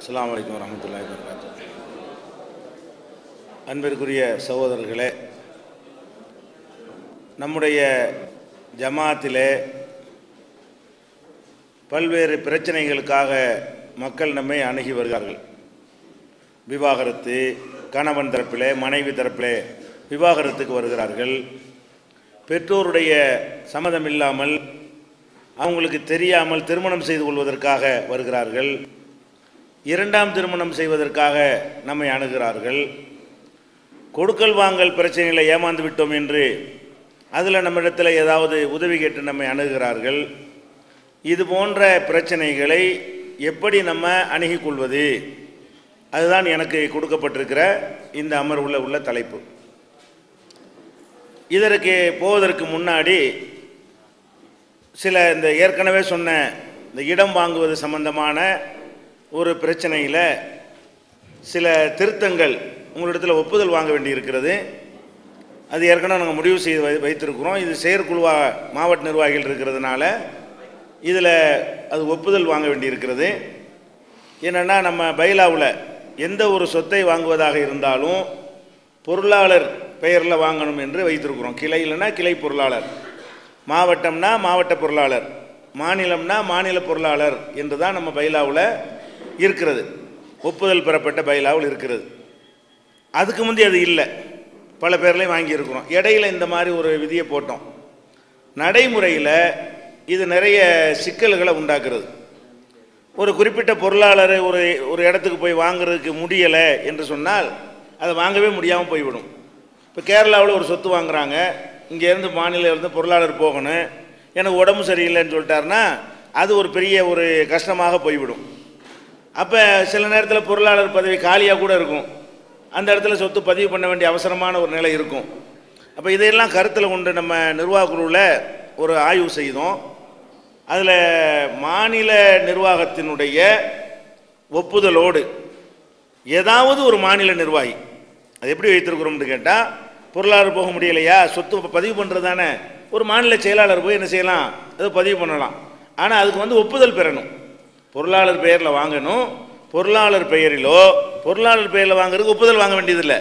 அஸ்ஸலாமு அலைக்கும் வரஹ்மத்துல்லாஹி வபரகாத்துஹு. அன்பிற்குரிய சகோதரர்களே, நம்முடைய ஜமாத்திலே பல்வேறு பிரச்சனைகளுக்காக மக்கள் நம்மை அணுகி வருகிறார்கள். விவாகரத்து, கணவன் தரப்பிலே மனைவி தரப்பிலே விவாகரத்துக்கு வருகிறார்கள். பெற்றோருடைய சம்மதம் இல்லாமல் அவங்களுக்கு தெரியாமல் திருமணம் செய்து கொள்வதற்காக வருகிறார்கள். இரண்டாம் திருமணம் செய்வதற்காக நம்மை அணுகிறார்கள். கொடுக்கல் வாங்கல் பிரச்சனைகளை ஏமாந்து விட்டோம் என்று அதில் நம்மிடத்தில் ஏதாவது உதவி கேட்டு நம்மை அணுகிறார்கள். இது போன்ற பிரச்சனைகளை எப்படி நம்ம அணுகிக் கொள்வது, அதுதான் எனக்கு கொடுக்கப்பட்டிருக்கிற இந்த அமர்வுல உள்ள தலைப்பு. இதற்கு போவதற்கு முன்னாடி சில இந்த ஏற்கனவே சொன்ன இந்த இடம் வாங்குவது சம்பந்தமான ஒரு பிரச்சனையில் சில திருத்தங்கள் உங்களிடத்தில் ஒப்புதல் வாங்க வேண்டியிருக்கிறது. அது ஏற்கனவே நாங்கள் முடிவு செய்து வைத்திருக்கிறோம். இது செயற்குழுவாக மாவட்ட நிர்வாகிகள் இருக்கிறதுனால இதில் அது ஒப்புதல் வாங்க வேண்டியிருக்கிறது. என்னென்னா, நம்ம பைலாவில் எந்த ஒரு சொத்தை வாங்குவதாக இருந்தாலும் பொருளாளர் பெயரில் வாங்கணும் என்று வைத்திருக்கிறோம். கிளையில்னா கிளை பொருளாளர், மாவட்டம்னா மாவட்ட பொருளாளர், மாநிலம்னா மாநில பொருளாளர் என்று தான் நம்ம பைலாவில் இருக்கிறது. ஒப்புதல் பெறப்பட்ட பைலாவில் இருக்கிறது. அதுக்கு முந்தைய அது இல்லை, பல பேர்லையும் வாங்கியிருக்கிறோம். இடையில இந்த மாதிரி ஒரு விதியை போட்டோம். நடைமுறையில் இது நிறைய சிக்கல்களை உண்டாக்குறது. ஒரு குறிப்பிட்ட பொருளாளர் ஒரு இடத்துக்கு போய் வாங்குறதுக்கு முடியலை என்று சொன்னால் அதை வாங்கவே முடியாமல் போய்விடும். இப்போ கேரளாவில் ஒரு சொத்து வாங்குறாங்க, இங்கேருந்து மாநில பொருளாளர் போகணும், எனக்கு உடம்பு சரியில்லைன்னு சொல்லிட்டாருன்னா அது ஒரு பெரிய ஒரு கஷ்டமாக போய்விடும். அப்போ சில நேரத்தில் பொருளாளர் பதவி காலியாக கூட இருக்கும், அந்த இடத்துல சொத்து பதிவு பண்ண வேண்டிய அவசரமான ஒரு நிலை இருக்கும். அப்போ இதையெல்லாம் கருத்தில் கொண்டு நம்ம நிர்வாக குழுவில் ஒரு ஆய்வு செய்தோம். அதில் மாநில நிர்வாகத்தினுடைய ஒப்புதலோடு ஏதாவது ஒரு மாநில நிர்வாகி, அது எப்படி வைத்திருக்கிறோம்னு கேட்டால், பொருளாளர் போக முடியலையா, சொத்து பதிவு பண்ணுறது தானே, ஒரு மாநில செயலாளர் போய் என்ன செய்யலாம், அதை பதிவு பண்ணலாம். ஆனால் அதுக்கு ஒப்புதல் பெறணும். பொருளாளர் பெயரில் வாங்கணும். பொருளாளர் பெயரிலோ, பொருளாளர் பெயரில் வாங்குறதுக்கு ஒப்புதல் வாங்க வேண்டியதில்லை.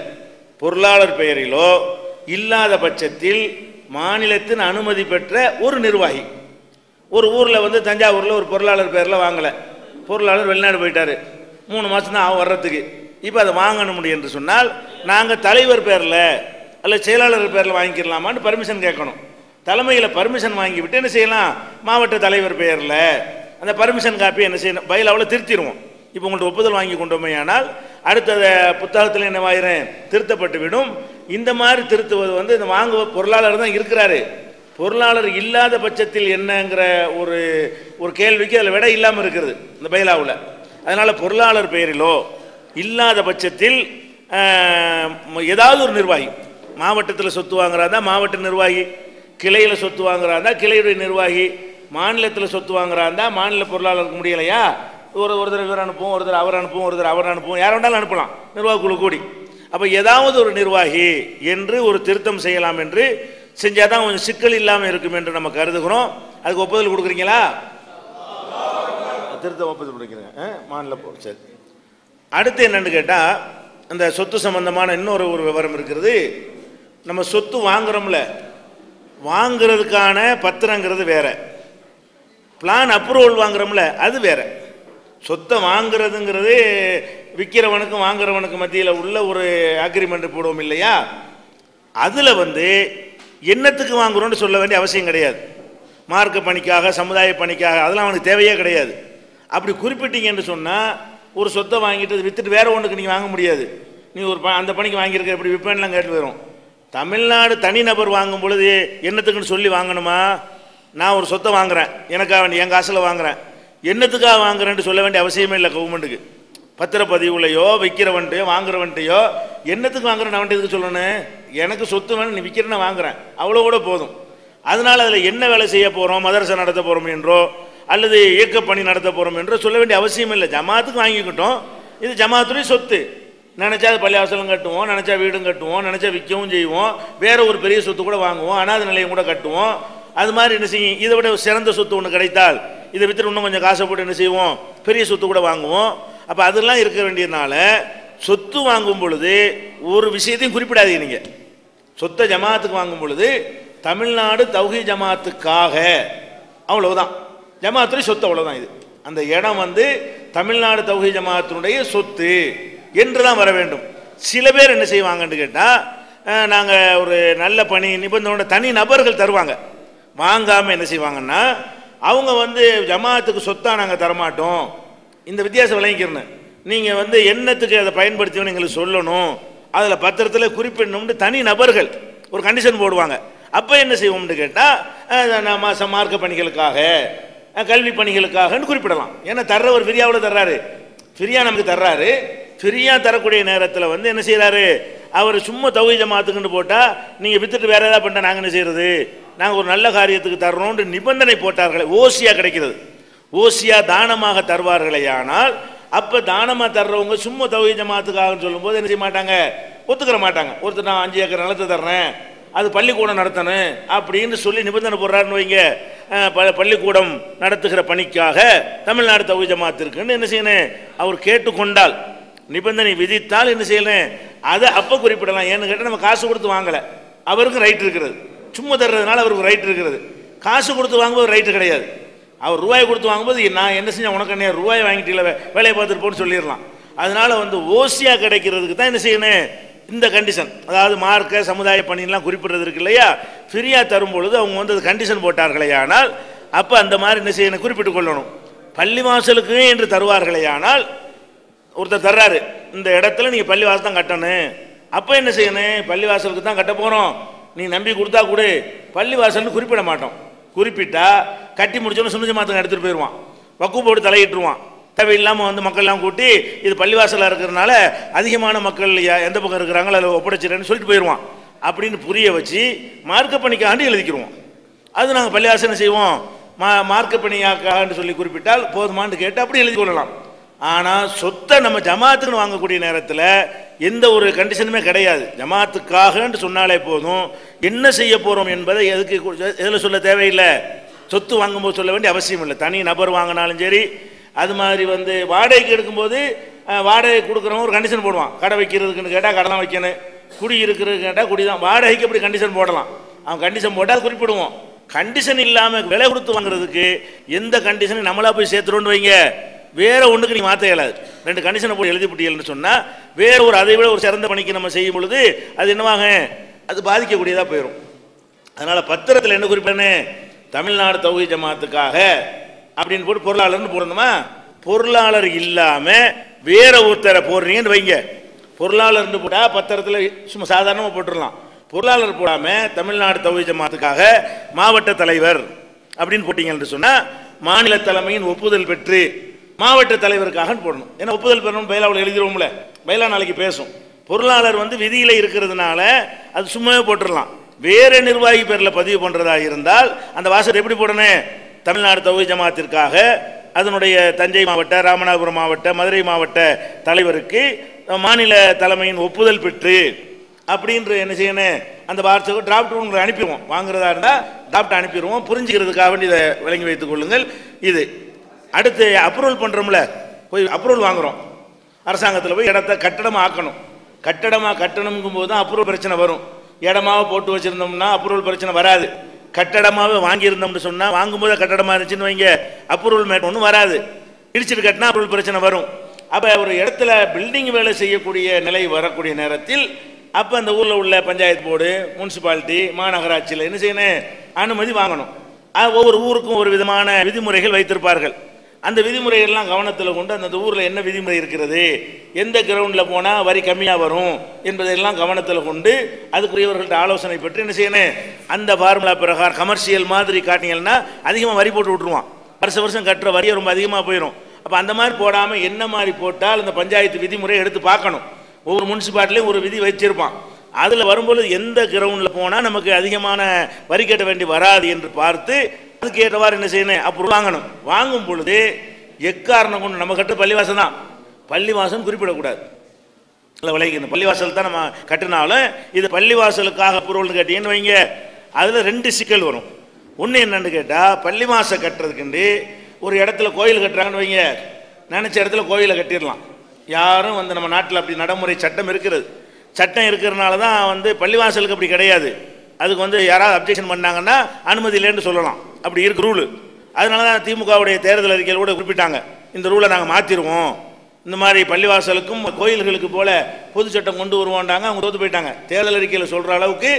பொருளாளர் பெயரிலோ இல்லாத பட்சத்தில் மாநிலத்தின் அனுமதி பெற்ற ஒரு நிர்வாகி, ஒரு ஊரில் தஞ்சாவூரில் ஒரு பொருளாளர் பெயரில் வாங்கலை, பொருளாளர் வெளிநாடு போயிட்டார், 3 மாதம் தான் ஆகும் வர்றதுக்கு. இப்போ அதை வாங்கணும் முடியும் என்று சொன்னால் நாங்கள் தலைவர் பேரில் அல்ல செயலாளர் பேரில் வாங்கிக்கலாமான்னு பர்மிஷன் கேட்கணும். தலைமையில் பர்மிஷன் வாங்கிவிட்டு என்ன செய்யலாம், மாவட்ட தலைவர் பெயரில் அந்த பர்மிஷன் காப்பி என்ன செய்யணும், பைலாவில் திருத்திடுவோம். இப்போ உங்கள்ட்ட ஒப்புதல் வாங்கி கொண்டோமே ஆனால் அடுத்த புத்தகத்தில் என்னவாயிரும், திருத்தப்பட்டு விடும். இந்த மாதிரி திருத்துவது இந்த வாங்குவ பொருளாளர் தான் இருக்கிறாரு, பொருளாளர் இல்லாத பட்சத்தில் என்னங்கிற ஒரு கேள்விக்கு அதில் விடை இல்லாமல் இருக்கிறது இந்த பைலாவில். அதனால் பொருளாளர் பெயரிலோ இல்லாத பட்சத்தில் ஏதாவது ஒரு நிர்வாகி, மாவட்டத்தில் சொத்து வாங்குறாருந்தா மாவட்ட நிர்வாகி, கிளையில் சொத்து வாங்குறாருந்தா கிளையுடைய நிர்வாகி, மாநிலத்தில் சொத்து வாங்குறாருந்தா மாநில பொருளாளருக்கு முடியலையா, ஒருத்தர் இவர் அனுப்புவோம், ஒருத்தர் அவர் அனுப்புவோம், ஒருத்தர் அவர் அனுப்புவோம், யார் வேண்டாலும் அனுப்பலாம் நிர்வாக குழு கூடி. அப்போ ஏதாவது ஒரு நிர்வாகி என்று ஒரு திருத்தம் செய்யலாம் என்று செஞ்சால் தான் கொஞ்சம் சிக்கல் இல்லாமல் இருக்கும் என்று நம்ம கருதுகிறோம். அதுக்கு ஒப்புதல் கொடுக்குறீங்களா? திருத்தம் ஒப்புதல் கொடுக்குறீங்க மாநில. சரி, அடுத்து என்னன்னு கேட்டால், அந்த சொத்து சம்பந்தமான இன்னொரு விவரம் இருக்கிறது. நம்ம சொத்து வாங்குறோம்ல, வாங்குறதுக்கான பத்திரங்கிறது வேற, பிளான் அப்ரூவல் வாங்குறோம்ல அது வேற. சொத்தை வாங்குறதுங்கிறது விற்கிறவனுக்கும் வாங்குறவனுக்கு மத்தியில் உள்ள ஒரு அக்ரிமெண்ட் போடுவோம் இல்லையா, அதில் என்னத்துக்கு வாங்குறோன்னு சொல்ல வேண்டிய அவசியம் கிடையாது. மார்க்க பணிக்காக, சமுதாய பணிக்காக, அதெல்லாம் அவனுக்கு தேவையே கிடையாது. அப்படி குறிப்பிட்டீங்கன்னு சொன்னால் ஒரு சொத்தை வாங்கிட்டு விற்றுட்டு வேற ஒன்றுக்கு நீங்கள் வாங்க முடியாது. நீ அந்த பணிக்கு வாங்கியிருக்க எப்படி விற்பனைலாம் கேட்டு வரும். தமிழ்நாடு தனிநபர் வாங்கும் பொழுது என்னத்துக்குன்னு சொல்லி வாங்கணுமா? நான் ஒரு சொத்தை வாங்குறேன், எனக்காக வேண்டிய என் காசில் வாங்குறேன், என்னத்துக்காக வாங்குறேன்ட்டு சொல்ல வேண்டிய அவசியமே இல்லை கவர்மெண்ட்டுக்கு. பத்திரப்பதிவுலையோ விற்கிறவன்ட்டையோ வாங்குறவன்ட்டையோ என்னத்துக்கு வாங்குறேன் நான் எதுக்கு சொல்லணும், எனக்கு சொத்து வேணும், நீ விற்கிறேன்னு வாங்குறேன், அவ்வளோ கூட போதும். அதனால் அதில் என்ன வேலை செய்ய போகிறோம், மதரசை நடத்த போகிறோம் என்றோ அல்லது இயக்க பணி நடத்த போகிறோம் என்றோ சொல்ல வேண்டிய அவசியம் இல்லை. ஜமாத்துக்கு வாங்கிக்கிட்டோம், இது ஜமாத்துடைய சொத்து. நினச்சா அது பள்ளிவாசலும் கட்டுவோம், நினச்சா வீடும் கட்டுவோம், நினச்சா விற்கவும் செய்வோம், வேற ஒரு பெரிய சொத்து கூட வாங்குவோம், அனாதை நிலையம் கூட கட்டுவோம். அது மாதிரி என்ன செய்யும், இதை விட சிறந்த சொத்து ஒன்று கிடைத்தால் இதை விற்று இன்னும் கொஞ்சம் காசை போட்டு என்ன செய்வோம், பெரிய சொத்து கூட வாங்குவோம். அப்போ அதெல்லாம் இருக்க வேண்டியதுனால சொத்து வாங்கும் பொழுது ஒரு விஷயத்தையும் குறிப்பிடாதீங்க. நீங்கள் சொத்தை ஜமாத்துக்கு வாங்கும் பொழுது தமிழ்நாடு தௌஹீத் ஜமாத்துக்காக அவ்வளவுதான், ஜமாத்துடைய சொத்து அவ்வளவுதான். இது அந்த இடம் வந்து தமிழ்நாடு தௌஹீத் ஜமாத்தினுடைய சொத்து என்று தான் வர வேண்டும். சில பேர் என்ன செய்வாங்கன்னு கேட்டால், நாங்கள் ஒரு நல்ல பணி நிபந்தனை தனி நபர்கள் தருவாங்க, வாங்காமல் என்ன செய்வாங்கன்னா அவங்க வந்து ஜமாத்துக்கு சொத்தாக நாங்கள் தரமாட்டோம், இந்த வித்தியாசம் விளங்கிக்கிறேன்னு, நீங்கள் வந்து என்னத்துக்கு அதை பயன்படுத்தினு எங்களுக்கு சொல்லணும், அதில் பத்திரத்தில் குறிப்பிடணும்னு தனி நபர்கள் ஒரு கண்டிஷன் போடுவாங்க. அப்போ என்ன செய்வோம்னு கேட்டால் மார்க்க பணிகளுக்காக கல்வி பணிகளுக்காகன்னு குறிப்பிடலாம். ஏன்னா தர்றவர் ஃப்ரீயாவில் தர்றாரு, ஃப்ரீயா நமக்கு தர்றாரு. ஃப்ரீயா தரக்கூடிய நேரத்தில் வந்து என்ன செய்கிறாரு, அவர் சும்மா தௌஹீத் ஜமாத்துக்குன்னு போட்டால் நீங்கள் வித்துட்டு வேற ஏதாவது பண்ணிட்டா நாங்கள் என்ன செய்யறது, நாங்கள் ஒரு நல்ல காரியத்துக்கு தர்றோம்னு நிபந்தனை போட்டார்களே, ஓசியா கிடைக்கிறது, ஓசியா தானமாக தருவார்களே. ஆனால் அப்போ தானமாக தர்றவங்க சும்மா தௌஹீத் ஜமாத்துக்காகன்னு சொல்லும்போது என்ன செய்ய மாட்டாங்க, ஒத்துக்கிற மாட்டாங்க. ஒருத்தர் நான் 5 ஏக்கர் நிலத்தை தர்றேன், அது பள்ளிக்கூடம் நடத்தணும் அப்படின்னு சொல்லி நிபந்தனை போடுறாருன்னு வைங்க, பள்ளிக்கூடம் நடத்துகிற பணிக்காக தமிழ்நாடு தௌஹீத் ஜமாத்திற்குன்னு என்ன செய்யணும், அவர் கேட்டுக்கொண்டால் நிபந்தனை விதித்தால் என்ன செய்யணும், அதை அப்போ குறிப்பிடலாம். ஏன்னு கேட்டால் நம்ம காசு கொடுத்து வாங்கலை, அவருக்கு ரைட் இருக்கிறது, சும்மா தர்றதுனால அவருக்கு ரைட் இருக்கிறது. காசு கொடுத்து வாங்கும்போது ரைட்டு கிடையாது. அவர் ரூபாய் கொடுத்து வாங்கும்போது நான் என்ன செஞ்சேன், உனக்கு என்ன ரூபாய் வாங்கிட்டு வேலையை பார்த்துட்டு போன்னு சொல்லிடலாம். அதனால வந்து ஓசியா கிடைக்கிறதுக்கு தான் என்ன செய்யணும், இந்த கண்டிஷன், அதாவது மார்க்க சமுதாய பணியெல்லாம் குறிப்பிடுறது இருக்கு இல்லையா, ஃப்ரீயா தரும் பொழுது அவங்க வந்து அது கண்டிஷன் போட்டார்களே. ஆனால் அப்போ அந்த மாதிரி என்ன செய்யணும், குறிப்பிட்டு கொள்ளணும். பள்ளிவாசலுக்கு என்று தருவார்களே. ஆனால் ஒருத்தர் தர்றாரு, இந்த இடத்துல நீங்கள் பள்ளிவாசல் தான் கட்டணும், அப்போ என்ன செய்யணும், பள்ளிவாசலுக்கு தான் கட்ட போகிறோம், நீ நம்பி கொடுத்தா கொடு, பள்ளிவாசல்னு குறிப்பிட மாட்டோம். குறிப்பிட்டா கட்டி முடிச்சோன்னு சுண்ண ஜமாத்துக்கு எடுத்துகிட்டு போயிடுவான், வக்கு போட்டு தலையிட்டுருவான். தேவையில்லாமல் வந்து மக்கள்லாம் கூட்டி இது பள்ளிவாசலாக இருக்கிறதுனால அதிகமான மக்கள் எந்த பக்கம் இருக்கிறாங்களோ அதில் ஒப்படைச்சிடன்னு சொல்லிட்டு போயிடுவான். அப்படின்னு புரிய வச்சு மார்க்க பணிக்காண்டி எழுதிக்கிடுவோம். அது நாங்கள் பள்ளிவாசல் செய்வோம், மார்க்க பணியாக்கான்னு சொல்லி குறிப்பிட்டால் போதுமான்னு கேட்டு அப்படி எழுதி கொள்ளலாம். ஆனால் சொத்தை நம்ம ஜமாத்துக்குன்னு வாங்கக்கூடிய நேரத்தில் எந்த ஒரு கண்டிஷனுமே கிடையாது. ஜமாத்துக்காகன்னு சொன்னாலே போதும், என்ன செய்ய போகிறோம் என்பதை எதுக்கு எதில் சொல்ல தேவையில்லை, சொத்து வாங்கும்போது சொல்ல வேண்டிய அவசியம் இல்லை. தனி நபர் வாங்கினாலும் சரி, அது மாதிரி வந்து வாடகைக்கு எடுக்கும்போது வாடகை கொடுக்குறவங்க ஒரு கண்டிஷன் போடுவான், கடை வைக்கிறதுக்குன்னு கேட்டால் கடை தான் வைக்கணும், குடி இருக்கிறதுக்கு கேட்டால் குடி தான், வாடகைக்கு அப்படி கண்டிஷன் போடலாம். அவன் கண்டிஷன் போட்டால் குறிப்பிடுவோம். கண்டிஷன் இல்லாமல் விலை கொடுத்து வாங்குறதுக்கு எந்த கண்டிஷனும் நம்மளா போய் சேர்த்துறோன்னு வைங்க, வேற ஒன்றுக்கு நீ மாற்ற இயலாது. 2 கண்டிஷனை போய் எழுதி போட்டீங்கன்னு சொன்னால் வேற ஒரு அதை விட ஒரு சிறந்த பணிக்கு நம்ம செய்யும் பொழுது அது என்னவாக, அது பாதிக்கக்கூடியதாக போயிடும். அதனால் பத்திரத்தில் என்ன குறிப்பிடணும், தமிழ்நாடு தௌஹீத் ஜமாத்துக்காக அப்படின்னு போட்டு பொருளாளர்னு போடணுமா, பொருளாளர் இல்லாமல் வேற ஒருத்தரை போடுறீங்கன்னு வைங்க, பொருளாளர்னு போட்டால் பத்திரத்தில் சும்மா சாதாரணமாக போட்டுடலாம். பொருளாளர் போடாமல் தமிழ்நாடு தௌஹீத் ஜமாத்துக்காக மாவட்ட தலைவர் அப்படின்னு போட்டீங்கன்னு சொன்னால் மாநில தலைமையின் ஒப்புதல் பெற்று மாவட்ட தலைவருக்காக போடணும். ஏன்னா ஒப்புதல் பெறணும், பைலாவில் எழுதிடுவோம்ல, பைலா நாளைக்கு பேசும். பொருளாளர் வந்து விதியில் இருக்கிறதுனால அது சும்மாவே போட்டுடலாம். வேற நிர்வாகி பேரில் பதிவு பண்ணுறதா இருந்தால் அந்த வாசல் எப்படி போடணும், தமிழ்நாடு தௌஹீத் ஜமாத்திற்காக அதனுடைய தஞ்சை மாவட்ட, ராமநாதபுரம் மாவட்ட, மதுரை மாவட்ட தலைவருக்கு மாநில தலைமையின் ஒப்புதல் பெற்று அப்படின்ற என்ன செய்யணும், அந்த வாட்ஸ்அப் டிராப்ட் உங்களுக்கு அனுப்பிடுவோம். வாங்குறதா இருந்தால் டிராப்ட் அனுப்பிடுவோம். புரிஞ்சுக்கிறதுக்காக வேண்டி இதை விளங்கி வைத்துக் கொள்ளுங்கள். இது அடுத்து அப்ரூவல் பண்ணுறோம்ல, போய் அப்ரூவல் வாங்குகிறோம், அரசாங்கத்தில் போய் இடத்த கட்டடமாக ஆக்கணும். கட்டடமாக கட்டணுங்கும் போது தான் அப்ரூவல் பிரச்சனை வரும். இடமாக போட்டு வச்சுருந்தோம்னா அப்ரூவல் பிரச்சனை வராது. கட்டடமாகவே வாங்கியிருந்தோம்னு சொன்னால் வாங்கும்போது கட்டடமாக இருந்துச்சுன்னு வைங்க, அப்ரூவல் மேட் ஒன்றும் வராது. இடிச்சிட்டு கட்டினா அப்ரூவல் பிரச்சனை வரும். அப்போ ஒரு இடத்துல பில்டிங் வேலை செய்யக்கூடிய நிலை வரக்கூடிய நேரத்தில் அப்போ அந்த ஊரில் உள்ள பஞ்சாயத்து போர்டு, முனிசிபாலிட்டி, மாநகராட்சியில் என்ன செய்யணும், அனுமதி வாங்கணும். ஒவ்வொரு ஊருக்கும் ஒரு விதமான விதிமுறைகள் வைத்திருப்பார்கள். அந்த விதிமுறைகள்லாம் கவனத்தில் கொண்டு அந்த ஊரில் என்ன விதிமுறை இருக்கிறது, எந்த கிரவுண்டில் போனால் வரி கம்மியாக வரும் என்பதையெல்லாம் கவனத்தில் கொண்டு அதுக்குரியவர்கள்ட்ட ஆலோசனை பெற்று என்ன செய்யணும், அந்த ஃபார்முலா பிரகாரம் கமர்ஷியல் மாதிரி காட்டினீங்கன்னா அதிகமாக வரி போட்டு விட்ருவான். வருஷம் கட்டுற வரியை ரொம்ப அதிகமாக போயிடும். அப்போ அந்த மாதிரி போடாமல் என்ன மாதிரி போட்டால் அந்த பஞ்சாயத்து விதிமுறையை எடுத்து பார்க்கணும். ஒவ்வொரு முனிசிபாலிட்டிலையும் ஒரு விதி வச்சிருப்பான். அதில் வரும்பொழுது எந்த கிரவுண்டில் போனால் நமக்கு அதிகமான வரி கட்ட வேண்டி வராது என்று பார்த்து அதுக்கு ஏற்றவாறு என்ன செய்யணும், அப்புறம் வாங்கணும். வாங்கும் பொழுது எக்காரணம் கொண்டு நம்ம கட்ட பள்ளிவாசல் தான், பள்ளிவாசல் குறிப்பிடக்கூடாது. இல்லை விளைக்கணும், பள்ளிவாசல் தான் நம்ம கட்டினாலும் இது பள்ளிவாசலுக்காக அப்புறம் கட்டிங்கன்னு வைங்க, அதில் 2 சிக்கல் வரும். ஒன்று என்னன்னு கேட்டால், பள்ளிவாசல் கட்டுறதுக்குண்டு ஒரு இடத்துல கோயில் கட்டுறாங்கன்னு வைங்க, நினச்ச இடத்துல கோயிலை கட்டிடலாம். யாரும் வந்து நம்ம நாட்டில் அப்படி நடைமுறை சட்டம் இருக்கிறது. சட்டம் இருக்கிறனால தான் வந்து பள்ளிவாசலுக்கு அப்படி கிடையாது. அதுக்கு வந்து யாராவது அப்ஜெக்ஷன் பண்ணாங்கன்னா அனுமதி இல்லைன்னு சொல்லலாம். அப்படி இருக்கு ரூலு. அதனால தான் திமுகவுடைய தேர்தல் அறிக்கையில் கூட குறிப்பிட்டாங்க, இந்த ரூலை நாங்கள் மாற்றிடுவோம், இந்த மாதிரி பள்ளிவாசலுக்கும் கோயில்களுக்கு போல பொது சட்டம் கொண்டு வருவோண்டாங்க. அவங்க தோற்று போயிட்டாங்க. தேர்தல் அறிக்கையில் சொல்கிற அளவுக்கு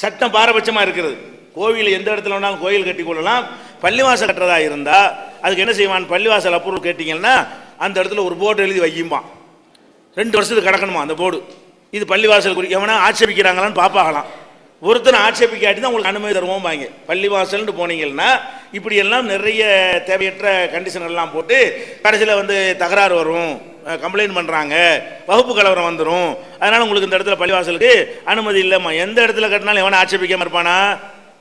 சட்டம் பாரபட்சமாக இருக்கிறது. கோவில் எந்த இடத்துல வேணாலும் கோயில் கட்டி கொள்ளலாம். பள்ளிவாசல் கட்டுறதா இருந்தால் அதுக்கு என்ன செய்வான், பள்ளிவாசல் அப்ரூவல் கேட்டிங்கன்னா அந்த இடத்துல ஒரு போர்டு எழுதி வைக்கும்பான். 2 வருஷத்துக்கு கிடக்கணுமா அந்த போர்டு. இது பள்ளிவாசல் எவனா ஆட்சேபிக்கிறாங்களான்னு பார்ப்பாங்களாம். ஒருத்தனை ஆட்சேபிக்காட்டி தான் உங்களுக்கு அனுமதி தருவோம் வாங்க. பள்ளிவாசல்னு போனீங்கன்னா இப்படியெல்லாம் நிறைய தேவையற்ற கண்டிஷன் எல்லாம் போட்டு கடைசியில் வந்து தகராறு வரும், கம்ப்ளைண்ட் பண்ணுறாங்க, வகுப்பு கலவரம் வந்துடும். அதனால் உங்களுக்கு இந்த இடத்துல பள்ளிவாசலுக்கு அனுமதி இல்லைம்மா. எந்த இடத்துல கட்டினாலும் எவனை ஆட்சேபிக்காமல் இருப்பானா?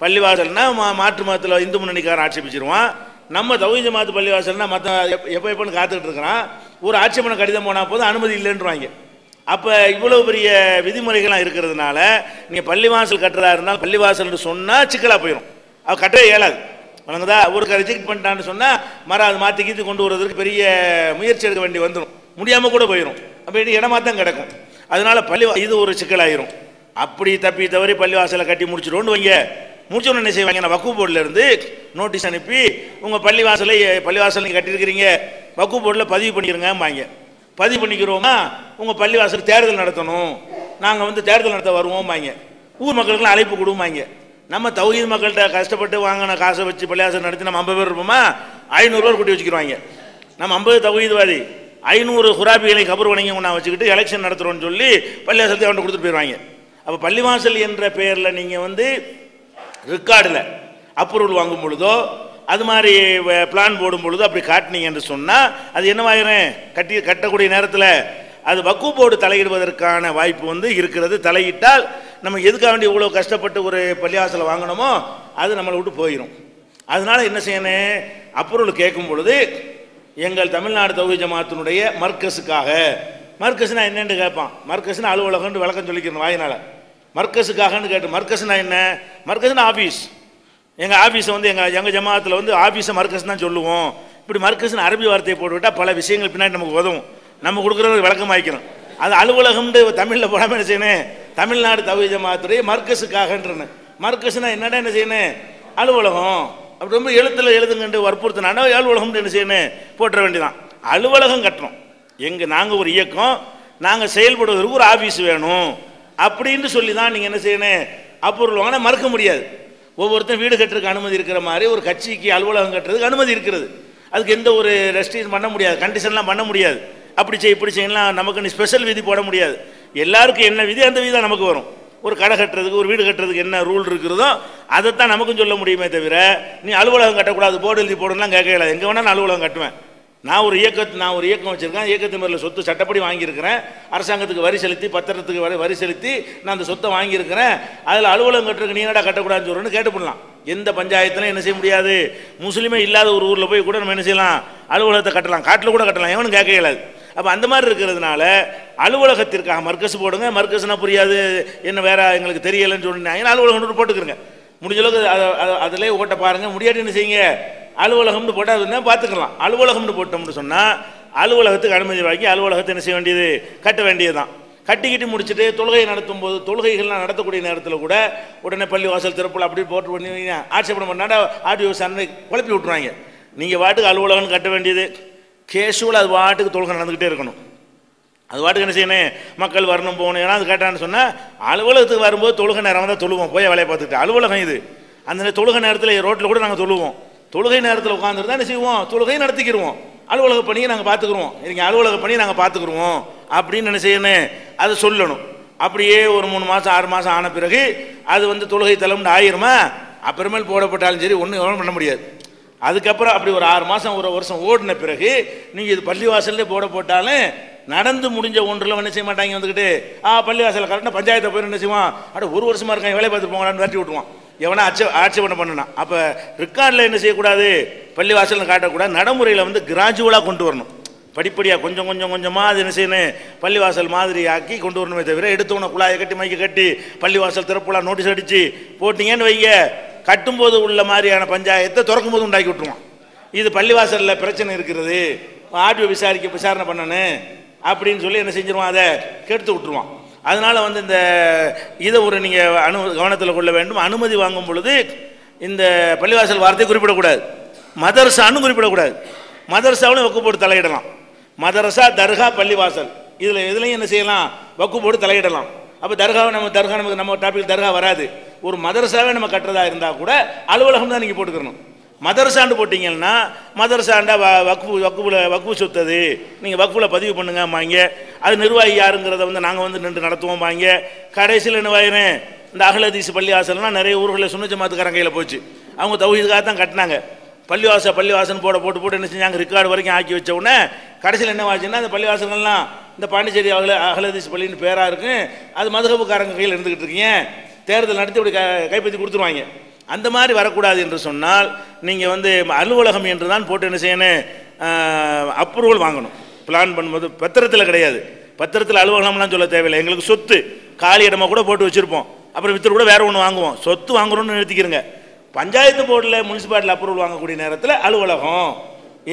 பள்ளிவாசல்னா மாற்று மதத்தில் இந்து முன்னணிக்காரன் ஆட்சேபிச்சிருவான். நம்ம தௌஹீத் ஜமாத் பள்ளிவாசல்னா மற்ற எப்போன்னு காத்துக்கிட்டு இருக்கிறான். ஒரு ஆட்சேபனை கடிதம் போனால் போதும் அனுமதி இல்லைன்றாங்க. அப்போ இவ்வளோ பெரிய விதிமுறைகள்லாம் இருக்கிறதுனால நீங்கள் பள்ளிவாசல் கட்டுறதா இருந்தால் பள்ளிவாசல்னு சொன்னால் சிக்கலாக போயிடும். அது கட்டவே இயலாது. வணங்குதா? ஒரு ரிஜெக்ட் பண்ணிட்டான்னு சொன்னால் அது மாற்றி கீத்து கொண்டு வருவதற்கு பெரிய முயற்சி எடுக்க வேண்டி வந்துடும், முடியாமல் கூட போயிடும். அப்போ இடமா தான் கிடக்கும். அதனால இது ஒரு சிக்கலாயிரும். அப்படி தப்பி தவறி பள்ளிவாசலை கட்டி முடிச்சிடுவோன்னு வைங்க. முடிச்சோன்னு என்ன செய்வாங்க, நான் வக்ஃப் போர்டில் இருந்து நோட்டீஸ் அனுப்பி உங்கள் பள்ளிவாசல் நீங்கள் கட்டியிருக்கிறீங்க, வக்ஃப் போர்டில் பதிவு பண்ணிடுங்கம்பாங்க. பதிவு பண்ணிக்கிறோமா, உங்கள் பள்ளிவாசல் தேர்தல் நடத்தணும், நாங்கள் வந்து தேர்தல் நடத்த வருவோம்பாங்க. ஊர் மக்களுக்கெல்லாம் அழைப்பு கொடுமாங்க. நம்ம தௌஹீத் மக்கள்கிட்ட கஷ்டப்பட்டு வாங்கின காசை வச்சு பள்ளிவாசல் நடத்தி நம்ம 50 பேர் இருப்போமா, 500 பேர் கூட்டி வச்சுக்கிடுவாங்க. நம்ம 50 தௌஹீத்வாதி 500 குராபிகளை கபர் வணங்கி ஒன்றா வச்சுக்கிட்டு எலெக்ஷன் நடத்துகிறோன்னு சொல்லி பள்ளிவாசலத்தை அவன்கிட்ட கொடுத்துட்டு போயிடுவாங்க. அப்போ பள்ளிவாசல் என்ற பெயரில் நீங்கள் வந்து ரெக்கார்டில் அப்ரூவல் வாங்கும் பொழுதோ அது மாதிரி பிளான் போடும் பொழுதோ அப்படி காட்டினீங்க என்று சொன்னால் அது என்னவாயிரும், கட்டக்கூடிய நேரத்தில் அது வக்ஃப் போர்டு தலையிடுவதற்கான வாய்ப்பு வந்து இருக்கிறது. தலையிட்டால் நம்ம எதுக்காக வேண்டி இவ்வளோ கஷ்டப்பட்டு ஒரு பள்ளிவாசலை வாங்கினோமோ அது நம்மளை விட்டு போயிடும். அதனால என்ன செய்யணும், அப்ரூவல் கேட்கும் பொழுது எங்கள் தமிழ்நாடு தௌஹீத் ஜமாத்தினுடைய மர்கஸுக்காக, மர்கஸ்னா என்னென்னு கேட்பான். மர்கஸ்னா அலுவலகம்னு விளக்கம் சொல்லிக்கிறேன் வாயினால். மர்கஸுக்காகன்னு கேட்டு, மர்கஸ்னா என்ன, மர்கஸ்னா ஆஃபீஸ். எங்கள் ஆஃபீஸை வந்து எங்கள் ஜமாத்தில் வந்து ஆஃபீஸை மர்கஸ் தான் சொல்லுவோம். இப்படி மர்கஸ்னு அரபி வார்த்தையை போட்டுவிட்டால் பல விஷயங்கள் பின்னாடி நமக்கு உதவும். நம்ம கொடுக்குறது விளக்கம் ஆகிக்கணும். அது அலுவலகம்னு தமிழில் போடாமல் என்ன செய்யணும், தமிழ்நாடு தௌஹீத் ஜமாத்துடைய மர்கஸுக்காகன்றன்னு. மர்கஸ்னா என்னடா என்ன செய்யணும், அலுவலகம். அப்படி ரொம்ப எழுதுங்கண்டு வற்புறுத்தினாண்டா அலுவலகம்னு என்ன செய்யணும் போட்டுற வேண்டியதான். அலுவலகம் கட்டணும். நாங்கள் ஒரு இயக்கம், நாங்கள் செயல்படுவதற்கு ஒரு ஆஃபீஸ் வேணும் அப்படின்னு சொல்லி தான் நீங்கள் என்ன செய்யணும் அப்ரூவல் வாங்கினா மறுக்க முடியாது. ஒவ்வொருத்தரும் வீடு கட்டுறதுக்கு அனுமதி இருக்கிற மாதிரி ஒரு கட்சிக்கு அலுவலகம் கட்டுறதுக்கு அனுமதி இருக்கிறது. அதுக்கு எந்த ஒரு ரெஸ்ட்ரிக்ஷன் பண்ண முடியாது, கண்டிஷன்லாம் பண்ண முடியாது. அப்படி இப்படி செய்யலாம், நமக்கு ஸ்பெஷல் விதி போட முடியாது. எல்லாருக்கும் என்ன விதி அந்த விதி தான் நமக்கு வரும். ஒரு கடை கட்டுறதுக்கு ஒரு வீடு கட்டுறதுக்கு என்ன ரூல் இருக்கிறதோ அதைத்தான் நமக்கும் சொல்ல முடியுமே தவிர நீ அலுவலகம் கட்டக்கூடாது போர்டு எழுதி போடலாம் கேட்க இயலாது. எங்கே வேணால் நான் அலுவலகம் கட்டுவேன். நான் ஒரு இயக்கம் வச்சுருக்கேன், இயக்கத்தின் பேரில் சொத்து சட்டப்படி வாங்கியிருக்கிறேன், அரசாங்கத்துக்கு வரி செலுத்தி பத்திரத்துக்கு வரி செலுத்தி நான் அந்த சொத்தை வாங்கியிருக்கிறேன். அதில் அலுவலகம் கட்டுறதுக்கு நீ என்னடா கட்டக்கூடாதுன்னு சொல்கிறேன்னு கேட்டு பண்ணலாம். எந்த பஞ்சாயத்துலையும் என்ன செய்ய முடியாது. முஸ்லீமே இல்லாத ஒரு ஊரில் போய் கூட நம்ம என்ன செய்யலாம், அலுவலகத்தை கட்டலாம், காட்டில் கூட கட்டலாம், எவனும் கேட்க இயலாது. அப்போ அந்த மாதிரி இருக்கிறதுனால அலுவலகத்திற்காக மர்கஸ் போடுங்க. மர்கஸ்னா புரியாது, என்ன வேற எங்களுக்கு தெரியலைன்னு சொன்னீங்கன்னா அலுவலகம் போட்டுக்கிறங்க. முடிஞ்ச அளவுக்கு அதிலே ஓட்ட பாருங்கள். முடியாட்டி என்ன செய்யுங்க, அலுவலகம்னு போட்டால் அது பார்த்துக்கலாம். அலுவலகம்னு போட்டோம்னு சொன்னால் அலுவலகத்துக்கு அனுமதி வாங்கி அலுவலகத்தை என்ன செய்ய வேண்டியது, கட்ட வேண்டியது தான். கட்டிக்கிட்டு முடிச்சுட்டு தொழுகை நடத்தும் போது தொழுகைகள்லாம் நடத்தக்கூடிய நேரத்தில் கூட உடனே பள்ளி வாசல் திறப்புல அப்படி போட்டு பண்ணி ஆட்சேபணம் பண்ணாண்டா ஆர்டிஓ சார்ந்து குழப்பி விட்டுருவாங்க. நீங்கள் வாட்டுக்கு அலுவலகம் கட்ட வேண்டியது கேஷுவல், அது வாட்டுக்கு தொழுகை நடந்துக்கிட்டே இருக்கணும். அது வாட்டுக்கு என்ன செய்யணும், மக்கள் வரணும் போகணும். ஏன்னா அது கேட்டான்னு சொன்னால் அலுவலகத்துக்கு வரும்போது தொழுகை நேரம் தான் தொழுவோம், போய் வேலையை பார்த்துக்கிட்டு. அலுவலகம் இது, அந்த தொழுகை நேரத்தில் ரோட்டில் கூட நாங்கள் தொழுவோம். தொழுகை நேரத்தில் உட்காந்துருந்தா என்ன செய்வோம், தொழுகையை நடத்திக்கிடுவோம், அலுவலக பணியை நாங்கள் பார்த்துக்குருவோம். இன்றைக்கி அலுவலக பணியை நாங்கள் பார்த்துக்குருவோம் அப்படின்னு என்ன செய்யணும், அதை சொல்லணும். அப்படியே ஒரு 3 மாதம் 6 மாதம் ஆன பிறகு அது வந்து தொழுகை தலம்னு ஆயிருமா, அப்புறமேல் போடப்பட்டாலும் சரி ஒன்றும் பண்ண முடியாது. அதுக்கப்புறம் அப்படி ஒரு 6 மாதம் ஒரு வருஷம் ஓடின பிறகு நீங்கள் இது பள்ளிவாசல்லே போட்டாலும் நடந்து முடிஞ்ச ஒன்றில் என்ன செய்ய மாட்டாங்க, வந்துக்கிட்டு பள்ளிவாசலில் கரெக்டாக பஞ்சாயத்தை போய் என்ன செய்வான், ஒரு வருஷமாக இருக்காங்க வேலை பார்த்து போங்களான்னு விரட்டி விட்டுருவான். எவனா ஆட்சேபனை பண்ணனா. அப்போ ரெக்கார்டில் என்ன செய்யக்கூடாது, பள்ளிவாசல்னு காட்டக்கூடாது. நடைமுறையில் வந்து கிராஜுவலாக கொண்டு வரணும், படிப்படியாக கொஞ்சம் கொஞ்சமாக அது என்ன செய்யணும், பள்ளிவாசல் மாதிரி ஆக்கி கொண்டு வரணுமே தவிர எடுத்தவனை குழாயை கட்டி மைக்க கட்டி பள்ளிவாசல் திறப்புலாம் நோட்டீஸ் அடித்து போட்டிங்கன்னு வைங்க, கட்டும்போது உள்ள மாதிரியான பஞ்சாயத்தை திறக்கும் போது உண்டாக்கி விட்டுருவான். இது பள்ளிவாசலில் பிரச்சனை இருக்கிறது, ஆர்டிஓ விசாரணை பண்ணணும் அப்படின்னு சொல்லி என்ன செஞ்சிருவான், அதை கெடுத்து விட்டுருவான். அதனால் வந்து இந்த இதை ஒரு நீங்கள் கவனத்தில் கொள்ள வேண்டும். அனுமதி வாங்கும் பொழுது இந்த பள்ளிவாசல் வார்த்தையை குறிப்பிடக்கூடாது, மதரசான்னு குறிப்பிடக்கூடாது. மதரசாவிலும் வக்கு போட்டு தலையிடலாம். மதரசா, தர்கா, பள்ளிவாசல் இதுலையும் என்ன செய்யலாம், வக்கு போட்டு தலையிடலாம். அப்போ தர்காவை நம்ம டாபிக் தர்கா வராது. ஒரு மதரசாவே நம்ம கட்டுறதா இருந்தால் கூட அலுவலகம் தான் நீங்கள் போட்டுக்கணும். மதரசாண்டு போட்டிங்கன்னா மதரசாண்டா வக்ஃபு சொத்தது, நீங்கள் வக்ஃபில் பதிவு பண்ணுங்கம்பாங்க. அது நிர்வாகி யாருங்கிறத வந்து நாங்கள் வந்து நின்று நடத்துவோம்பாங்க. கடைசியில் என்னவாயிரும், இந்த அஹ்லதீஸ் பள்ளிவாசல்லாம் நிறைய ஊர்களில் சுன்னத் ஜமாத்துக்காரங்க கையில் போச்சு. அவங்க தௌஹீதுக்காக தான் கட்டினாங்க. பள்ளிவாசன் போட்டு என்ன செஞ்சாங்க, ரெக்கார்டு வரைக்கும் ஆக்கி வச்ச உடனே கடைசியில் என்னவாச்சுன்னா அந்த பள்ளிவாசல்கள்லாம் இந்த பாண்டிச்சேரி அஹ்லதீஸ் பள்ளின்னு பேராக இருக்கும், அது மதுஹபுக்காரங்க கையில் இருந்துக்கிட்டு இருக்கீங்க, தேர்தல் நடத்தி இப்படி கைப்பற்றி கொடுத்துருவாங்க. அந்த மாதிரி வரக்கூடாது என்று சொன்னால் நீங்கள் வந்து அலுவலகம் என்று தான் போட்டு என்ன செய்யணும், அப்ரூவல் வாங்கணும். பிளான் பண்ணும்போது பத்திரத்தில் கிடையாது. பத்திரத்தில் அலுவலகம்லாம் சொல்ல தேவையில்லை. எங்களுக்கு சொத்து காலி இடமா கூட போட்டு வச்சுருப்போம், அப்புறம் விற்று கூட வேறு ஒன்று வாங்குவோம். சொத்து வாங்குறோன்னு நிறுத்திக்கிறங்க. பஞ்சாயத்து போர்டில் முனிசிபாலிட்டியில் அப்ரூவல் வாங்கக்கூடிய நேரத்தில் அலுவலகம்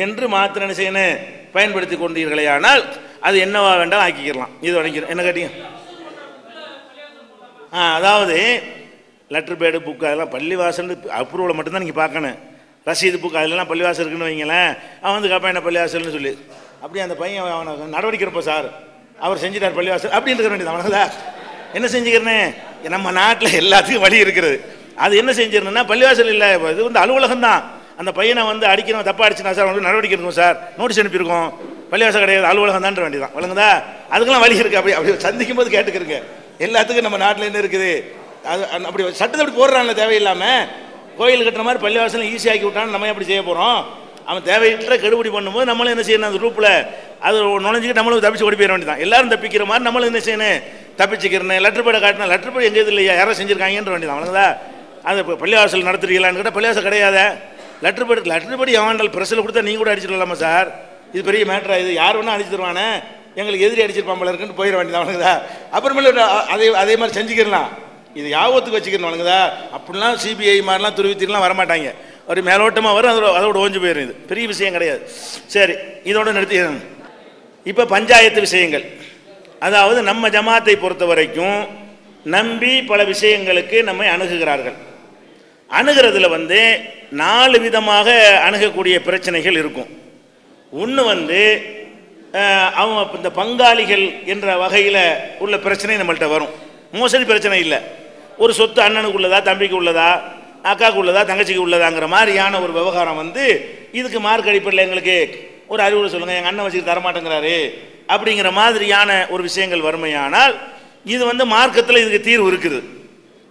என்று மாத்திரம் என்ன செய்யணும், பயன்படுத்தி கொண்டீர்களே ஆனால் அது என்னவா வேண்டாம் ஆக்கிக்கிறலாம். இது வரைக்கும் என்ன கேட்டீங்க, அதாவது லெட்டர் பேடு புக்கு அதெல்லாம் பள்ளிவாசல் அப்ரூவலை மட்டும்தான் நீங்கள் பார்க்கணும். ரசீது புக்கு அதெல்லாம் பள்ளிவாசல் இருக்குன்னு வைங்களேன், அவன் வந்து கேட்பான் என்ன பள்ளிவாசல்னு சொல்லி. அப்படியே அந்த பையன் அவனை நடவடிக்கை இருப்போம் சார், அவர் செஞ்சுட்டார் பள்ளிவாசல் அப்படின்னு இருக்க வேண்டியது. அவனதா என்ன செஞ்சுக்கிறேன்னு, நம்ம நாட்டில் எல்லாத்துக்கும் வழி இருக்கிறது. அது என்ன செஞ்சிடணும்னா பள்ளிவாசல் இல்லை, இது வந்து அலுவலகம் தான். அந்த பையனை வந்து அடிக்கணும், தப்பாக அடிச்சுனா சார் வந்து நடவடிக்கை இருக்கும் சார், நோட்டீஸ் அனுப்பியிருக்கோம், பள்ளிவாசல் கிடையாது அலுவலகம் தான் வேண்டியதான். வழங்குதா, அதுக்கெல்லாம் வழி இருக்குது. அப்படி சந்திக்கும் போது கேட்டுக்கிறங்க. எல்லாத்துக்கும் நம்ம நாட்டில் என்ன இருக்குது, அது அப்படி சட்டத்தை அப்படி போடுறான்ல தேவையில்லாமல். கோயில் கட்டுற மாதிரி பள்ளிவாசலும் ஈஸியாக்கி விட்டான்னு நம்ம எப்படி செய்ய போகிறோம். அவன் தேவையிட்ட கெடுபடி பண்ணும்போது நம்மளும் என்ன செய்யணும், அந்த ரூப்பில் அது நுழைஞ்சிக்கிட்டு நம்மளும் தப்பிச்சு ஓடி போயிட வேண்டியதான். எல்லாரும் தப்பிக்கிற மாதிரி நம்மளும் என்ன செய்யணும், தப்பிச்சுக்கிறேன். லெட்டர் பேடை காட்டினா லெட்டர் பேடு எங்கே இது இல்லையா, யாரும் செஞ்சுருக்காங்கன்ற வேண்டியதான். வழங்குதா, அது இப்போ பள்ளிவாசல் நடத்துறீங்களான்னு கேட்டால் பள்ளிவாசல் கிடையாத. லெட்டர் படி எவன்டால் ப்ரெஸ்ஸில் கொடுத்தா நீங்கள் கூட அடிச்சிடலாமா சார், இது பெரிய மேட்டரா, இது யார் வேணால் அடிச்சு தருவானே, எங்களுக்கு எதிரி அடிச்சிருப்பான் போல இருக்குன்னு போயிட வேண்டியதான். வழங்குதா, அப்புறமேல அதே மாதிரி செஞ்சுக்கிடலாம். இது யாபத்துக்கு வச்சுக்கணும். வழங்குதா, அப்படிலாம் சிபிஐ மாதிரிலாம் துருவித்திலாம் வரமாட்டாங்க. ஒரு மேலோட்டமாக வரும், அதோட ஓஞ்சு போயிடும். இது பெரிய விஷயம் கிடையாது. சரி, இதோட நிறுத்தி. இப்போ பஞ்சாயத்து விஷயங்கள், அதாவது நம்ம ஜமாத்தை பொறுத்த வரைக்கும் நம்பி பல விஷயங்களுக்கு நம்மை அணுகுகிறார்கள். அணுகிறதுல வந்து 4 விதமாக அணுகக்கூடிய பிரச்சனைகள் இருக்கும். ஒன்று வந்து அவங்க இந்த பங்காளிகள் என்ற வகையில் உள்ள பிரச்சனை நம்மள்கிட்ட வரும். மோசடி பிரச்சனை இல்லை, ஒரு சொத்து அண்ணனுக்கு உள்ளதா, தம்பிக்கு உள்ளதா, அக்காவுக்கு உள்ளதா, தங்கச்சிக்கு உள்ளதாங்கிற மாதிரியான ஒரு விவகாரம் வந்து இதுக்கு மார்க் அடிப்படையில் எங்களுக்கு ஒரு அறிவுரை சொல்லுங்கள், எங்கள் அண்ணன் வச்சுட்டு தரமாட்டேங்கிறாரு அப்படிங்கிற மாதிரியான ஒரு விஷயங்கள் வறுமையானால் இது வந்து மார்க்கத்தில் இதுக்கு தீர்வு இருக்குது.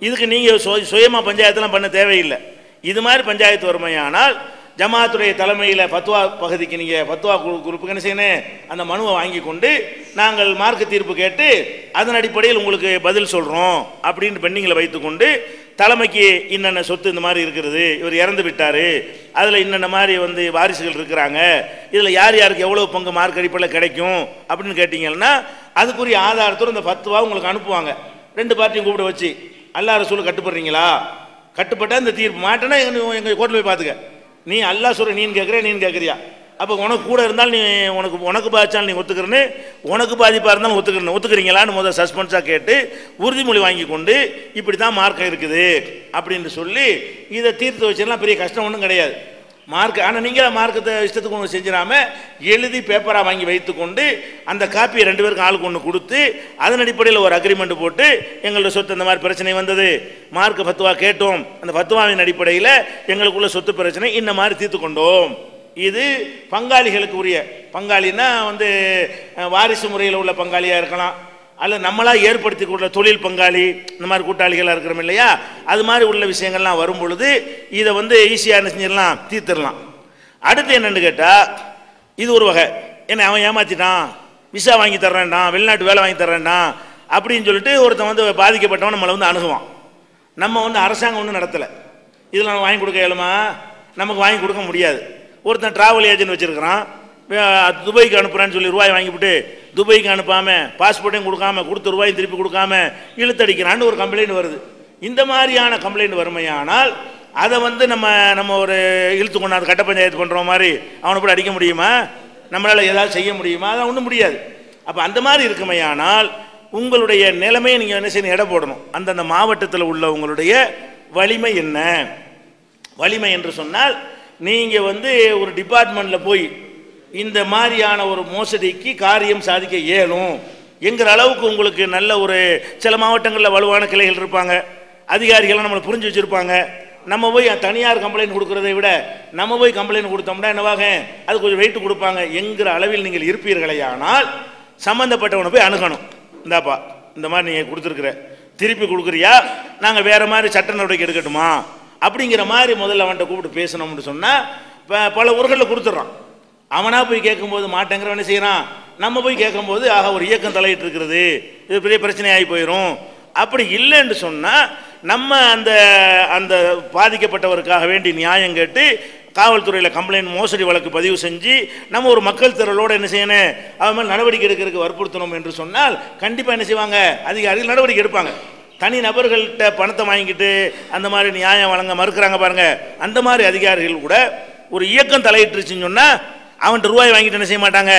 இதுக்கு நீங்கள் சுயமாக பஞ்சாயத்தெல்லாம் பண்ண தேவையில்லை. இது மாதிரி பஞ்சாயத்து வறுமையானால் ஜமாத்துடைய தலைமையில் ஃபத்வா பகுதிக்கு நீங்கள் ஃபத்வா குரூப்புக்கு என்ன செய்யணும், அந்த மனுவை வாங்கி கொண்டு நாங்கள் மார்க்க தீர்ப்பு கேட்டு அதன் அடிப்படையில் உங்களுக்கு பதில் சொல்கிறோம் அப்படின்னு பெண்டிங்கில் வைத்துக்கொண்டு தலைமைக்கு இன்னென்ன சொத்து இந்த மாதிரி இருக்கிறது, இவர் இறந்து விட்டார், அதில் இன்னென்ன மாதிரி வந்து வாரிசுகள் இருக்கிறாங்க, இதில் யார் யாருக்கு எவ்வளோ பங்கு மார்க் அடிப்படையில் கிடைக்கும் அப்படின்னு கேட்டிங்கன்னா அதுக்குரிய ஆதாரத்தோடு இந்த ஃபத்வா உங்களுக்கு அனுப்புவாங்க. 2 பார்ட்டியும் கூப்பிட வச்சு, அல்லாஹ் ரசூலுக்கு கட்டுப்படுறீங்களா, கட்டுப்பட்டால் இந்த தீர்ப்பு, மாட்டேன்னா எங்கள் கோர்ட்டில் போய் பார்த்துக்க, நீ அல்லாஹ் சொல்ற நீன்னு கேட்குறியா, அப்போ உனக்கு கூட இருந்தாலும் நீ உனக்கு பாதிச்சாலும் நீ ஒத்துக்கிறன்னு, உனக்கு பாதிப்பாக இருந்தாலும் ஒத்துக்கிறீங்களான்னு முதல் சஸ்பென்ஸாக கேட்டு உறுதிமொழி வாங்கி கொண்டு இப்படி தான் மார்க்கம் இருக்குது அப்படின்னு சொல்லி இதை தீர்த்து வச்சிடலாம். பெரிய கஷ்டம் ஒன்றும் கிடையாது மார்க். ஆனால் நீங்கள் மார்க்கத்தை இஷ்டத்துக்கு ஒன்று செஞ்சிடாமல் எழுதி பேப்பராக வாங்கி வைத்துக்கொண்டு அந்த காப்பியை 2 பேருக்கு ஆளுக்கு ஒன்று கொடுத்து அதன் அடிப்படையில் ஒரு அக்ரிமெண்ட் போட்டு எங்களோட சொத்து இந்த மாதிரி பிரச்சனை வந்தது, மார்க் ஃபத்வா கேட்டோம், அந்த ஃபத்வாவின் அடிப்படையில் எங்களுக்குள்ள சொத்து பிரச்சனை இந்த மாதிரி தீர்த்து கொண்டோம். இது பங்காளிகளுக்கு உரிய. பங்காளின்னா வந்து வாரிசு முறையில் உள்ள பங்காளியாக இருக்கலாம், அல்ல நம்மளாக ஏற்படுத்தி கொள்ள தொழில் பங்காளி, இந்த மாதிரி கூட்டாளிகளாக இருக்கிறோம் இல்லையா, அது மாதிரி உள்ள விஷயங்கள்லாம் வரும் பொழுது இதை வந்து ஈஸியாக என்ன செஞ்சிடலாம், தீர்த்திடலாம். அடுத்து என்னென்னு கேட்டால் இது ஒரு வகை, என்ன அவன் ஏமாற்றிட்டான், விசா வாங்கி தர்றேன்டான், வெளிநாட்டு வேலை வாங்கி தர்றேன்டான் அப்படின்னு சொல்லிட்டு ஒருத்தன் வந்து பாதிக்கப்பட்டவன் நம்மளை வந்து அணுகுவான். நம்ம வந்து அரசாங்கம் ஒன்றும் நடத்தலை, இதில் நம்ம வாங்கி கொடுக்க இயலுமா, நமக்கு வாங்கி கொடுக்க முடியாது. ஒருத்தன் ட்ராவல் ஏஜென்ட் வச்சுருக்கிறான், துபாய்க்கு அனுப்புகிறான்னு சொல்லி ரூபாய் வாங்கிவிட்டு துபாய்க்கு அனுப்பாமல் பாஸ்போர்ட்டையும் கொடுக்காம கொடுத்த ரூபாயும் திருப்பி கொடுக்காம இழுத்தடிக்கிறான்னு ஒரு கம்ப்ளைண்ட் வருது. இந்த மாதிரியான கம்ப்ளைண்ட் வறுமையானால் அதை வந்து நம்ம ஒரு இழுத்து கொண்டாந்து கட்ட பஞ்சாயத்து பண்ணுற மாதிரி அவனை கூட அடிக்க முடியுமா? நம்மளால் ஏதாவது செய்ய முடியுமா? அதான் ஒன்றும் முடியாது. அப்போ அந்த மாதிரி இருக்குமையானால் உங்களுடைய நிலைமையை நீங்கள் என்ன செய்யணும், எடை போடணும். அந்தந்த மாவட்டத்தில் உள்ள உங்களுடைய வலிமை என்ன? வலிமை என்று சொன்னால் நீங்கள் ஒரு டிபார்ட்மெண்ட்டில் போய் இந்த மாதிரியான ஒரு மோசடிக்கு காரியம் சாதிக்க இயலும் என்கிற அளவுக்கு உங்களுக்கு நல்ல ஒரு சில மாவட்டங்களில் வலுவான கிளைகள் இருப்பாங்க, அதிகாரிகள்லாம் நம்மளை புரிஞ்சு வச்சுருப்பாங்க. நம்ம போய் தனியார் கம்ப்ளைண்ட் கொடுக்குறதை விட நம்ம போய் கம்ப்ளைண்ட் கொடுத்தோம்னா என்னவாக அது கொஞ்சம் வெயிட் கொடுப்பாங்க என்கிற அளவில் நீங்கள் இருப்பீர்களே. ஆனால் சம்மந்தப்பட்டவனை போய் அணுகணும். இந்தாப்பா இந்த மாதிரி நீங்கள் கொடுத்துருக்குற திருப்பி கொடுக்குறியா, நாங்கள் வேறு மாதிரி சட்ட நடவடிக்கை எடுக்கட்டுமா அப்படிங்கிற மாதிரி முதல்ல அவன்கிட்ட கூப்பிட்டு பேசணும்னு சொன்னால் பல ஊர்களில் கொடுத்துட்றான். அவனாக போய் கேட்கும்போது மாட்டேங்கிறவன் என்ன செய்கிறான், நம்ம போய் கேட்கும்போது ஆக ஒரு இயக்கம் தலையிட்டு இருக்கிறது, இது பெரிய பிரச்சனையாகி போயிடும். அப்படி இல்லைன்னு சொன்னால் நம்ம அந்த அந்த பாதிக்கப்பட்டவருக்காக வேண்டி நியாயம் கேட்டு காவல்துறையில் கம்ப்ளைண்ட் மோசடி வழக்கு பதிவு செஞ்சு நம்ம ஒரு மக்கள் திரளோடு என்ன செய்யணும், அவன் மேலே நடவடிக்கை எடுக்கிறதுக்கு வற்புறுத்தணும் என்று சொன்னால் கண்டிப்பாக என்ன செய்வாங்க, அதிகாரிகள் நடவடிக்கை எடுப்பாங்க. தனி நபர்கள்ட்ட பணத்தை வாங்கிட்டு அந்த மாதிரி நியாயம் வழங்க மறுக்கிறாங்க பாருங்க, அந்த மாதிரி அதிகாரிகள் கூட ஒரு இயக்கம் தலையிட்டுருச்சுன்னு சொன்னால் அவன்கிட்ட ரூபாய் வாங்கிட்டு என்ன செய்ய மாட்டாங்க,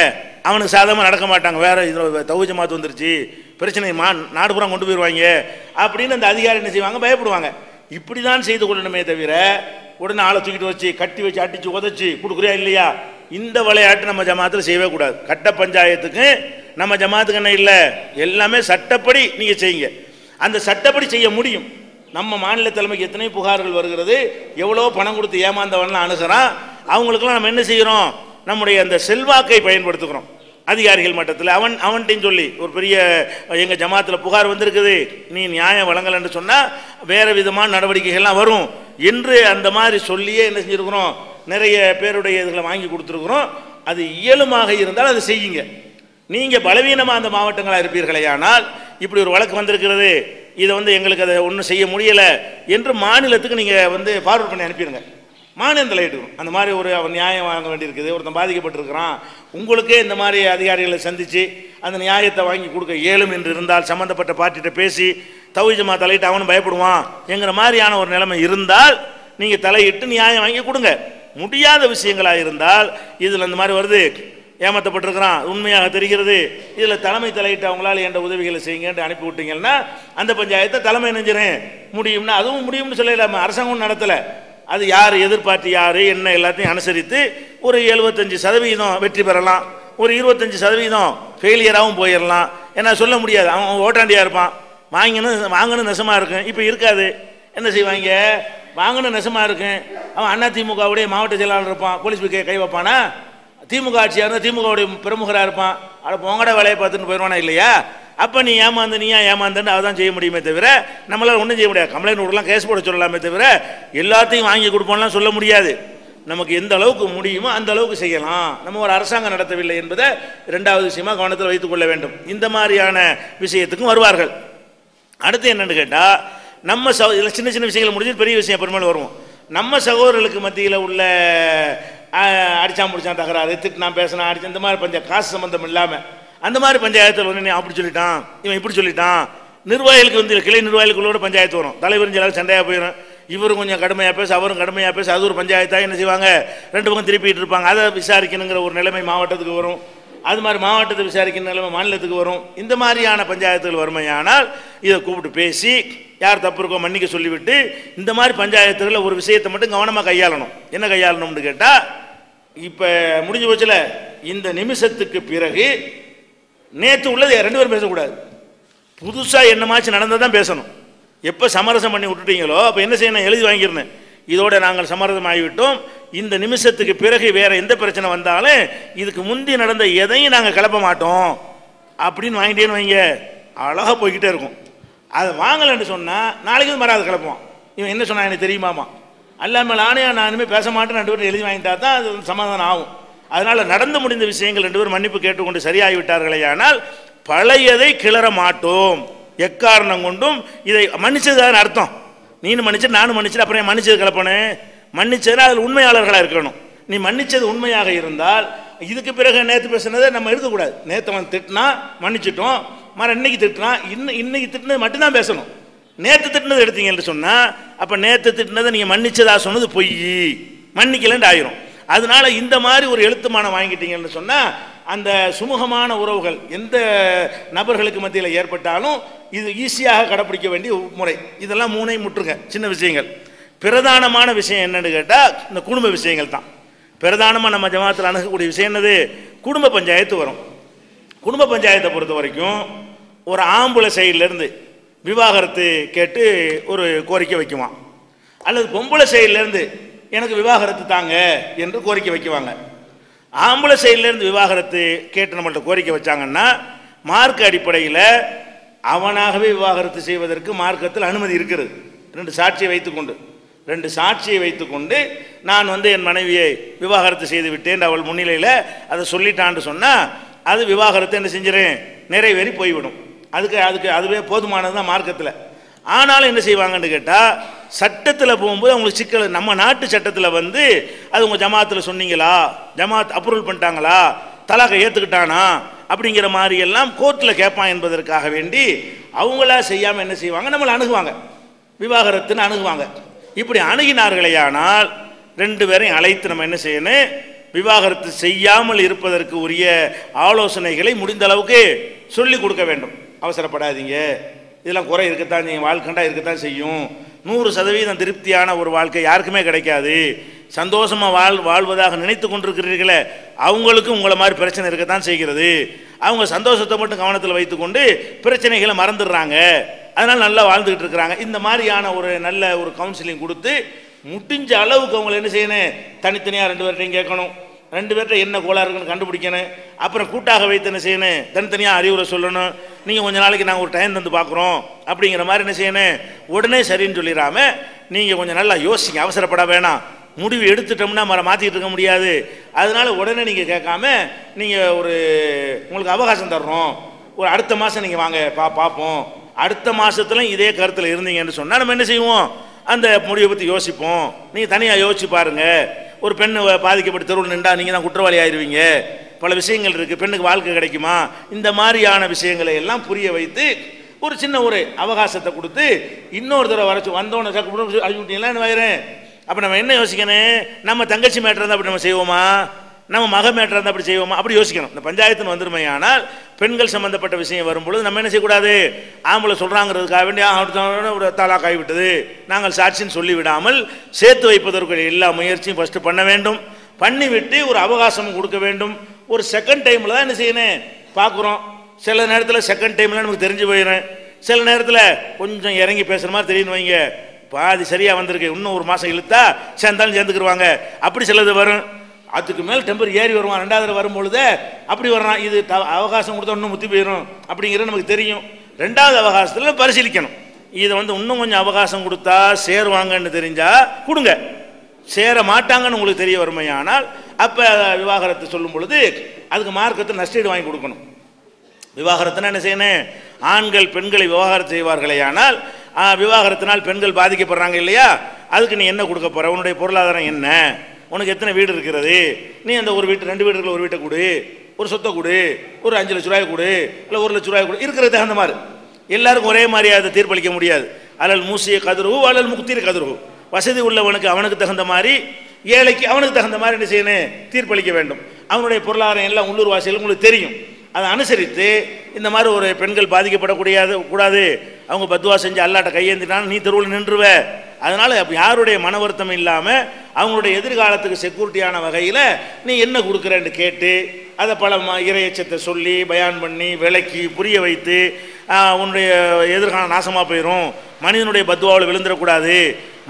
அவனுக்கு சாதகமாக நடக்க மாட்டாங்க. வேறு இதில் தௌஹீத் ஜமாத் வந்துருச்சு பிரச்சனை நாடு பூரா கொண்டு போயிடுவாங்க அப்படின்னு அந்த அதிகாரி என்ன செய்வாங்க, பயப்படுவாங்க. இப்படி தான் செய்து கொள்ளணுமே தவிர உடனே ஆளை தூக்கிட்டு வச்சு கட்டி வச்சு அடித்து உதச்சி கொடுக்குறியா இல்லையா, இந்த விளையாட்டு நம்ம ஜமாத்தில் செய்யவே கூடாது. கட்ட பஞ்சாயத்துக்கு நம்ம ஜமாத்துக்கு என்ன இல்லை, எல்லாமே சட்டப்படி நீங்கள் செய்யுங்க. அந்த சட்டப்படி செய்ய முடியும். நம்ம மாநில தலைமைக்கு எத்தனை புகார்கள் வருகிறது, எவ்வளோ பணம் கொடுத்து ஏமாந்தவன்லாம் அணுகிறான். அவங்களுக்கெல்லாம் நம்ம என்ன செய்கிறோம், நம்முடைய அந்த செல்வாக்கை பயன்படுத்துகிறோம் அதிகாரிகள் மட்டத்தில். அவன்கிட்டையும் சொல்லி ஒரு பெரிய எங்கள் ஜமாத்தில் புகார் வந்திருக்குது, நீ நியாயம் வழங்கலைன்னு சொன்னால் வேறு விதமான நடவடிக்கைகள்லாம் வரும் என்று அந்த மாதிரி சொல்லியே என்ன செஞ்சுருக்கிறோம், நிறைய பேருடைய இதில் வாங்கி கொடுத்துருக்குறோம். அது இயலுமாக இருந்தால் அதை செய்யுங்க. நீங்கள் பலவீனமாக அந்த மாவட்டங்களாக இருப்பீர்களே, ஆனால் இப்படி ஒரு வழக்கு வந்திருக்கிறது, இதை எங்களுக்கு அதை ஒன்றும் செய்ய முடியலை என்று மாநிலத்துக்கு நீங்கள் ஃபார்வர்ட் பண்ணி அனுப்பிடுங்க. மாநிலம் தலையிட்டுக்கணும். அந்த மாதிரி அவன் நியாயம் வாங்க வேண்டியிருக்குது, ஒருத்தன் பாதிக்கப்பட்டிருக்கிறான், உங்களுக்கே இந்த மாதிரி அதிகாரிகளை சந்தித்து அந்த நியாயத்தை வாங்கி கொடுக்க இயலும் என்று இருந்தால் சம்மந்தப்பட்ட பார்ட்டிகிட்ட பேசி தௌஹீத் ஜமாத் தலையிட்டு அவனும் பயப்படுவான் என்கிற மாதிரியான ஒரு நிலைமை இருந்தால் நீங்கள் தலையிட்டு நியாயம் வாங்கி கொடுங்க. முடியாத விஷயங்களாக இருந்தால் இதில் அந்த மாதிரி வருது, ஏமாற்றப்பட்டிருக்கிறான் உண்மையாக தெரிகிறது, இதில் தலைமை தலையிட்டு அவங்களால என்ற உதவிகளை செய்யுங்கன்ட்டு அனுப்பி விட்டீங்கன்னா அந்த பஞ்சாயத்தை தலைமை நெஞ்சிறேன் முடியும்னா அதுவும் முடியும்னு சொல்லலாமா. அரசாங்கம் நடத்தலை, அது யார் எதிர்பார்த்து யார் என்ன எல்லாத்தையும் அனுசரித்து ஒரு 75% வெற்றி பெறலாம், ஒரு 25% ஃபெயிலியராகவும் போயிடலாம். ஏன்னா சொல்ல முடியாது, அவன் ஓட்டாண்டியாக இருப்பான், வாங்கணும் நெசமாக இருக்கும். இப்போ இருக்காது, என்ன செய்வாங்க, வாங்கணும் நெசமாக இருக்கும். அவன் அதிமுகவுடைய மாவட்ட செயலாளர் இருப்பான், போலீஸ் கை வைப்பானா, திமுக ஆட்சியாக இருந்தால் திமுகவுடைய பிரமுகராக இருப்பான், அதை உங்களோட வேலையை பார்த்துட்டு போயிடுவானா இல்லையா. அப்போ நீ ஏமாந்துன்னு அதான் செய்ய முடியுமே தவிர நம்மளால் ஒன்றும் செய்ய முடியாது. கம்ப்ளைண்ட் விடலாம், கேஸ் போட சொல்லலாமே தவிர எல்லாத்தையும் வாங்கி கொடுப்போம்லாம் சொல்ல முடியாது. நமக்கு எந்த அளவுக்கு முடியுமோ அந்த அளவுக்கு செய்யலாம். நம்ம ஒரு அரசாங்கம் நடத்தவில்லை என்பதை இரண்டாவது விஷயமாக கவனத்தில் வைத்துக் கொள்ள வேண்டும். இந்த மாதிரியான விஷயத்துக்கும் வருவார்கள். அடுத்து என்னென்னு கேட்டால், நம்ம சின்ன சின்ன விஷயங்கள் முடிஞ்சு பெரிய விஷயம் பெரும்பாலும் வருவோம். நம்ம சகோதரர்களுக்கு மத்தியில் உள்ள அடிச்சான் முடிச்சான் தகராறு, திட்டினான் பேசினா அடிச்சு, இந்த மாதிரி காசு சம்பந்தம் இல்லாமல் அந்த மாதிரி பஞ்சாயத்தில் அப்படி சொல்லிட்டான் இவன் இப்படி சொல்லிட்டான். நிர்வாகிகளுக்கு கிளை நிர்வாகிகளுக்குள்ளோட பஞ்சாயத்து வரும், தலைவரும் எல்லாரும் சண்டையாக போயிடும். இவரும் கொஞ்சம் கடுமையாக பேச அவரும் கடுமையாக பேச அது ஒரு பஞ்சாயத்தாக என்ன செய்வாங்க, ரெண்டு பக்கம் திருப்பிட்டு இருப்பாங்க. அதை விசாரிக்கணுங்கிற ஒரு நிலைமை மாவட்டத்துக்கு வரும். அது மாதிரி மாவட்டத்தை விசாரிக்கிற நிலைமை மாநிலத்துக்கு வரும். இந்த மாதிரியான பஞ்சாயத்துகள் வறுமையானால் இதை கூப்பிட்டு பேசி யார் தப்பு இருக்கோ மன்னிக்க சொல்லிவிட்டு இந்த மாதிரி பஞ்சாயத்துகளில் ஒரு விஷயத்தை மட்டும் கவனமாக கையாளணும். என்ன கையாளணும்னு கேட்டால், இப்போ முடிஞ்சு போச்சுல, இந்த நிமிஷத்துக்கு பிறகு நேற்று உள்ளது ரெண்டு பேரும் பேசக்கூடாது, புதுசாக என்னமாச்சு நடந்தால் தான் பேசணும். எப்போ சமரசம் பண்ணி விட்டுட்டீங்களோ அப்போ என்ன செய்யணும், எழுதி வாங்கிருந்தேன், இதோட நாங்கள் சமரசம் ஆகிவிட்டோம், இந்த நிமிஷத்துக்கு பிறகு வேறு எந்த பிரச்சனை வந்தாலும் இதுக்கு முந்தி நடந்த எதையும் நாங்கள் கிளப்ப மாட்டோம் அப்படின்னு வாங்கிட்டேன்னு வைங்க, அழகாக போய்கிட்டே இருக்கும். அதை வாங்கலைன்னு சொன்னால் நாளைக்கு மறாது கிளப்புவான். இவன் என்ன சொன்னான் எனக்கு தெரியுமாமா, அல்லாமல் ஆணையாக நான் இனிமேல் பேச மாட்டேன், ரெண்டு பேரும் எழுதி வாங்கிட்டா தான் அது சமாதானம் ஆகும். அதனால் நடந்து முடிந்த விஷயங்கள் ரெண்டு பேரும் மன்னிப்பு கேட்டுக்கொண்டு சரியாகிவிட்டார்களே, ஆனால் பழையதை கிளற மாட்டோம் எக்காரணம் கொண்டும். இதை மன்னிச்சதுதான் அர்த்தம், நீனும் மன்னிச்சு நானும் மன்னிச்சு அப்புறம் மன்னிச்சது கிளப்பனு, மன்னிச்சதுன்னா அதில் உண்மையாளர்களாக இருக்கணும். நீ மன்னிச்சது உண்மையாக இருந்தால் இதுக்கு பிறகு நேற்று பேசுனதை நம்ம எடுக்கக்கூடாது. நேற்று அவன் திட்டினா மன்னிச்சிட்டோம், இன்னைக்கு திட்டினா இன்னைக்கு திட்டினது மட்டும்தான் பேசணும். நேற்று திட்டினது எடுத்தீங்கன்னு சொன்னால் அப்போ நேற்று திட்டினதை நீங்கள் மன்னிச்சதா சொன்னது பொய், மன்னிக்கலன்னு ஆயிரும். அதனால இந்த மாதிரி ஒரு எழுத்துமானம் வாங்கிட்டீங்கன்னு சொன்னால் அந்த சுமூகமான உறவுகள் எந்த நபர்களுக்கு மத்தியில் ஏற்பட்டாலும் இது ஈஸியாக கடைப்பிடிக்க வேண்டிய முறை. இதெல்லாம் மூணையும் முற்றுங்க. சின்ன விஷயங்கள். பிரதானமான விஷயம் என்னன்னு கேட்டால் இந்த குடும்ப விஷயங்கள் தான். பிரதானமாக நம்ம ஜமாத்தில் அணுகக்கூடிய விஷயம் என்னது? குடும்ப பஞ்சாயத்து வரும். குடும்ப பஞ்சாயத்தை பொறுத்த வரைக்கும் ஒரு ஆம்பளை சைட்லேருந்து விவாகரத்து கேட்டு ஒரு கோரிக்கை வைக்குவான், அல்லது பொம்பளை சைட்லேருந்து எனக்கு விவாகரத்து தாங்க என்று கோரிக்கை வைக்குவாங்க. ஆம்பளை சைட்லேருந்து விவாகரத்து கேட்டு நம்மள்ட்ட கோரிக்கை வச்சாங்கன்னா மார்க்க அடிப்படையில் அவனாகவே விவாகரத்து செய்வதற்கு மார்க்கத்தில் அனுமதி இருக்கிறது. ரெண்டு சாட்சியை வைத்துக்கொண்டு நான் என் மனைவியை விவாகரத்து செய்து விட்டேன் அவள் முன்னிலையில் அதை சொல்லிட்டான்னு சொன்னால் அது விவாகரத்து என்ன செஞ்சிடும், நிறைவேறி போய்விடும். அதுவே போதுமானது தான் மார்க்கத்தில். ஆனாலும் என்ன செய்வாங்கன்னு கேட்டால் சட்டத்தில் போகும்போது அவங்களுக்கு சிக்கல். நம்ம நாட்டு சட்டத்தில் அது உங்கள் ஜமாத்தில் சொன்னீங்களா, ஜமாத் அப்ரூவல் பண்ணிட்டாங்களா, தலாக்கை ஏற்றுக்கிட்டானா அப்படிங்கிற மாதிரி எல்லாம் கோர்ட்டில் கேட்பான் என்பதற்காக வேண்டி அவங்களா செய்யாமல் என்ன செய்வாங்க, நம்மளை அணுகுவாங்க, விவாகரத்துன்னு அணுகுவாங்க. இப்படி அணுகினார்களேயானால் ரெண்டு பேரையும் அழைத்து நம்ம என்ன செய்யணும், விவாகரத்து செய்யாமல் இருப்பதற்கு உரிய ஆலோசனைகளை முடிந்த அளவுக்கு சொல்லி கொடுக்க வேண்டும். அவசரப்படாதீங்க, இதெல்லாம் குறை இருக்கத்தான், நீங்கள் வாழ்க்கண்டா இருக்கத்தான் செய்யும். 100% திருப்தியான ஒரு வாழ்க்கை யாருக்குமே கிடைக்காது. சந்தோஷமாக வாழ்வதாக நினைத்து கொண்டிருக்கிறீர்களே அவங்களுக்கும் உங்களை மாதிரி பிரச்சனை இருக்கத்தான் செய்கிறது. அவங்க சந்தோஷத்தை மட்டும் கவனத்தில் வைத்துக்கொண்டு பிரச்சனைகளை மறந்துடுறாங்க, அதனால் நல்லா வாழ்ந்துக்கிட்டு இருக்கிறாங்க. இந்த மாதிரியான ஒரு நல்ல ஒரு கவுன்சிலிங் கொடுத்து முடிஞ்ச அளவுக்கு அவங்களை என்ன செய்யணும், தனித்தனியாக 2 பேர்ட்டையும் கேட்கணும், 2 பேர்ட்ட என்ன கோளாறு இருக்குன்னு கண்டுபிடிக்கணும். அப்புறம் கூட்டாக வைத்து என்ன செய்யணும், தனித்தனியாக அறிவுரை சொல்லணும். நீங்கள் கொஞ்ச நாளைக்கு நாங்கள் ஒரு டைம் தந்து பார்க்குறோம் அப்படிங்கிற மாதிரி என்ன செய்யணும், உடனே சரின்னு சொல்லிடாமல் நீங்கள் கொஞ்சம் நல்லா யோசிங்க, அவசரப்பட வேணாம். முடிவு எடுத்துட்டோம்னா மாற்றிக்கிட்டு இருக்க முடியாது. அதனால உடனே நீங்கள் கேட்காம நீங்கள் உங்களுக்கு அவகாசம் தர்றோம், ஒரு அடுத்த மாதம் நீங்கள் வாங்க பார்ப்போம், அடுத்த மாதத்துல இதே கருத்தில் இருந்தீங்கன்னு சொன்னால் நம்ம என்ன செய்வோம், அந்த முடிவை பற்றி யோசிப்போம். நீங்கள் தனியாக யோசிச்சு பாருங்கள். ஒரு பெண்ணு பாதிக்கப்பட்டு தெருவில் நின்றா நீங்கள் தான் குற்றவாளி ஆயிடுவீங்க, பல விஷயங்கள் இருக்குது, பெண்ணுக்கு வாழ்க்கை கிடைக்குமா, இந்த மாதிரியான விஷயங்களை எல்லாம் புரிய வைத்து ஒரு சின்ன ஒரு அவகாசத்தை கொடுத்து இன்னொரு தடவை வந்தோன்னு அழிவிட்டீங்களா வயிறேன். அப்போ நம்ம என்ன யோசிக்கணும், நம்ம தங்கச்சி மேட்டர் இருந்தால் அப்படி நம்ம செய்வோமா, நம்ம மக மேட்டர் இருந்தால் அப்படி செய்வோமா, அப்படி யோசிக்கணும். இந்த பஞ்சாயத்துன்னு வந்துருமே. ஆனால் பெண்கள் சம்பந்தப்பட்ட விஷயம் வரும்பொழுது நம்ம என்ன செய்யக்கூடாது, ஆம்பளை சொல்கிறாங்கிறதுக்காக வேண்டிய ஒரு தாலாக் ஆகிவிட்டது நாங்கள் சாட்சின்னு சொல்லிவிடாமல் சேர்த்து வைப்பதற்கு எல்லா முயற்சியும் ஃபஸ்ட்டு பண்ண வேண்டும். பண்ணிவிட்டு ஒரு அவகாசம் கொடுக்க வேண்டும். ஒரு செகண்ட் டைமில் தான் என்ன செய்யணும் பார்க்குறோம். சில நேரத்தில் செகண்ட் டைமில் நமக்கு தெரிஞ்சு போயிடும், சில நேரத்தில் கொஞ்சம் இறங்கி பேசுகிற மாதிரி தெரியுன்னு வைங்க, பாதி சரியாக வந்திருக்கு, இன்னும் ஒரு மாதம் இழுத்தா சேர்ந்தாலும் சேர்ந்துக்கிடுவாங்க, அப்படி சிலது வரும். அதுக்கு மேல் டெம்பர் ஏறி வருவான், 2வது வரும்பொழுது அப்படி வர்றான், இது அவகாசம் கொடுத்தா இன்னும் முத்தி போயிடும் அப்படிங்கிறது நமக்கு தெரியும். 2வது அவகாசத்தில் பரிசீலிக்கணும். இதை இன்னும் கொஞ்சம் அவகாசம் கொடுத்தா சேருவாங்கன்னு தெரிஞ்சால் கொடுங்க, சேர மாட்டாங்கன்னு உங்களுக்கு தெரிய வருமையானால் அப்போ விவாகரத்து சொல்லும் பொழுது அதுக்கு மார்க்கத்தை நஷ்டீடு வாங்கி கொடுக்கணும். விவாகரத்துனா என்ன செய்யணும், ஆண்கள் பெண்களை விவாகரத்து செய்வார்களே ஆனால் விவாகரத்தினால் பெண்கள் பாதிக்கப்படுறாங்க இல்லையா, அதுக்கு நீ என்ன கொடுக்க போகிற, உன்னுடைய பொருளாதாரம் என்ன, உனக்கு எத்தனை வீடு இருக்கிறது, நீ அந்த ஒரு வீட்டு 2 வீடுகளில் ஒரு வீட்டை கொடு, ஒரு சொத்தை கொடு, ஒரு 5 லட்ச ரூபாய் கொடு, இல்லை 1 லட்ச ரூபாய் கொடு, இருக்கிறது தகுந்த மாதிரி. எல்லாருக்கும் ஒரே மாதிரி அதை தீர்ப்பளிக்க முடியாது. அல்லல் மூசிய கதிர்வு அல்லல் முக்திர கதிர்வு, வசதி உள்ளவனுக்கு அவனுக்கு தகுந்த மாதிரி, ஏழைக்கு அவனுக்கு தகுந்த மாதிரி என்ன செய்யணும், தீர்ப்பளிக்க வேண்டும். அவனுடைய பொருளாதாரம் எல்லாம் உள்ளூர் வாசிகள் உங்களுக்கு தெரியும். அதை அனுசரித்து இந்த மாதிரி ஒரு பெண்கள் கூடாது, அவங்க பத்துவா செஞ்சு அல்லாட்ட கையேந்தினாலும் நீ தெருவில் நின்றுவ. அதனால் யாருடைய மன வருத்தம் இல்லாமல் அவங்களுடைய எதிர்காலத்துக்கு செக்யூரிட்டியான வகையில் நீ என்ன கொடுக்குறேன்னு கேட்டு அதை பல இறையச்சத்தை சொல்லி பயான் பண்ணி விளக்கி புரிய வைத்து உன்னுடைய எதிர்காலம் நாசமாக போயிடும், மனிதனுடைய பத்துவாவில் விழுந்துடக்கூடாது,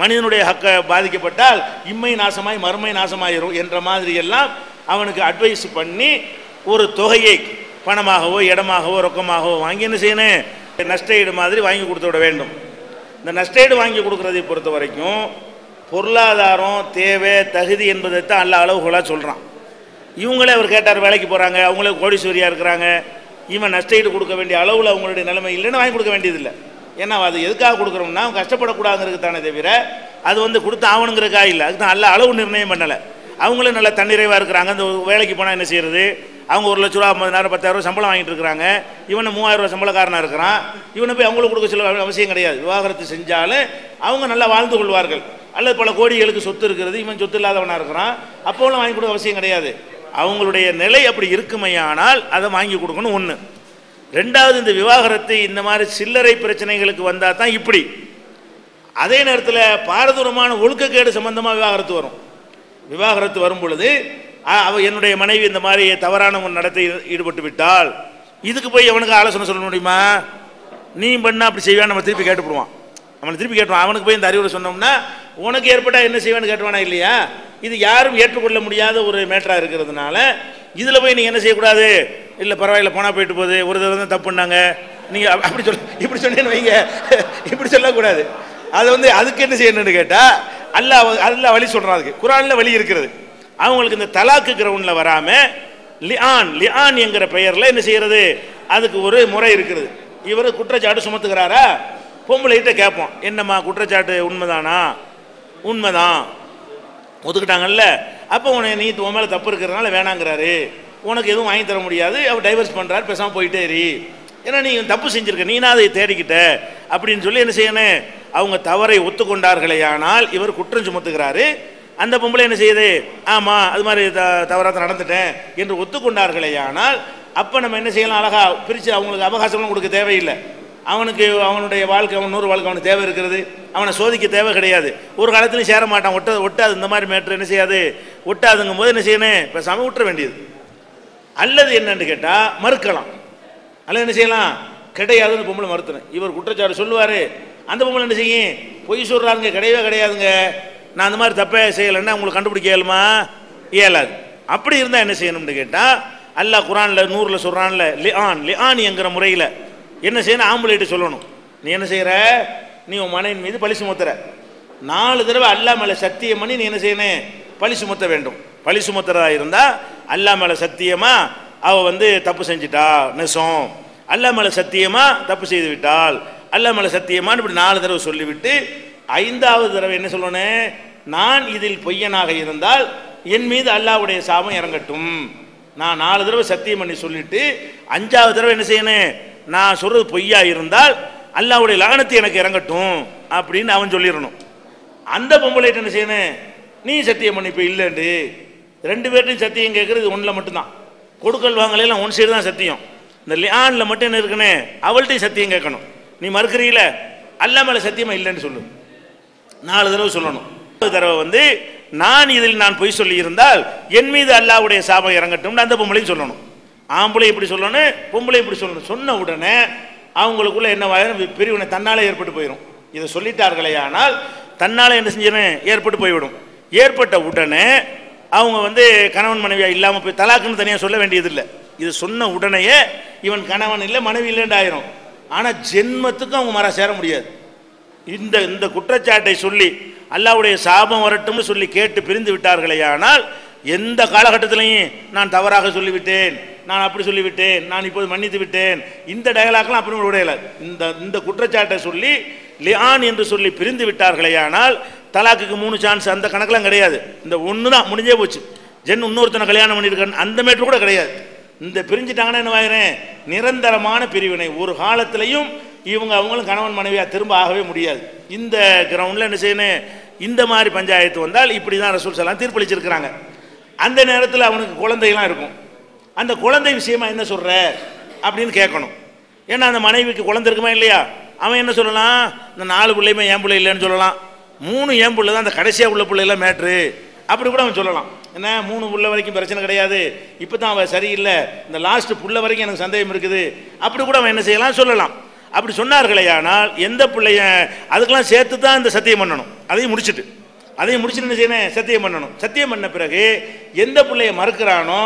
மனிதனுடைய ஹக்கை பாதிக்கப்பட்டால் இம்மை நாசமாய் மறுமை நாசமாயிரும் என்ற மாதிரி எல்லாம் அவனுக்கு அட்வைஸ் பண்ணி ஒரு தொகையை பணமாகவோ இடமாகவோ ரொக்கமாகவோ வாங்கி என்ன செய்யணும், நஷ்டஈடு மாதிரி வாங்கி கொடுத்து விட வேண்டும். இந்த நஷ்டஈடு வாங்கி கொடுக்குறதை பொறுத்த வரைக்கும் பொருளாதாரம் தேவை தகுதி என்பதைத்தான் அல்ல அளவுகளாக சொல்கிறான். இவங்களே அவர் கேட்டார், வேலைக்கு போகிறாங்க, அவங்களே கோடீஸ்வரியாக இருக்கிறாங்க, இவன் நஷ்டஈடு கொடுக்க வேண்டிய அளவில் அவங்களுடைய நிலைமை இல்லைன்னு வாங்கி கொடுக்க வேண்டியதில்லை. ஏன்னா அது எதுக்காக கொடுக்குறோம்னா அவங்க கஷ்டப்படக்கூடாதுங்கிறது தானே தவிர அது கொடுத்து ஆகணுங்கிறதுக்காக இல்லை. அதுக்கு தான் அல்ல அளவு நிர்ணயம் பண்ணலை. அவங்களும் நல்ல தன்னிறைவாக இருக்கிறாங்க. அந்த வேலைக்கு போனால் என்ன செய்கிறது, அவங்க 1 லட்ச ரூபா 50,000 10,000 ரூபா சம்பளம் வாங்கிட்டு இருக்கிறாங்க, இவனை 3000 ரூபா சம்பளக்காரனாக இருக்கிறான், இவனை போய் அவங்களுக்கு கொடுக்க சொல்ல அவசியம் கிடையாது. விவாகரத்து செஞ்சாலும் அவங்க நல்லா வாழ்ந்து கொள்வார்கள். அல்லது பல கோடிகளுக்கு சொத்து இருக்கிறது, இவன் சொத்து இல்லாதவனாக இருக்கிறான், அப்போலாம் வாங்கி கொடுக்க அவசியம் கிடையாது. அவங்களுடைய நிலை அப்படி இருக்குமையானால் அதை வாங்கி கொடுக்கணும் ஒன்று. ரெண்டாவது, இந்த விவாகரத்து இந்த மாதிரி சில்லறை பிரச்சனைகளுக்கு வந்தால் தான் இப்படி. அதே நேரத்தில் பாரதூரமான ஒழுக்கக்கேடு சம்பந்தமாக விவாகரத்து வரும். விவாகரத்து வரும் பொழுது என்னுடைய மனைவி இந்த மாதிரி தவறான ஒரு நடத்தை ஈடுபட்டு விட்டால் இதுக்கு போய் அவனுக்கு ஆலோசனை சொல்ல முடியுமா? நீ பண்ணா அப்படி செய்வான், நம்ம திருப்பி கேட்டுப்படுவான். அவனை திருப்பி கேட்டுவான். அவனுக்கு போய் இந்த அறிவுரை சொன்னோம்னா உனக்கு ஏற்பட்டால் என்ன செய்வான்னு கேட்டுவானா இல்லையா? இது யாரும் ஏற்றுக்கொள்ள முடியாத ஒரு மேட்டராக இருக்கிறதுனால இதில் போய் நீங்கள் என்ன செய்யக்கூடாது, இல்லை பரவாயில்ல போனால் போயிட்டு போகுது, ஒரு தடவை தான் தப்பு பண்ணாங்க நீங்கள் அப்படி இப்படி சொன்னேன்னு வைங்க, இப்படி சொல்லக்கூடாது. அதை அதுக்கு என்ன செய்யணும்னு கேட்டால் அல்லாஹ் வழி சொல்கிறான். அதுக்கு குர்ஆனில் வழி இருக்கிறது. அவங்களுக்கு இந்த தலாக்கு கிரவுண்டில் வராமல் லிஆன் என்கிற பெயரில் என்ன செய்கிறது, அதுக்கு ஒரு முறை இருக்கிறது. இவர் குற்றச்சாட்டு சுமத்துக்கிறாரா, பொம்பளைகிட்ட கேட்போம், என்னம்மா குற்றச்சாட்டு உண்மைதானா? உண்மைதான், ஒத்துக்கிட்டாங்கல்ல. அப்போ நீ உன் மேலே தப்பு இருக்கிறதுனால வேணாங்கிறாரு, உனக்கு எதுவும் வாங்கி தர முடியாது, அவர் டைவர்ஸ் பண்ணுறாரு, பேசாமல் போயிட்டே இரு, ஏன்னா நீ தப்பு செஞ்சுருக்க, நீனா அதை தேடிக்கிட்ட அப்படின்னு சொல்லி என்ன செய்யணும், அவங்க தவறை ஒத்துக்கொண்டார்களே ஆனால் இவர் குற்றம் சுமத்துகிறாரு. அந்த பொம்பளை என்ன செய்யுது, ஆமாம் அது மாதிரி தவறாக நடந்துட்டேன் என்று ஒத்துக்கொண்டார்களே ஆனால் அப்போ நம்ம என்ன செய்யலாம், அழகாக பிரித்து அவங்களுக்கு அவகாசம்லாம் கொடுக்க தேவையில்லை. அவனுக்கு அவனுடைய வாழ்க்கை, அவன் நூறு வாழ்க்கை அவனுக்கு தேவை இருக்கிறது, அவனை சோதிக்க தேவை கிடையாது. ஒரு காலத்துலையும் சேர மாட்டான், ஒட்டாது. இந்த மாதிரி மேட்ரு என்ன செய்யாது, ஒட்டாதுங்கும் போது என்ன செய்யணும், இப்போ சம விட்டுற வேண்டியது. அல்லது என்னன்னு கேட்டால் மறுக்கலாம். அல்லது என்ன செய்யலாம், கிடையாதுன்னு பொம்பளை மறுத்துறேன், இவர் குற்றச்சாட்டு சொல்லுவார், அந்த பொம்பளை என்ன செய்யும், பொய் சொல்கிறாருங்க, கிடையவே கிடையாதுங்க, நான் அந்த மாதிரி தப்பே செய்யலைன்னா உங்களுக்கு கண்டுபிடிக்க இயலுமா? இயலாது. அப்படி இருந்தால் என்ன செய்யணும்னு கேட்டால் அல்லாஹ் குர்ஆனில் 100 சொல்கிறான்ல, லிஆன் என்கிற முறையில் என்ன செய்யணும், ஆம்பளைட்டு சொல்லணும், நீ என்ன செய்கிற, நீ உன் மனைவி மீது பழி சுமத்துற, 4 தடவை அல்லாஹ் மேலே சத்தியம் பண்ணி நீ என்ன செய்யணும், பழி சுமத்த வேண்டும். பழி சுமத்துறதா இருந்தால் அல்லாஹ் மேலே சத்தியமா அவள் தப்பு செஞ்சிட்டா நெசம், அல்லாஹ் மேலே சத்தியமா தப்பு செய்து விட்டால் அல்லாஹ் மேலே சத்தியமான்னு இப்படி 4 தடவை சொல்லிவிட்டு 5வது தடவை என்ன சொல்லணும், நான் இதில் பொய்யனாக இருந்தால் என் மீது அல்லாஹ்வுடைய சாபம் இறங்கட்டும். நான் 4 தடவை சத்தியம் பண்ணி சொல்லிட்டு 5வது தடவை என்ன செய்யணும், நான் சொல்றது பொய்யா இருந்தால் அல்லாஹ்வுடைய லானத்து எனக்கு இறங்கட்டும் அப்படின்னு அவன் சொல்லிடணும். அந்த பொம்பளைட்டு என்ன செய்யணும், நீ சத்தியம் பண்ணி இப்போ இல்லைண்டு 2 பேர்ட்டையும் சத்தியம் கேட்குறது ஒன்றில் மட்டும்தான், கொடுக்கல் வாங்கலாம் ஒன் சைடு தான் சத்தியம். இந்த லிஆனில் மட்டும் என்ன இருக்குன்னு அவள்கிட்டையும் சத்தியம் கேட்கணும். நீ மறுக்கிறீல, அல்லாஹ் மேலே சத்தியமாக இல்லைன்னு சொல்லு, 4 தடவை சொல்லணும். 1 தடவை நான் இதில் நான் பொய் சொல்லி இருந்தால் என் மீது அல்லாஹ்வுடைய சாபம் இறங்கட்டும் அந்த பொம்பளையும் சொல்லணும். ஆம்பளை இப்படி சொல்லணும், பொம்பளை இப்படி சொல்லணும். சொன்ன உடனே அவங்களுக்குள்ள என்ன பிரிவினை தன்னாலே ஏற்பட்டு போயிடும். இதை சொல்லிட்டார்களே ஆனால் தன்னாலே என்ன செஞ்சிடும், ஏற்பட்டு போய்விடும். ஏற்பட்ட உடனே அவங்க கணவன் மனைவியா இல்லாமல் போய் தலாக்குன்னு தனியாக சொல்ல வேண்டியதில்லை. இது சொன்ன உடனேயே இவன் கணவன் இல்லை மனைவி இல்லைன்னு ஆயிரும். ஆனால் ஜென்மத்துக்கும் அவங்க மர சேர முடியாது. இந்த குற்றச்சாட்டை சொல்லி அல்லாஹ்வுடைய சாபம் வரட்டும்னு சொல்லி கேட்டு பிரிந்து விட்டார்களே ஆனால் எந்த காலகட்டத்திலையும் நான் தவறாக சொல்லிவிட்டேன், நான் அப்படி சொல்லிவிட்டேன், நான் இப்போது மன்னித்து விட்டேன், இந்த டயலாக்லாம் அப்படி விடையில இந்த குற்றச்சாட்டை சொல்லி லிஆன் என்று சொல்லி பிரிந்து விட்டார்களே ஆனால் தலாக்குக்கு 3 சான்ஸ் அந்த கணக்கெல்லாம் கிடையாது. இந்த ஒன்று தான் முடிஞ்சே போச்சு. இன்னொருத்தனை கல்யாணம் பண்ணியிருக்கேன் அந்த மேட்ரு கூட கிடையாது. இந்த பிரிஞ்சுட்டாங்கன்னா என்ன ஆயிரும், நிரந்தரமான பிரிவினை. ஒரு காலத்திலையும் அவங்களும் கணவன் மனைவியாக திரும்ப ஆகவே முடியாது. இந்த கிரவுண்டில் என்ன செய்யணும், இந்த மாதிரி பஞ்சாயத்து வந்தால் இப்படி தான் ரசூல் ஸல்லல்லாஹு அலைஹி வஸல்லம் தீர்ப்பளிச்சிருக்கிறாங்க. அந்த நேரத்தில் அவனுக்கு குழந்தைலாம் இருக்கும். அந்த குழந்தை விஷயமா என்ன சொல்கிற அப்படின்னு கேட்கணும். ஏன்னா அந்த மனைவிக்கு குழந்தை இருக்குமா இல்லையா, அவன் என்ன சொல்லலாம், இந்த 4 பிள்ளையுமே என் பிள்ளை இல்லைன்னு சொல்லலாம், 3 என் பிள்ளை தான், அந்த கடைசியாக உள்ள பிள்ளைலாம் மேட்ரு அப்படி கூட அவன் சொல்லலாம். என்ன 3 புள்ள வரைக்கும் பிரச்சனை கிடையாது, இப்போ தான் அவன் சரியில்லை, இந்த லாஸ்ட்டு புள்ள வரைக்கும் எனக்கு சந்தேகம் இருக்குது, அப்படி கூட அவன் என்ன செய்யலாம், சொல்லலாம். அப்படி சொன்னார்களே ஆனால் எந்த பிள்ளைய அதுக்கெல்லாம் சேர்த்து தான் இந்த சத்தியம் பண்ணணும். அதையும் முடிச்சுட்டு என்ன செய்யணும், சத்தியம் பண்ணணும். சத்தியம் பண்ண பிறகு எந்த பிள்ளைய மறுக்கிறானோ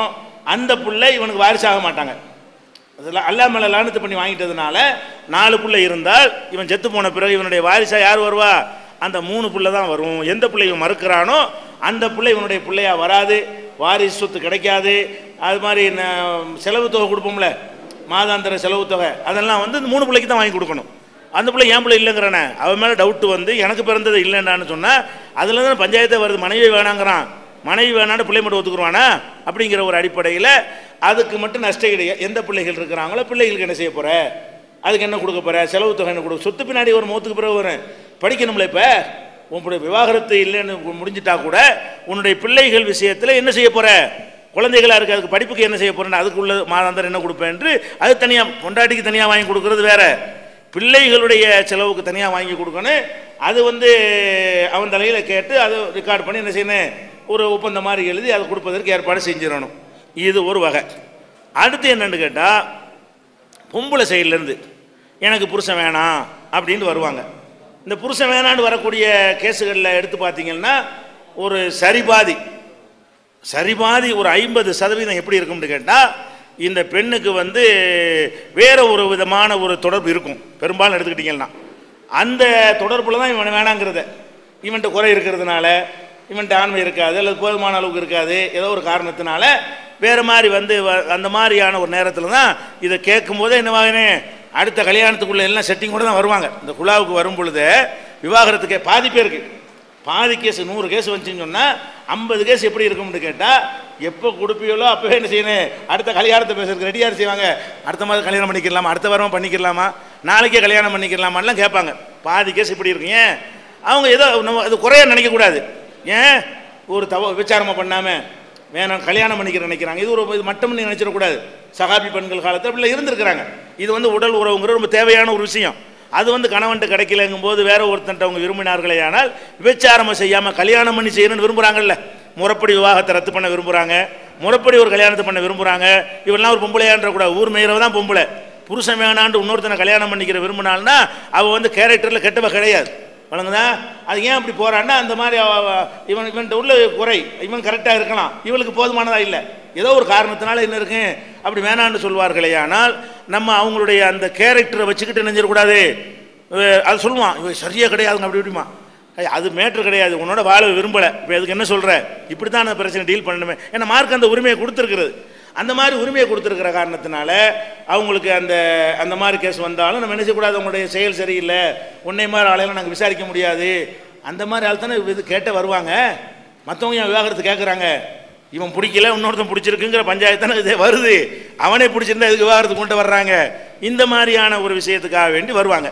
அந்த பிள்ளை இவனுக்கு வாரிசாக மாட்டாங்க. அதில் அல்லாஹ் மேலே லானத்து பண்ணி வாங்கிட்டதுனால 4 பிள்ளை இருந்தால் இவன் செத்து போன பிறகு இவனுடைய வாரிசாக யார் வருவா, அந்த 3 பிள்ளை தான் வரும். எந்த பிள்ளை இவன் மறுக்கிறானோ அந்த பிள்ளை இவனுடைய பிள்ளையா வராது, வாரிசு சொத்து கிடைக்காது. அது மாதிரி செலவு தொகை கொடுப்போம்ல, மாதாந்திர செலவு தொகை, அதெல்லாம் இந்த 3 பிள்ளைக்கு தான் வாங்கி கொடுக்கணும். அந்த பிள்ளை என் பிள்ளை இல்லைங்கிறானே, அவன் மேலே டவுட்டு எனக்கு பிறந்தது இல்லைன்னான்னு சொன்னால் அதில் தான் பஞ்சாயத்தை வருது. மனைவி வேணாங்கிறான், மனைவி வேணான்னு பிள்ளை மட்டும் ஒத்துக்குருவானா அப்படிங்கிற ஒரு அடிப்படையில் அதுக்கு மட்டும் நஷ்டம் கிடையாது. எந்த பிள்ளைகள் இருக்கிறாங்களோ பிள்ளைகளுக்கு என்ன செய்ய போகிற, அதுக்கு என்ன கொடுக்க போகிற, செலவு தொகை என்ன கொடுக்க, சொத்து பின்னாடி ஒரு மௌத்துக்கு பிறகு வரும், படிக்கணும்ல. இப்போ உன்னுடைய விவாகரத்து இல்லைன்னு முடிஞ்சிட்டா கூட உன்னுடைய பிள்ளைகள் விஷயத்தில் என்ன செய்ய போற, குழந்தைகளாக இருக்குது அதுக்கு படிப்புக்கு என்ன செய்ய போறேன்னு அதுக்குள்ள மாதாந்தரம் என்ன கொடுப்பேன் என்று அது தனியாக பொண்டாட்டிக்கு தனியாக வாங்கி கொடுக்கறது வேற, பிள்ளைகளுடைய செலவுக்கு தனியாக வாங்கி கொடுக்கணும். அது அவன் தலையில் கேட்டு அதை ரெக்கார்ட் பண்ணி என்ன செய்யணும், ஒரு ஒப்பந்தம் மாதிரி எழுதி அதை கொடுப்பதற்கு ஏற்பாடு செஞ்சிடணும். இது ஒரு வகை. அடுத்து என்னன்னு கேட்டால், பொம்பளை சைட்லேருந்து எனக்கு புருஷன் வேணாம் அப்படின்னு வருவாங்க. இந்த புருஷன் வேணான்னு வரக்கூடிய கேஸுகளில் எடுத்து பார்த்தீங்கன்னா ஒரு சரிபாதி ஒரு 50% எப்படி இருக்கும்னு கேட்டால், இந்த பெண்ணுக்கு வேற ஒரு விதமான ஒரு தொடர்பு இருக்கும். பெரும்பாலும் எடுத்துக்கிட்டீங்கன்னா அந்த தொடர்பில் தான் இவன் வேணாங்கிறத, இவன்கிட்ட குறை இருக்கிறதுனால, இவன்கிட்ட ஆண்மை இருக்காது அல்லது போதுமான அளவுக்கு இருக்காது, ஏதோ ஒரு காரணத்தினால வேறு மாதிரி அந்த மாதிரியான ஒரு நேரத்தில் தான் இதை கேட்கும் போதே என்னவாகனே அடுத்த கல்யாணத்துக்குள்ளே எல்லாம் செட்டிங் கூட தான் வருவாங்க. இந்த குழாவுக்கு வரும் பொழுது விவாகரத்துக்கு பாதி பேருக்கு, பாதி கேஸ் 100 கேஸ் வந்துச்சுன்னு சொன்னால் 50 கேஸ் எப்படி இருக்கும்னு கேட்டால், எப்போ கொடுப்பீங்களோ அப்போவே என்ன செய்யணும், அடுத்த கல்யாணத்தை பேசுறதுக்கு ரெடியாக செய்வாங்க. அடுத்த மாதம் கல்யாணம் பண்ணிக்கலாமா, அடுத்த வாரமாக பண்ணிக்கலாமா, நாளைக்கே கல்யாணம் பண்ணிக்கலாமான்லாம் கேட்பாங்க. பாதி கேஸ் இப்படி இருக்கு. ஏன் அவங்க ஏதோ அது குறைய நினைக்கக்கூடாது. ஏன் ஒரு விசாரமாக பண்ணாமல் வேணாம் கல்யாணம் பண்ணிக்கிற நினைக்கிறாங்க. இது ஒரு மட்டம்னு நினைச்சிடக்கூடாது. சகாபி பெண்கள் காலத்தில் அப்படிலாம் இருந்திருக்கிறாங்க. இது உடல் உறவுங்கிற ரொம்ப தேவையான ஒரு விஷயம். அது கணவன்ட்டு கிடைக்கலங்கும் போது வேற ஒருத்தன்ட்ட அவங்க விரும்பினார்களே, ஆனால் விபச்சாரம் செய்யாமல் கல்யாணம் பண்ணி செய்யணும்னு விரும்புகிறாங்கல்ல, முறைப்படி விவாகத்தை ரத்து பண்ண விரும்புகிறாங்க, முறைப்படி ஒரு கல்யாணத்தை பண்ண விரும்புகிறாங்க. இவெல்லாம் ஒரு பொம்பளையான்ற கூட, ஊர் மேயறவ தான் பொம்பளை, புருஷன் வேணாண்டு இன்னொருத்தனை கல்யாணம் பண்ணிக்கிற விரும்பினால்னா அவள் கேரக்டரில் கெட்டவ கிடையாது. வழங்குதா? அது ஏன் அப்படி போறான்னா, அந்த மாதிரி இவன்கிட்ட உள்ள குறை, இவன் கரெக்டாக இருக்கலாம், இவளுக்கு போதுமானதா இல்லை, ஏதோ ஒரு காரணத்தினால என்ன இருக்கு அப்படி வேணான்னு சொல்வார்களே. ஆனால் நம்ம அவங்களுடைய அந்த கேரக்டரை வச்சுக்கிட்டு நினைஞ்சிடக்கூடாது. அது சொல்லுவான், இவன் சரியா கிடையாதுங்க அப்படி இப்படிமா, அது மேட்ரு கிடையாது, உன்னோட வாழ விரும்பலை, இப்போ அதுக்கு என்ன சொல்கிற, இப்படி தான் அந்த பிரச்சனை டீல் பண்ணணுமே. ஏன்னா மார்க் அந்த உரிமையை கொடுத்துருக்குறது. அந்த மாதிரி உரிமையை கொடுத்துருக்கிற காரணத்தினால அவங்களுக்கு அந்த மாதிரி கேஸ் வந்தாலும் நம்ம என்ன செய்யக்கூடாது, அவங்களுடைய செயல் சரியில்லை, உன்னை மாதிரி ஆளையெல்லாம் நாங்கள் விசாரிக்க முடியாது, அந்த மாதிரி ஆள் தானே இது கேட்ட வருவாங்க. மற்றவங்க என் விவாகரத்து கேட்குறாங்க, இவன் பிடிக்கல இன்னொருத்தன் பிடிச்சிருக்குங்கிற பஞ்சாயத்து தானே இது வருது, அவனே பிடிச்சிருந்தா இதுக்கு விவாகரத்து கொண்டு வர்றாங்க. இந்த மாதிரியான ஒரு விஷயத்துக்காக வேண்டி வருவாங்க.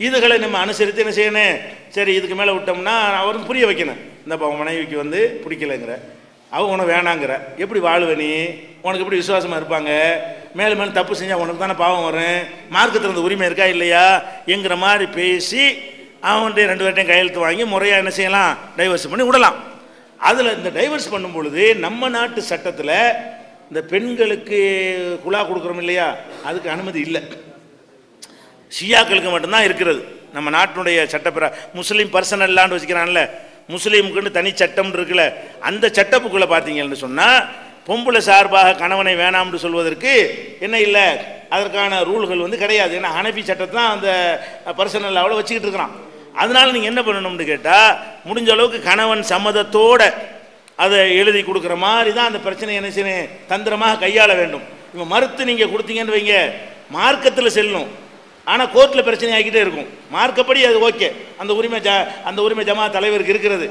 இதுகளை நம்ம அனுசரித்து என்ன செய்யணும், சரி இதுக்கு மேலே விட்டோம்னா அவரும் புரிய வைக்கணும். இந்த மனைவிக்கு பிடிக்கலைங்கிற, அவன் உனக்கு வேணாங்கிற, எப்படி வாழுவ நீ, உனக்கு எப்படி விசுவாசமாக இருப்பாங்க, மேலும் மேலும் தப்பு செஞ்சால் உனக்கு தானே பாவம் வரும், மார்க்கத்தில் இருந்த உரிமை இருக்கா இல்லையா என்கிற மாதிரி பேசி அவன்கிட்ட 2 பேர்ட்டையும் கையெழுத்து வாங்கி முறையாக என்ன செய்யலாம், டைவர்ஸ் பண்ணி விடலாம். அதில் இந்த டைவர்ஸ் பண்ணும் பொழுது நம்ம நாட்டு சட்டத்தில் இந்த பெண்களுக்கு குலா கொடுக்குறோம் இல்லையா, அதுக்கு அனுமதி இல்லை, ஷியாக்களுக்கு மட்டும்தான் இருக்கிறது. நம்ம நாட்டினுடைய சட்டப்பிர முஸ்லீம் பர்சனல் லான்னு வச்சுக்கிறான்ல, முஸ்லீமுக்குன்னு தனி சட்டம் இருக்குல்ல, அந்த சட்டப்புக்குள்ளே பார்த்தீங்கன்னு சொன்னால் பொம்பளை சார்பாக கணவனை வேணாம்னு சொல்வதற்கு என்ன இல்லை, அதற்கான ரூல்கள் கிடையாது. ஏன்னா ஹனஃபி சட்டத்தை தான் அந்த பர்சனல் லாவில் வச்சுக்கிட்டு இருக்கிறான். அதனால நீங்கள் என்ன பண்ணணும்னு கேட்டால், முடிஞ்ச அளவுக்கு கணவன் சம்மதத்தோடு அதை எழுதி கொடுக்குற மாதிரி தான் அந்த பிரச்சனை என்ன செய்யணும், தந்திரமாக கையாள வேண்டும். இவன் மறுத்து நீங்கள் கொடுத்தீங்கன்னு வைங்க, மார்க்கத்தில் செல்லும், ஆனால் கோர்ட்டில் பிரச்சனை ஆகிக்கிட்டே இருக்கும். மார்க்கப்படி அது ஓகே, அந்த உரிமை ஜமா தலைவருக்கு இருக்கிறது,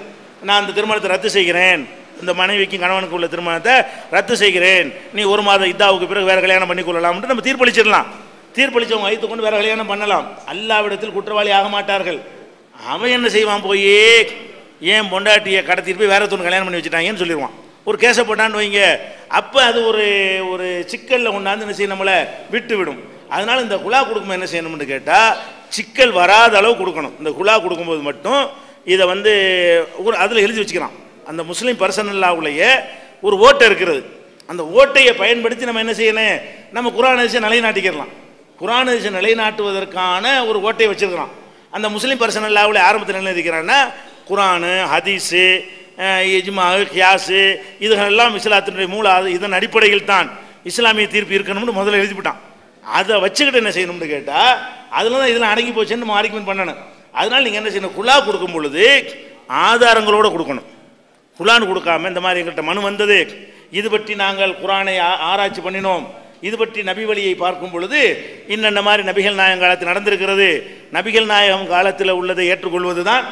நான் அந்த திருமணத்தை ரத்து செய்கிறேன், இந்த மனைவிக்கும் கணவனுக்கு உள்ள திருமணத்தை ரத்து செய்கிறேன், நீ 1 மாதம் இதாவுக்கு பிறகு வேறு கல்யாணம் பண்ணிக்கொள்ளலாம்னு நம்ம தீர்ப்பளிச்சிடலாம். தீர்ப்பளித்தவங்க வைத்து கொண்டு வேறு கல்யாணம் பண்ணலாம். அல்லாவிடத்தில் குற்றவாளி ஆக மாட்டார்கள். அவன் என்ன செய்வான், போய் ஏன் பொண்டாட்டியை கடத்திட்டு போய் வேற ஒருத்தவங்க கல்யாணம் பண்ணி வச்சுட்டாங்கன்னு சொல்லிடுவான். ஒரு கேஸை போட்டான்னு வைங்க, அப்போ அது ஒரு சிக்கலில் கொண்டாந்து என்ன செய்ய நம்மளை விட்டு விடும். அதனால இந்த குலா கொடுக்கும்போது என்ன செய்யணும்னு கேட்டால், சிக்கல் வராத அளவு கொடுக்கணும். இந்த குலா கொடுக்கும்போது மட்டும் இதை அதில் எழுதி வச்சுக்கிறான். அந்த முஸ்லீம் பர்சனல் லாவுலேயே ஒரு ஓட்டை இருக்கிறது. அந்த ஓட்டையை பயன்படுத்தி நம்ம என்ன செய்யணும், நம்ம குர்ஆன் ஹதீஸை நிலைநாட்டிக்கிறலாம். குர்ஆன் ஹதீஸை நிலைநாட்டுவதற்கான ஒரு ஓட்டையை வச்சிருக்கிறான். அந்த முஸ்லீம் பர்சனல் லாவில் ஆரம்பத்தில் என்ன இருக்கிறான்னா, குர்ஆன் ஹதீஸு இஜ்மா கியாஸு இதுகளெல்லாம் இஸ்லாத்தினுடைய இதன் அடிப்படையில் தான் இஸ்லாமிய தீர்ப்பு இருக்கணும்னு முதல்ல எழுதிவிட்டான். அதை வச்சுக்கிட்டு என்ன செய்யணும்னு கேட்டால், அதில் தான் இதெல்லாம் அடங்கி போச்சுன்னு நம்ம ஆர்கியூமெண்ட் பண்ணணும். அதனால் நீங்கள் என்ன செய்யணும், குலா கொடுக்கும் பொழுது ஆதாரங்களோடு கொடுக்கணும். குர்ஆன் கொடுக்காம இந்த மாதிரி எங்கள்கிட்ட மனு வந்தது, இது பற்றி நாங்கள் குர்ஆனை ஆராய்ச்சி பண்ணினோம், இது பற்றி நபி வழியை பார்க்கும் பொழுது இன்னென்ன மாதிரி நபிகள் நாயகம் காலத்தில் நடந்திருக்கிறது, நபிகள் நாயகம் காலத்தில் உள்ளதை ஏற்றுக்கொள்வது தான்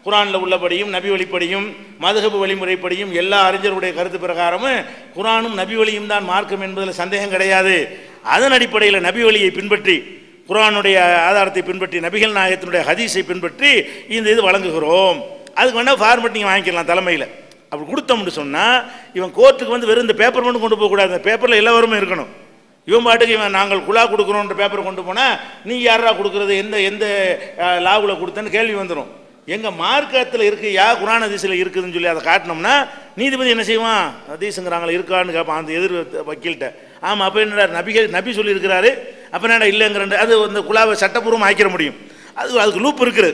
குர்ஆனில் உள்ளபடியும் நபி வழிப்படியும் மதுஹப் வழிமுறைப்படியும் எல்லா அறிஞருடைய கருத்து பிரகாரமும் குர்ஆனும் நபி வழியும் தான் மார்க்கம் என்பதில் சந்தேகம் கிடையாது. அதன் அடிப்படையில் நபி வழியை பின்பற்றி, குர்ஆனுடைய ஆதாரத்தை பின்பற்றி, நபிகள் நாயகத்தினுடைய ஹதீஸை பின்பற்றி இது வழங்குகிறோம் அதுக்கு வேணால் ஃபார்மெட் நீங்கள் வாங்கிக்கலாம் தலைமையில். அப்படி கொடுத்தோம்னு சொன்னால் இவன் கோர்ட்டுக்கு வந்து வெறும் இந்த பேப்பர் மட்டும் கொண்டு போகக்கூடாது, அந்த பேப்பரில் எல்லா வருமே இருக்கணும். இவன் பாட்டுக்கு இவன் நாங்கள் குழா கொடுக்குறோன்ற பேப்பரை கொண்டு போனால் நீ யாரா கொடுக்குறது, எந்த எந்த லாவில் கொடுத்தேன்னு கேள்வி வந்துடும். எங்கள் மார்க்கத்தில் இருக்குது, குர்ஆன் ஹதீஸில் இருக்குதுன்னு சொல்லி அதை காட்டினோம்னா நீதிபதி என்ன செய்வான், ஹதீஸுங்கிறாங்களே இருக்கான்னு கேட்பான் அந்த எதிர் வக்கீல்கிட்ட. ஆமாம், அப்போ என்னடா நபி சொல்லியிருக்கிறாரு, அப்போ என்னடா இல்லைங்கிற அது அந்த குழாவை சட்டப்பூர்வமாக ஆக்கிட முடியும். அதுக்கு லூப் இருக்குது.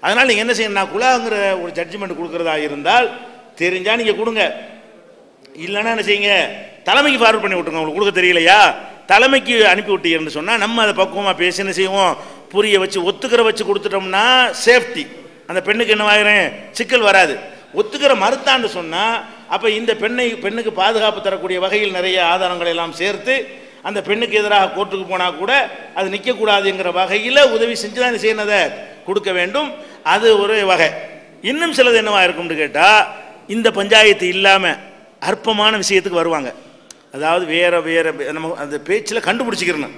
அதனால் நீங்கள் என்ன செய்யணும், நான் குழாங்கிற ஒரு ஜட்ஜ்மெண்ட் கொடுக்குறதா இருந்தால் தெரிஞ்சால் நீங்கள் கொடுங்க, இல்லைன்னா என்ன செய்யுங்க, தலைமைக்கு ஃபார்வர்ட் பண்ணி விட்டுருங்க. உங்களுக்கு கொடுக்க தெரியலையா, தலைமைக்கு அனுப்பி விட்டீங்கன்னு சொன்னால் நம்ம அதை பக்குவமாக பேசி என்ன செய்வோம், புரிய வச்சு ஒத்துக்கிற வச்சு கொடுத்துட்டோம்னா சேஃப்டி, அந்த பெண்ணுக்கு என்னவாயிரும், சிக்கல் வராது. ஒத்துக்கிற மறுத்தான்னு சொன்னால் அப்போ இந்த பெண்ணுக்கு பாதுகாப்பு தரக்கூடிய வகையில் நிறைய ஆதாரங்களை எல்லாம் சேர்த்து அந்த பெண்ணுக்கு எதிராக கோர்ட்டுக்கு போனால் கூட அது நிற்கக்கூடாதுங்கிற வகையில் உதவி செஞ்சு தான் செய்யணதை கொடுக்க வேண்டும். அது ஒரு வகை. இன்னும் சிலது என்னவா இருக்கும்னு கேட்டால், இந்த பஞ்சாயத்து இல்லாமல் அற்பமான விஷயத்துக்கு வருவாங்க. அதாவது வேற நம்ம அந்த பேச்சில் கண்டுபிடிச்சிக்கிறணும்,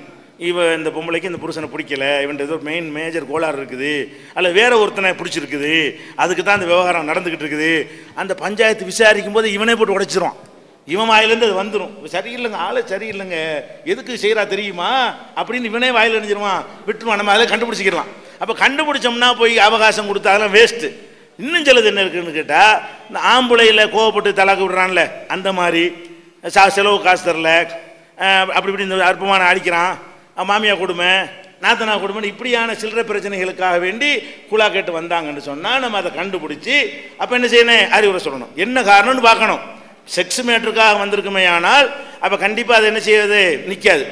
இவன் இந்த பொம்பளைக்கு இந்த புருஷனை பிடிக்கல, இவன் ஏதோ மேஜர் கோளாறு இருக்குது, அல்ல வேற ஒருத்தனை பிடிச்சிருக்குது, அதுக்கு தான் அந்த விவகாரம் நடந்துக்கிட்டு இருக்குது. அந்த பஞ்சாயத்து விசாரிக்கும் போது இவனே போட்டு உடைச்சிருவான், இவன் வாயிலேருந்து அது வந்துடும். சரியில்லைங்க, ஆளை சரியில்லைங்க, எதுக்கு செய்கிறா தெரியுமா அப்படின்னு இவனே வாயில் அணிஞ்சிருவான், விட்டுருவான். நம்ம அதில் கண்டுபிடிச்சிக்கலாம். அப்போ கண்டுபிடிச்சோம்னா போய் அவகாசம் கொடுத்தா அதெல்லாம் வேஸ்ட்டு. இன்னும் சிலது என்ன இருக்குன்னு கேட்டால், இந்த ஆம்பளையில் கோவப்பட்டு தலாக்கு விடுறான்ல, அந்த மாதிரி செலவு காசு தரல, அப்படி இப்படி இந்த அற்பமான அடிக்கிறான், மாமியா கொடுமை, நாத்தனா கொடுமை, இப்படியான சில்லறை பிரச்சனைகளுக்காக வேண்டி குழா கேட்டு வந்தாங்கன்னு சொன்னால் நம்ம அதை கண்டுபிடிச்சி அப்போ என்ன செய்யணும், அறிவுரை சொல்லணும். என்ன காரணம்னு பார்க்கணும். செக்ஸ் மேட்டருக்காக வந்திருக்குமே ஆனால் அப்போ கண்டிப்பாக அது என்ன செய்வது, நிற்காது.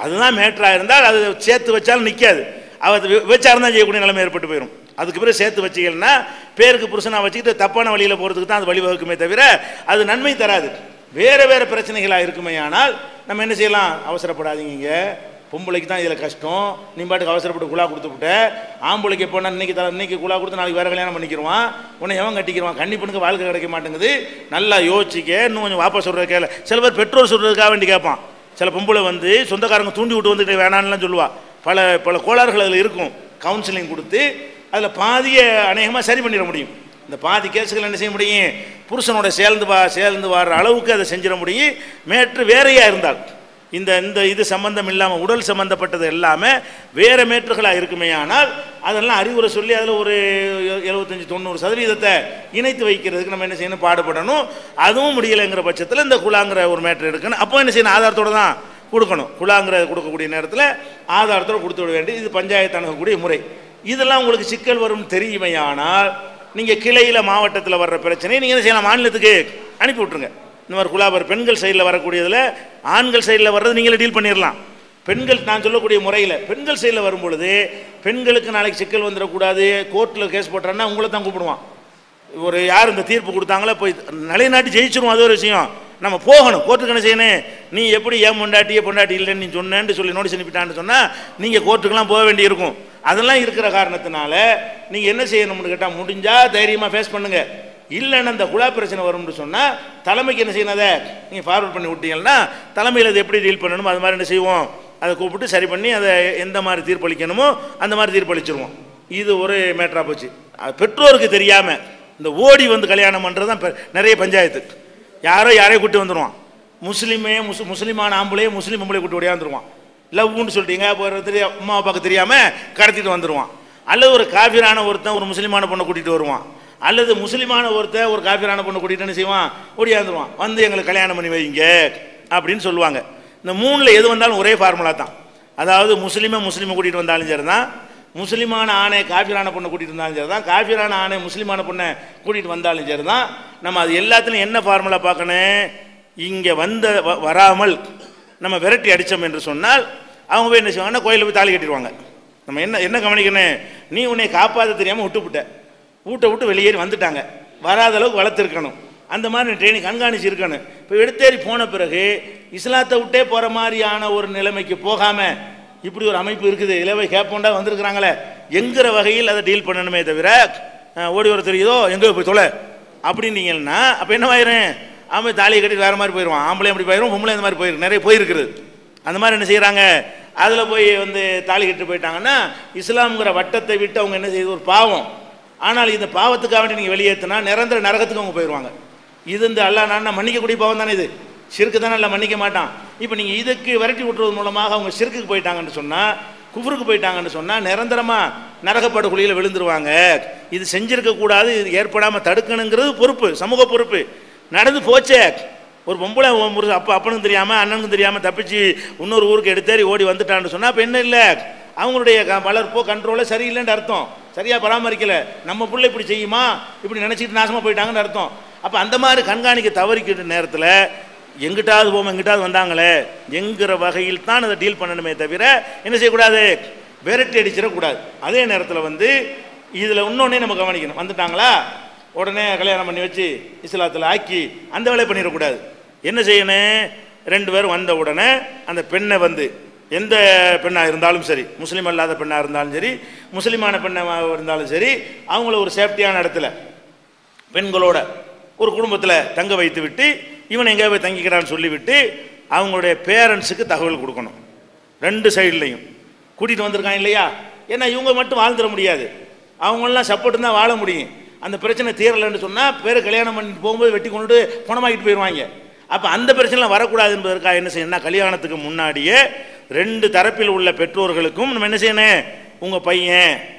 அதுதான் மேட்டராக இருந்தால் அது சேர்த்து வச்சாலும் நிற்காது. அது விபச்சாரம் தான் செய்யக்கூடிய நிலைமை ஏற்பட்டு போயிடும். அதுக்கு பிறகு சேர்த்து வச்சிக்கலன்னா பேருக்கு புருஷனாக வச்சுக்கிட்டு தப்பான வழியில் போகிறதுக்கு தான் அது வழிவகுக்குமே தவிர அது நன்மை தராது. வேறு வேறு பிரச்சனைகளாக இருக்குமே ஆனால் நம்ம என்ன செய்யலாம், அவசரப்படாதீங்க, பொம்பளைக்கு தான் இதில் கஷ்டம், நீ பாட்டுக்கு அவசரப்பட்டு குழா கொடுத்துவிட்ட, ஆம்பளைக்கு எப்போனா இன்னைக்கு குழா கொடுத்து நாளைக்கு வேறு கல்யாணம் பண்ணிக்கிடுவான், உன்னை எவன் கட்டிக்கிடுவான், கண்டிப்பனுக்கு வாழ்க்கை கிடைக்க மாட்டேங்குது, நல்லா யோசிக்க, இன்னும் கொஞ்சம் வாப்பா சொல்கிற கேள. சில பேர் பெற்றோர் சொல்கிறதுக்காக வேண்டி கேட்பான். சில பொம்பளை வந்து சொந்தக்காரங்க தூண்டி விட்டு வந்துட்டு வேணான்லாம் சொல்லுவா. பல கோளாறுகள் அதில் இருக்கும். கவுன்சிலிங் கொடுத்து அதில் பாதியை அநேகமாக சரி பண்ணிட முடியும். இந்த பாதி கேஸுகள் என்ன செய்ய முடியும், புருஷனோட சேர்ந்து வர்ற அளவுக்கு அதை செஞ்சிட முடியும். மேற்று வேறையாக இருந்தால் இந்த இது சம்பந்தம் இல்லாமல் உடல் சம்பந்தப்பட்டது எல்லாமே வேறு மேற்றுகளாக இருக்குமே ஆனால் அதெல்லாம் அறிவுரை சொல்லி அதில் ஒரு 75-90% இணைத்து வைக்கிறதுக்கு நம்ம என்ன செய்யணும், பாடுபடணும். அதுவும் முடியலைங்கிற பட்சத்தில் இந்த குழாங்கிற ஒரு மேட்ரு எடுக்கணும். அப்போ என்ன செய்யணும், ஆதாரத்தோடு தான் கொடுக்கணும். குழாங்கிற கொடுக்கக்கூடிய நேரத்தில் ஆதாரத்தோடு கொடுத்து விட வேண்டியது இது பஞ்சாயத்து அணுகக்கூடிய முறை. இதெல்லாம் உங்களுக்கு சிக்கல் வரும் தெரியுமையானால் நீங்கள் கிளையில் மாவட்டத்தில் வர்ற பிரச்சனையை நீங்கள் என்ன செய்யலாம், மாநிலத்துக்கு அனுப்பி விட்ருங்க. இந்த மாதிரி குழாபர் பெண்கள் சைடில் வரக்கூடியதில் ஆண்கள் சைடில் வர்றது நீங்களே டீல் பண்ணிடலாம். பெண்கள் நான் சொல்லக்கூடிய முறையில் பெண்கள் சைடில் வரும்பொழுது பெண்களுக்கு நாளைக்கு சிக்கல் வந்துடக்கூடாது, கோர்ட்டில் கேஸ் போட்டுறான்னா உங்களை தான் கூப்பிடுவான். ஒரு யார் இந்த தீர்ப்பு கொடுத்தாங்களோ போய் நிலைநாட்டி ஜெயிச்சிருவோம், அது ஒரு விஷயம். நம்ம போகணும் கோர்ட்டுக்கு. என்ன செய்யணும், நீ எப்படி ஏன் பொண்டாட்டி இல்லைன்னு நீ சொன்னேன்னு சொல்லி நோட்டீஸ் அனுப்பிட்டான்னு சொன்னால் நீங்கள் கோர்ட்டுக்கெலாம் போக வேண்டி இருக்கும். அதெல்லாம் இருக்கிற காரணத்தினால நீங்கள் என்ன செய்யணும்னு கேட்டால், முடிஞ்சால் தைரியமாக ஃபேஸ் பண்ணுங்கள். இல்லைன்னா இந்த குழா பிரச்சனை வரும்னு சொன்னால் தலைமைக்கு என்ன செய்யணும், அதை நீங்கள் ஃபார்வர்ட் பண்ணி விட்டீங்கன்னா தலைமையில் அதை எப்படி டீல் பண்ணணுமோ அது மாதிரி என்ன செய்வோம், அதை கூப்பிட்டு சரி பண்ணி அதை எந்த மாதிரி தீர்ப்பளிக்கணுமோ அந்த மாதிரி தீர்ப்பளிச்சிருவோம். இது ஒரு மேட்டராக போச்சு. பெற்றோருக்கு தெரியாமல் இந்த ஓடி வந்து கல்யாணம் பண்ணுறது தான் நிறைய பஞ்சாயத்து. யாரையும் கூட்டி வந்துடுவான். முஸ்லீமான ஆம்பளையே முஸ்லீம் பொம்பளை கூட்டி ஓடியாந்துருவான். லவ்வுன்னு சொல்லிட்டீங்க, அம்மா அப்பாவுக்கு தெரியாமல் கடத்திட்டு வந்துடுவான். அல்லது ஒரு காஃபிரான ஒருத்தன் ஒரு முஸ்லீமான பொண்ணை கூட்டிகிட்டு வருவான். அல்லது முஸ்லீமான ஒருத்தன் ஒரு காஃபிரான பொண்ணை கூட்டிகிட்டு என்ன செய்வான், ஓடியாந்துருவான். வந்து எங்களுக்கு கல்யாணம் பண்ணி வைங்க அப்படின்னு சொல்லுவாங்க. இந்த மூணில் எது வந்தாலும் ஒரே ஃபார்முலா தான். அதாவது முஸ்லீமை கூட்டிகிட்டு வந்தாலும் சரி தான், முஸ்லீமான ஆணை காஃபிரான பொண்ணை கூட்டிகிட்டு வந்தாலும் சரி தான், காஃபிரான ஆணை முஸ்லீமான பொண்ணை கூட்டிகிட்டு வந்தாலும் சரி தான். நம்ம அது எல்லாத்துலையும் என்ன ஃபார்முலா பார்க்கணும், இங்கே வராமல் நம்ம விரட்டி அடித்தோம் என்று சொன்னால் அவங்க போய் என்ன செய்வாங்கன்னா கோயிலில் போய் தாலி கட்டிடுவாங்க. நம்ம என்ன கவனிக்கணும், நீ உன்னை காப்பாற்ற தெரியாமல் விட்டு வெளியேறி வந்துட்டாங்க, வராத அளவுக்கு வளர்த்துருக்கணும். அந்த மாதிரி ட்ரெயினிங் கண்காணிச்சு இருக்கணும். இப்போ எடுத்தேறி போன பிறகு இஸ்லாத்தை விட்டே போகிற மாதிரியான ஒரு நிலைமைக்கு போகாமல் இப்படி ஒரு அமைப்பு இருக்குது, இலவை கேப்போண்டா வந்திருக்கிறாங்களே என்கிற வகையில் அதை டீல் பண்ணணுமே தவிர ஓடி வர தெரியுதோ எங்கே போய் தொலை அப்படின்னீங்கன்னா அப்போ என்னவாயிரும், அவன் தாலியை கட்டி வேறு மாதிரி போயிடுவான். ஆம்பளையும் அப்படி போயிடும், பொம்பளை இந்த மாதிரி போயிருக்கு, நிறைய போயிருக்குது. அந்த மாதிரி என்ன செய்கிறாங்க, அதில் போய் தாலி கட்டு போயிட்டாங்கன்னா இஸ்லாம்ங்கிற வட்டத்தை விட்டு அவங்க என்ன செய்யுது, ஒரு பாவம் ஆனால் இந்த பாவத்துக்காக வேண்டி நீங்கள் வெளியேற்றினா நிரந்தர நரகத்துக்கு அவங்க போயிடுவாங்க. இது இந்த அல்லாஹ் நான் மன்னிக்கக்கூடிய பாவம் தானே, இது ஷிர்க்கு தானே, இல்லை மன்னிக்க மாட்டான். இப்போ நீங்கள் இதுக்கு விரட்டி விட்டுறது மூலமாக அவங்க ஷிர்க்குக்கு போயிட்டாங்கன்னு சொன்னால், குஃப்ருக்கு போயிட்டாங்கன்னு சொன்னால் நிரந்தரமாக நரகப்படுகொலியில் விழுந்துருவாங்க. இது செஞ்சிருக்கக்கூடாது, இது ஏற்படாமல் தடுக்கணுங்கிறது பொறுப்பு, சமூக பொறுப்பு. நடந்து போச்சே, ஒரு பொம்பளை ஒரு அப்பனுக்கும் தெரியாமல் அண்ணனுக்கும் தெரியாமல் தப்பிச்சு இன்னொரு ஊருக்கு எடுத்தேறி ஓடி வந்துட்டான்னு சொன்னால் அப்போ என்ன இல்லை, அவங்களுடைய வளர்ப்போ கண்ட்ரோலோ சரியில்லைன்னு அர்த்தம், சரியாக பராமரிக்கலை. நம்ம பிள்ளை இப்படி செய்யுமா, இப்படி நினச்சிட்டு நாசமாக போயிட்டாங்கன்னு அர்த்தம். அப்போ அந்த மாதிரி கண்காணிக்க தவறிக்கிட்ட நேரத்தில் எங்கிட்டாவது போவோம், எங்கிட்டாவது வந்தாங்களே என்கிற வகையில் தான் அதை டீல் பண்ணணுமே தவிர என்ன செய்யக்கூடாது, விரட்டி அடிச்சிடக்கூடாது. அதே நேரத்தில் வந்து இதில் இன்னொன்னே நம்ம கவனிக்கணும், வந்துட்டாங்களா உடனே கல்யாணம் பண்ணி வச்சு இஸ்லாத்தில் ஆக்கி அந்த வேலையை பண்ணிடக்கூடாது. என்ன செய்யணும், 2 பேரும் வந்த உடனே அந்த பெண்ணை வந்து எந்த பெண்ணாக இருந்தாலும் சரி, முஸ்லீம் அல்லாத பெண்ணாக இருந்தாலும் சரி, முஸ்லீமான பெண்ணாக இருந்தாலும் சரி, அவங்கள ஒரு சேஃப்டியான இடத்துல பெண்களோட ஒரு குடும்பத்தில் தங்க வைத்து விட்டு இவன் எங்கே போய் தங்கிக்கிறான்னு சொல்லிவிட்டு அவங்களுடைய பேரண்ட்ஸுக்கு தகவல் கொடுக்கணும். 2 சைட்லையும் கூட்டிகிட்டு வந்திருக்காங்க இல்லையா, ஏன்னா இவங்க மட்டும் வாழ்ந்துட முடியாது, அவங்களெலாம் சப்போர்ட்டு தான் வாழ முடியும். அந்த பிரச்சனை தீரலைன்னு சொன்னால் பேர் கல்யாணம் பண்ணிட்டு போகும்போது வெட்டி கொண்டு பணமாக்கிட்டு போயிடுவாங்க. அப்போ அந்த பிரச்சனைலாம் வரக்கூடாது என்பதற்காக என்ன செய்யணும்னா, கல்யாணத்துக்கு முன்னாடியே 2 தரப்பில் உள்ள பெற்றோர்களுக்கும் நம்ம என்ன செய்யணும், உங்கள் பையன்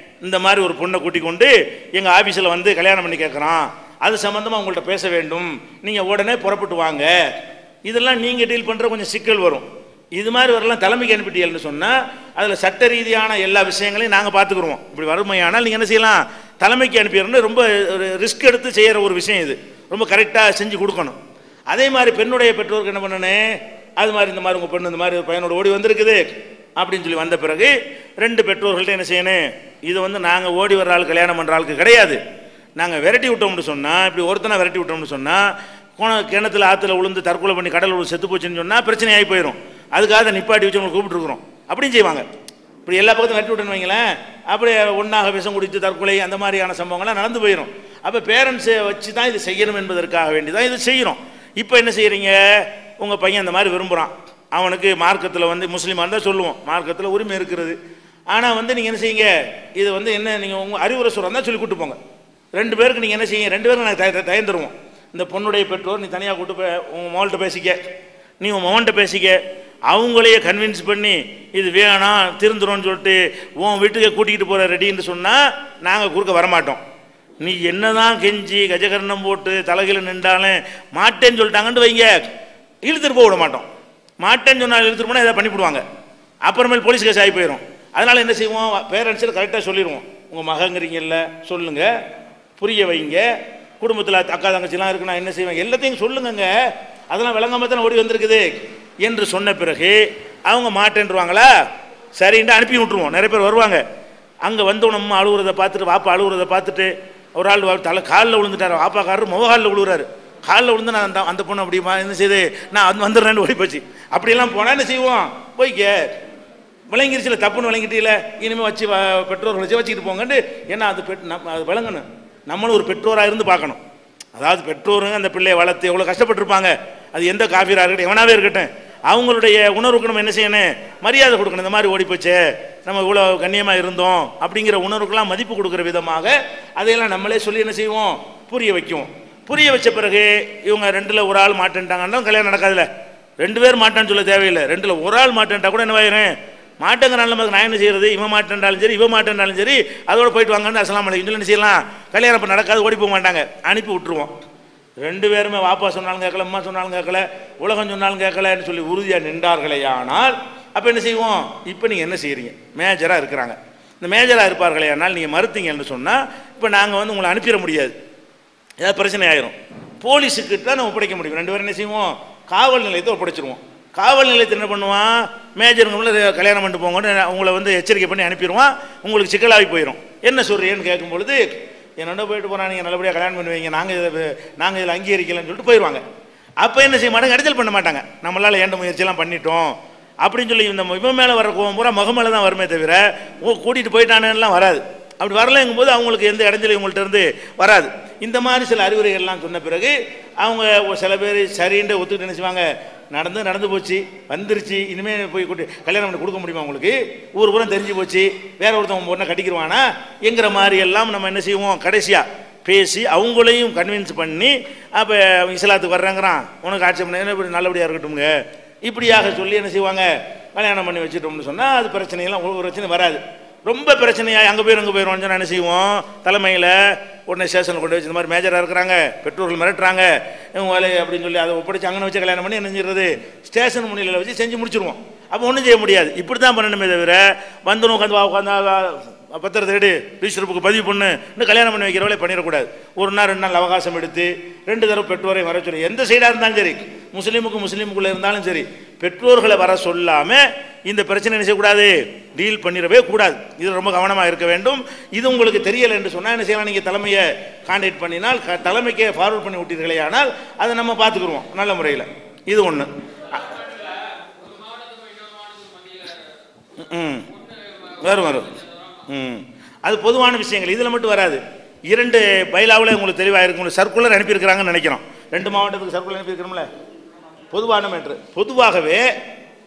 இந்த மாதிரி ஒரு பொண்ணை கூட்டிக் கொண்டு எங்கள் ஆஃபீஸில் வந்து கல்யாணம் பண்ணி கேட்குறான், அது சம்மந்தமாக உங்கள்கிட்ட பேச வேண்டும், நீங்கள் உடனே புறப்பட்டு வாங்க. இதெல்லாம் நீங்கள் டீல் பண்ணுற கொஞ்சம் சிக்கல் வரும். இது மாதிரி வரலாம் தலைமைக்கு அனுப்பிட்டீங்கன்னு சொன்னால் அதில் சட்ட ரீதியான எல்லா விஷயங்களையும் நாங்கள் பார்த்துக்குருவோம். இப்படி வறுமையானால் நீங்கள் என்ன செய்யலாம், தலைமைக்கு அனுப்பிடுறோன்னு ரொம்ப ரிஸ்க் எடுத்து செய்கிற ஒரு விஷயம், இது ரொம்ப கரெக்டாக செஞ்சு கொடுக்கணும். அதே மாதிரி பெண்ணுடைய பெற்றோருக்கு என்ன பண்ணணும், அது மாதிரி இந்த மாதிரி உங்கள் பெண்ணு இந்த மாதிரி ஒரு பையனோட ஓடி வந்திருக்குது அப்படின்னு சொல்லி வந்த பிறகு 2 பெற்றோர்கள்ட்ட என்ன செய்யணும், இது வந்து நாங்கள் ஓடி வர்ற ஆள் கல்யாணம் பண்ணுற ஆளுக்கு கிடையாது, நாங்கள் விரட்டி விட்டோம்னு சொன்னால், இப்படி ஒருத்தனை விரட்டி விட்டோம்னு சொன்னால் கிணத்துல ஆற்றுல விழுந்து தற்கொலை பண்ணி கடல் விழுந்து செத்து போச்சுன்னு சொன்னால் பிரச்சனை ஆகி போயிடும். அதுக்காக நிப்பாட்டி வச்சு உங்களுக்கு கூப்பிட்டுருக்குறோம் அப்படின்னு செய்வாங்க. இப்படி எல்லா பக்கத்தையும் விரட்டி விட்டுன்னு வைங்களேன், அப்படியே ஒன்றாக விஷம் குடித்து தற்கொலை அந்த மாதிரியான சம்பவங்கள்லாம் நடந்து போயிடும். அப்போ பேரண்ட்ஸை வச்சு தான் இது செய்யணும் என்பதற்காக வேண்டி தான் இது செய்கிறோம். இப்போ என்ன செய்கிறீங்க, உங்கள் பையன் அந்த மாதிரி விரும்புகிறான், அவனுக்கு மார்க்கத்தில் வந்து முஸ்லீமாக இருந்தால் சொல்லுவோம், மார்க்கத்தில் உரிமை இருக்கிறது. ஆனால் வந்து நீங்கள் என்ன செய்யுங்க, இது வந்து என்ன நீங்கள் உங்கள் அறிவுரை சொல்கிறதா சொல்லி கூட்டு போங்க. 2 பேருக்கு நீங்கள் என்ன செய்யுங்க, 2 பேருக்கு நாங்கள் தயந்துருவோம். இந்த பொண்ணுடைய பெற்றோர் நீ தனியாக கூட்டு போய் உங்கள் மகள்கிட்ட பேசிக்க, நீ உங்கள் மகன்கிட்ட பேசிக்க, அவங்களையே கன்வின்ஸ் பண்ணி இது வேணாம் திருந்துரும்னு சொல்லிட்டு உன் வீட்டுக்கு கூட்டிகிட்டு போகிற ரெடின்னு சொன்னால் நாங்கள் குறுக்க வரமாட்டோம். நீ என்ன தான் கெஞ்சி கஜகரணம் போட்டு தலைகளை நின்றாலும் மாட்டேன்னு சொல்லிட்டாங்கன்னு வைங்க, இழுத்துட்டு போக விட மாட்டோம். மாட்டேன்னு சொன்னால் இழுத்துட்டு போனால் எதாவது பண்ணிவிடுவாங்க, அப்புறமேல் போலீஸ் கேஸ் ஆகி போயிடும். அதனால் என்ன செய்வோம், பேரண்ட்ஸில் கரெக்டாக சொல்லிடுவோம், உங்கள் மகங்கிறீங்கல்ல சொல்லுங்கள், புரிய வைங்க, குடும்பத்தில் அக்கா தங்கச்சிலாம் இருக்குன்னா என்ன செய்வேன் எல்லாத்தையும் சொல்லுங்கங்க, அதெல்லாம் விளங்காம தான் ஓடி வந்திருக்குது என்று சொன்ன பிறகு அவங்க மாட்டேன்ருவாங்களா, சரின்ட்டு அனுப்பி விட்டுருவோம். நிறைய பேர் வருவாங்க, அங்கே வந்தோம் நம்ம அழுகுறதை பார்த்துட்டு வாப்பா அழுகுறதை பார்த்துட்டு ஒரு ஆள் தலை காலில் விழுந்துட்டார், வாப்பாக்காரர் முககாலில் விழுவுறாரு, காலில் விழுந்து நான் அந்த பொண்ணு அப்படிமா என்ன செய்யுது நான் வந்துடுறேன்னு ஓடி போச்சு. அப்படியெல்லாம் போனால் என்ன செய்வோம், போய்க்க விளங்கிருச்சுல தப்புன்னு விளங்கிட்டீல, இனிமேல் வச்சு பெற்றோர்கள் வச்சு வச்சுக்கிட்டு போங்கன்னு. ஏன்னா அது அது விளங்கணும், நம்மளும் ஒரு பெற்றோராக இருந்து பார்க்கணும். அதாவது பெற்றோருங்க அந்த பிள்ளையை வளர்த்து எவ்வளோ கஷ்டப்பட்டுருப்பாங்க, அது எந்த காஃபிராக இருக்கட்டும் எவனாவே இருக்கட்டும், அவங்களுடைய உணர்வுக்கு நம்ம என்ன செய்யணும், மரியாதை கொடுக்கணும். இந்த மாதிரி ஓடி போச்சே, நம்ம இவ்வளோ கண்ணியமாக இருந்தோம் அப்படிங்கிற உணர்வுக்கெல்லாம் மதிப்பு கொடுக்குற விதமாக அதையெல்லாம் நம்மளே சொல்லி என்ன செய்வோம், புரிய வைக்குவோம். புரிய வச்ச பிறகு இவங்க 2ல் ஒரு ஆள் மாட்டேன்ட்டாங்கன்னா கல்யாணம் நடக்காதுல்ல, 2 பேர் மாட்டான்னு சொல்ல தேவையில்லை, 2ல் ஒரு ஆள் மாட்டேன்ட்டா கூட என்ன ஆயிரும், மாட்டேங்கிறனால நமக்கு நான் என்ன செய்யறது, இவன் மாட்டேன்றாலும் சரி இவன் மாட்டேன்றாலும் சரி அதோட போயிட்டு வாங்கன்னு அஸ்ஸலாமு அலைக்கும் சொல்லி என்ன செய்யலாம், கல்யாணம் இப்போ நடக்காது ஓடி போக மாட்டாங்க, அனுப்பி விட்டுருவோம். 2 பேருமே வாப்பா சொன்னாலும் கேட்கல, அம்மா சொன்னாலும் கேட்கல, உலகம் சொன்னாலும் கேட்கலன்னு சொல்லி உறுதியாக நின்றார்களே. ஆனால் அப்போ என்ன செய்வோம், இப்போ நீங்கள் என்ன செய்கிறீங்க, மேஜராக இருக்கிறாங்க, இந்த மேஜராக இருப்பார்களே, ஆனால் நீங்கள் மறுத்தீங்கன்னு சொன்னால் இப்போ நாங்கள் வந்து உங்களை அனுப்பிட முடியாது, ஏதாவது பிரச்சனை ஆயிரும், போலீஸுக்கு தான் நம்ம ஒப்படைக்க முடியும். 2 பேரும் என்ன செய்வோம், காவல் நிலையத்தை ஒப்படைச்சிருவோம். காவல் நிலையத்தை என்ன பண்ணுவான், மேஜருங்களை கல்யாணம் பண்ணிட்டு போங்கன்னு உங்களை வந்து எச்சரிக்கை பண்ணி அனுப்பிடுவான். உங்களுக்கு சிக்கலாகி போயிடும். என்ன சொல்கிறீன்னு கேட்கும் பொழுது என்னோட போயிட்டு போனால் நீங்கள் நல்லபடியாக கல்யாணம் பண்ணுவீங்க, நாங்கள் இதில் அங்கீகரிக்கலன்னு சொல்லிட்டு போயிடுவாங்க. அப்போ என்ன செய்ய மாட்டாங்க, இடைஞ்சல் பண்ண மாட்டாங்க, நம்மளால் ஏண்ட முயற்சியெல்லாம் பண்ணிட்டோம் அப்படின்னு சொல்லி இந்த இவன் மேலே வர கோவம் பூரா மக மேலே தான் வருமே தவிர கூட்டிகிட்டு போயிட்டானேலாம் வராது. அப்படி வரலைங்கும் போது அவங்களுக்கு எந்த இடைஞ்சலையும் உங்கள்கிட்ட இருந்து வராது. இந்த மாதிரி சில அறிவுரைகள்லாம் சொன்ன பிறகு அவங்க சில பேர் சரின்ட்டு ஒத்துக்கிட்டு நினைச்சுவாங்க, நடந்து போச்சு, வந்துருச்சு, இனிமேல் போய் கல்யாணம் பண்ணி கொடுக்க முடியுமா உங்களுக்கு, ஊர் பூரா தெரிஞ்சு போச்சு, வேற ஒருத்தவங்க பொண்ணை கட்டிக்கிடுவானா என்கிற மாதிரி எல்லாம் நம்ம என்ன செய்வோம், கடைசியாக பேசி அவங்களையும் கன்வின்ஸ் பண்ணி, அப்போ இஸ்லாத்துக்கு வர்றாங்கிறான், உனக்கு ஆட்சி பண்ண இப்படி நல்லபடியாக இருக்கட்டும்ங்க, இப்படியாக சொல்லி என்ன செய்வாங்க, கல்யாணம் பண்ணி வச்சுட்டோம்னு சொன்னால் அது பிரச்சனையெல்லாம் ஒரு பிரச்சனை வராது. ரொம்ப பிரச்சனையாக அங்கே போயிடுவான்னு சொன்னால் என்ன செய்வோம், தலைமையில் உடனே ஸ்டேஷனில் கொண்டு வச்சு இந்த மாதிரி மேஜராக இருக்கிறாங்க, பெற்றோர்கள் மிரட்டுறாங்க, இவங்க வேலை அப்படின்னு சொல்லி அதை ஒப்படைச்சு அங்கே வச்சு கல்யாணம் பண்ணி என்ன செஞ்சிடுறது, ஸ்டேஷன் முன்னிலையில் வச்சு செஞ்சு முடிச்சிடுவோம். அப்போ ஒன்றும் செய்ய முடியாது. இப்படி தான் பண்ணணுமே தவிர வந்து உட்காந்து பத்திரத்தை எடு, ரிஜிஸ்டர் புக்கு பதிவு பண்ணு, இன்னும் கல்யாணம் பண்ணி வைக்கிற வேலை பண்ணிடக்கூடாது. ஒரு நாள் 2 நாள் அவகாசம் எடுத்து 2 தடவை பெற்றோரை வர சொல்லி, எந்த சைடாக இருந்தாலும் சரி, முஸ்லீமுக்குள்ளே இருந்தாலும் சரி, பெற்றோர்களை வர சொல்லாமல் இந்த பிரச்சனை என்ன செய்யக்கூடாது, டீல் பண்ணிடவே கூடாது. இது ரொம்ப கவனமாக இருக்க வேண்டும். இது உங்களுக்கு தெரியலை என்று சொன்னால் என்ன செய்யலாம், நீங்கள் தலைமையை கான்டாக்ட் பண்ணினால் தலைமைக்கே ஃபார்வர்ட் பண்ணி விட்டீர்களே, ஆனால் அதை நம்ம பார்த்துக்குருவோம் நல்ல முறையில். இது ஒன்று. வரும் அது பொதுவான விஷயங்கள், இதில் மட்டும் வராது. 2 பைலாவில் உங்களுக்கு தெளிவாக இருக்கும். உங்களுக்கு சர்க்குலர் அனுப்பியிருக்கிறாங்கன்னு நினைக்கிறோம், 2 மாவட்டத்துக்கு சர்க்குலர் அனுப்பியிருக்கிறோம்ல, பொதுவான மேட்ரு. பொதுவாகவே